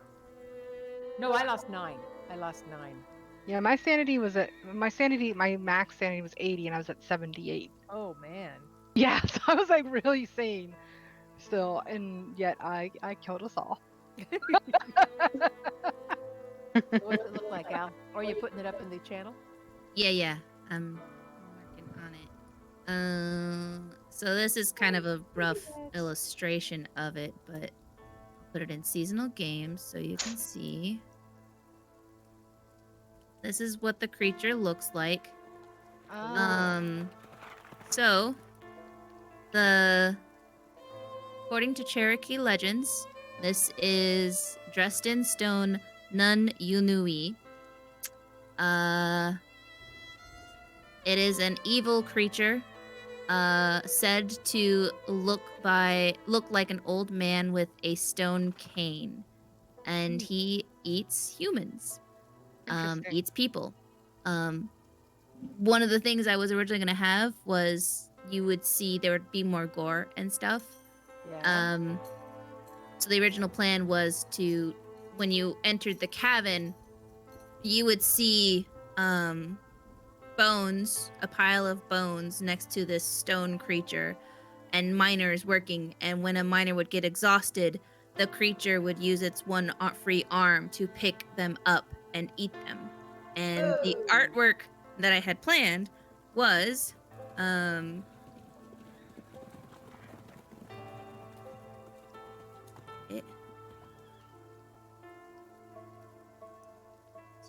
No, I lost 9. I lost 9. Yeah, my max sanity was 80, and I was at 78. Oh man. Yeah, so I was like really sane still, and yet I killed us all. What does it look like, Al? Or are you putting it up in the channel? Yeah. I'm working on it. So this is kind of a rough illustration of it, but I'll put it in seasonal games so you can see. This is what the creature looks like. So according to Cherokee legends, this is dressed in stone Nun Yunui. It is an evil creature, said to look like an old man with a stone cane, and he eats humans, Interesting. eats people. One of the things I was originally gonna have was you would see there would be more gore and stuff. Yeah. So the original plan was to, when you entered the cabin, you would see bones, a pile of bones next to this stone creature, and miners working. And when a miner would get exhausted, the creature would use its one free arm to pick them up and eat them. And the artwork that I had planned was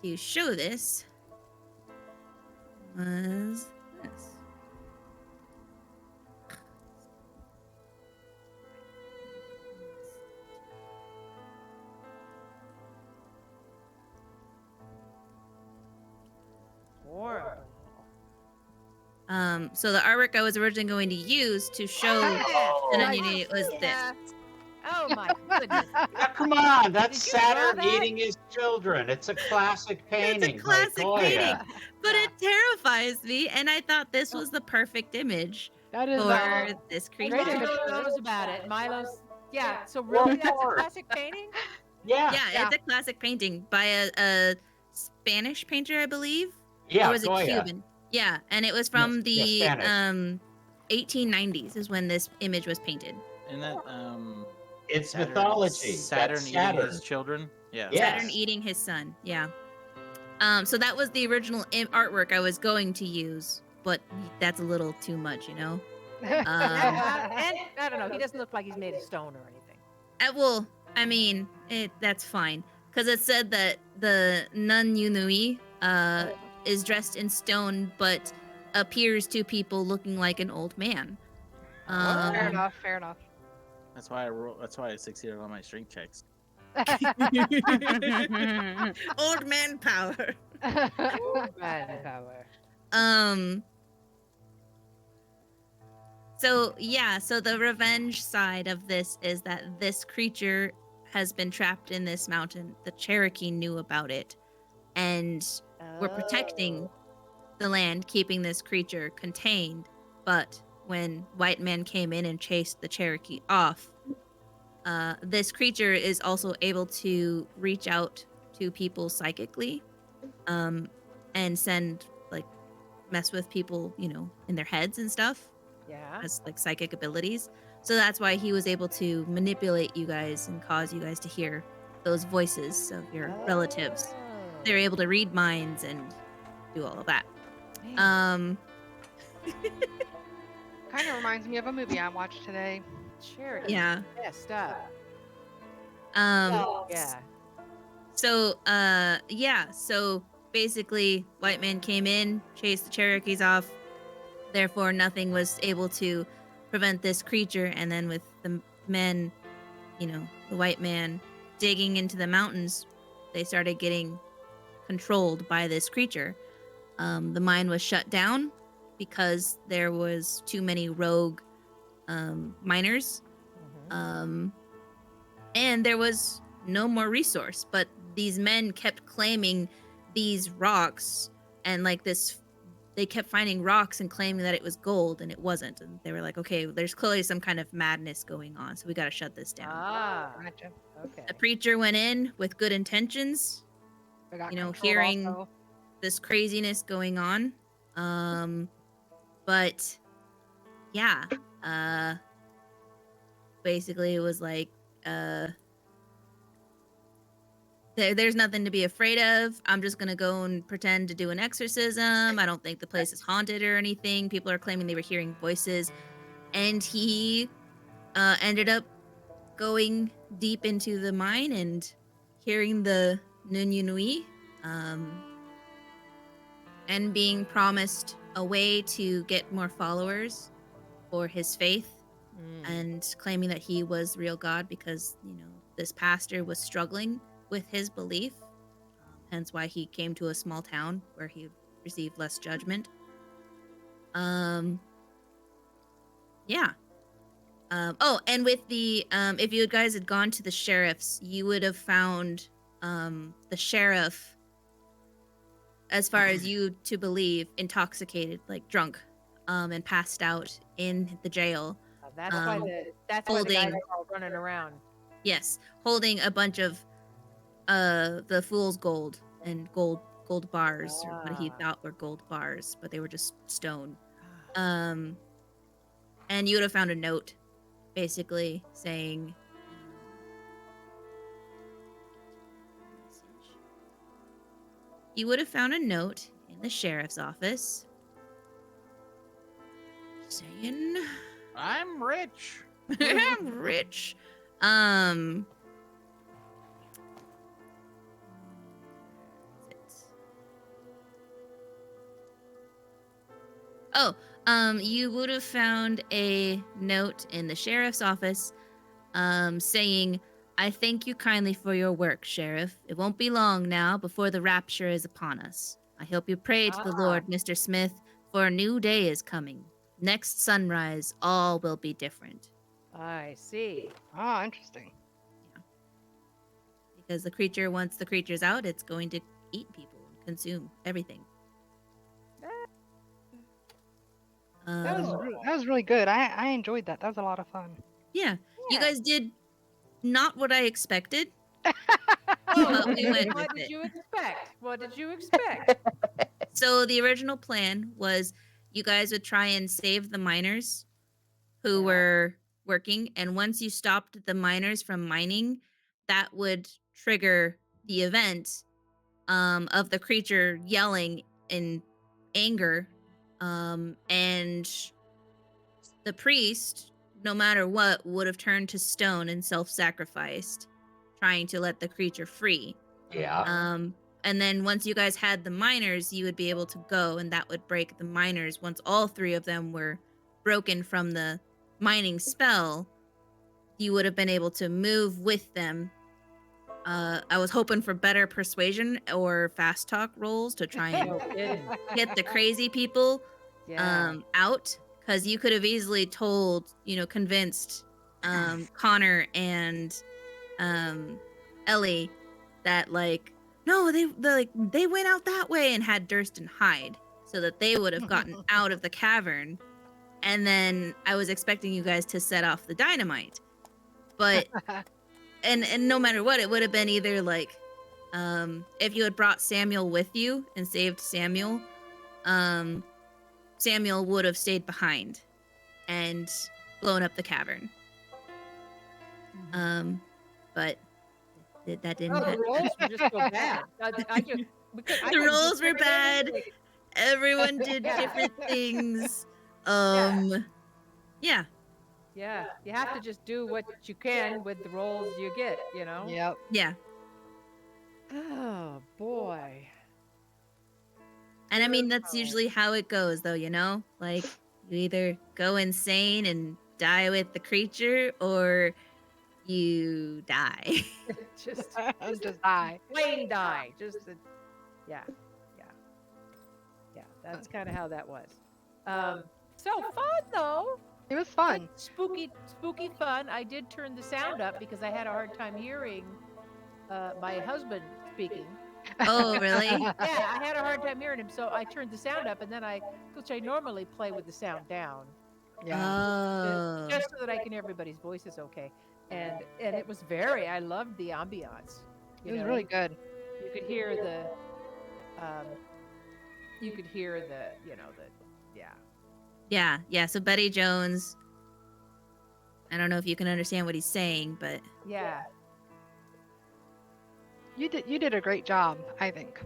to show this was this. Horrible. So the artwork I was originally going to use to show an unity was this. Oh my goodness. Now, come on, that's Did you draw Saturn that? eating his children. It's a classic painting. It's a classic by Goya. painting, but it terrifies me, and I thought this was the perfect image That is for this creature. great Milo image. knows about it. Milo's, yeah. So really, that's a course. classic painting. Yeah. Yeah, it's a classic painting by a Spanish painter, I believe. Yeah, Or was it Goya. Cuban? Yeah, and it was from the Spanish. 1890s is when this image was painted. And that It's Saturn, mythology. Saturn That's eating Saturn. his children. Yeah. Yes. Saturn eating his son. Yeah. So that was the original artwork I was going to use, but that's a little too much, you know. And I don't know. He doesn't look like he's made of stone or anything. Well, I mean, that's fine because it said that the Nun Yunui is dressed in stone, but appears to people looking like an old man. Fair enough. Fair enough. That's why I succeeded on my strength checks. Old man power. Man power. So yeah, so the revenge side of this is that this creature has been trapped in this mountain. The Cherokee knew about it, and we're protecting the land, keeping this creature contained. But when white men came in and chased the Cherokee off, this creature is also able to reach out to people psychically, and send mess with people, in their heads and stuff. Yeah. Has psychic abilities. So that's why he was able to manipulate you guys and cause you guys to hear those voices of your relatives. They're able to read minds and do all of that. Kind of reminds me of a movie I watched today. Sure. Yeah. Yeah. Stop. Yeah. So basically white man came in, chased the Cherokees off, therefore nothing was able to prevent this creature, and then with the men, the white man digging into the mountains, they started getting controlled by this creature. The mine was shut down because there was too many rogue miners, and there was no more resource. But these men kept claiming these rocks, and they kept finding rocks and claiming that it was gold, and it wasn't. And they were like, okay, there's clearly some kind of madness going on, so we got to shut this down. Gotcha. Okay. The preacher went in with good intentions, I got hearing also. this craziness going on. But yeah, basically it was like, there's nothing to be afraid of. I'm just gonna go and pretend to do an exorcism. I don't think the place is haunted or anything. People are claiming they were hearing voices, and he ended up going deep into the mine and hearing the Nunyunui, and being promised a way to get more followers for his faith, and claiming that he was real God because this pastor was struggling with his belief. hence why he came to a small town where he received less judgment. Yeah. Oh, and with the if you guys had gone to the sheriff's, you would have found the sheriff, as far as you to believe, intoxicated, like drunk, and passed out in the jail. That's why the guys are all running around. Yes, holding a bunch of the fool's gold and gold bars, or what he thought were gold bars, but they were just stone. And you would have found a note, basically saying, you would have found a note in the sheriff's office saying, I'm rich. I'm rich. You would have found a note in the sheriff's office saying, I thank you kindly for your work, Sheriff. It won't be long now before the rapture is upon us. I hope you pray to the Lord, Mr. Smith, for a new day is coming. Next sunrise, all will be different. I see. Ah, interesting. Yeah. Because the creature, once the creature's out, it's going to eat people and consume everything. That was really good. I enjoyed that. That was a lot of fun. Yeah. You guys did not what I expected. Oh, we went what with did it. you expect? What did you expect? So the original plan was you guys would try and save the miners who were working, and once you stopped the miners from mining, that would trigger the event of the creature yelling in anger, and the priest, no matter what, would have turned to stone and self-sacrificed, trying to let the creature free. Yeah. And then once you guys had the miners, you would be able to go, and that would break the miners. Once all three of them were broken from the mining spell, you would have been able to move with them. I was hoping for better persuasion or fast talk rolls to try and get the crazy people out, because you could have easily told, convinced Connor and Ellie that, like, no, they went out that way, and had Durston hide so that they would have gotten out of the cavern. And then I was expecting you guys to set off the dynamite, but and no matter what, it would have been either like, if you had brought Samuel with you and saved Samuel, Samuel would have stayed behind and blown up the cavern. But that didn't happen. The rolls were just so bad. The rolls were bad. Everyone did different things. Yeah. Yeah, you have to just do what you can with the rolls you get, Yep. Yeah. Oh, boy. And I mean, that's usually how it goes, though, Like, you either go insane and die with the creature, or you die. just die. Plain die. Yeah. That's kind of how that was. So fun, though. It was fun. Spooky fun. I did turn the sound up because I had a hard time hearing my husband speaking. Oh, really? Yeah, I had a hard time hearing him, so I turned the sound up, and then which I normally play with the sound down. Oh. Just so that I can hear everybody's voices okay. And it was I loved the ambiance. It was really good. You could hear the Yeah. So Betty Jones, I don't know if you can understand what he's saying, but yeah. You did a great job, I think.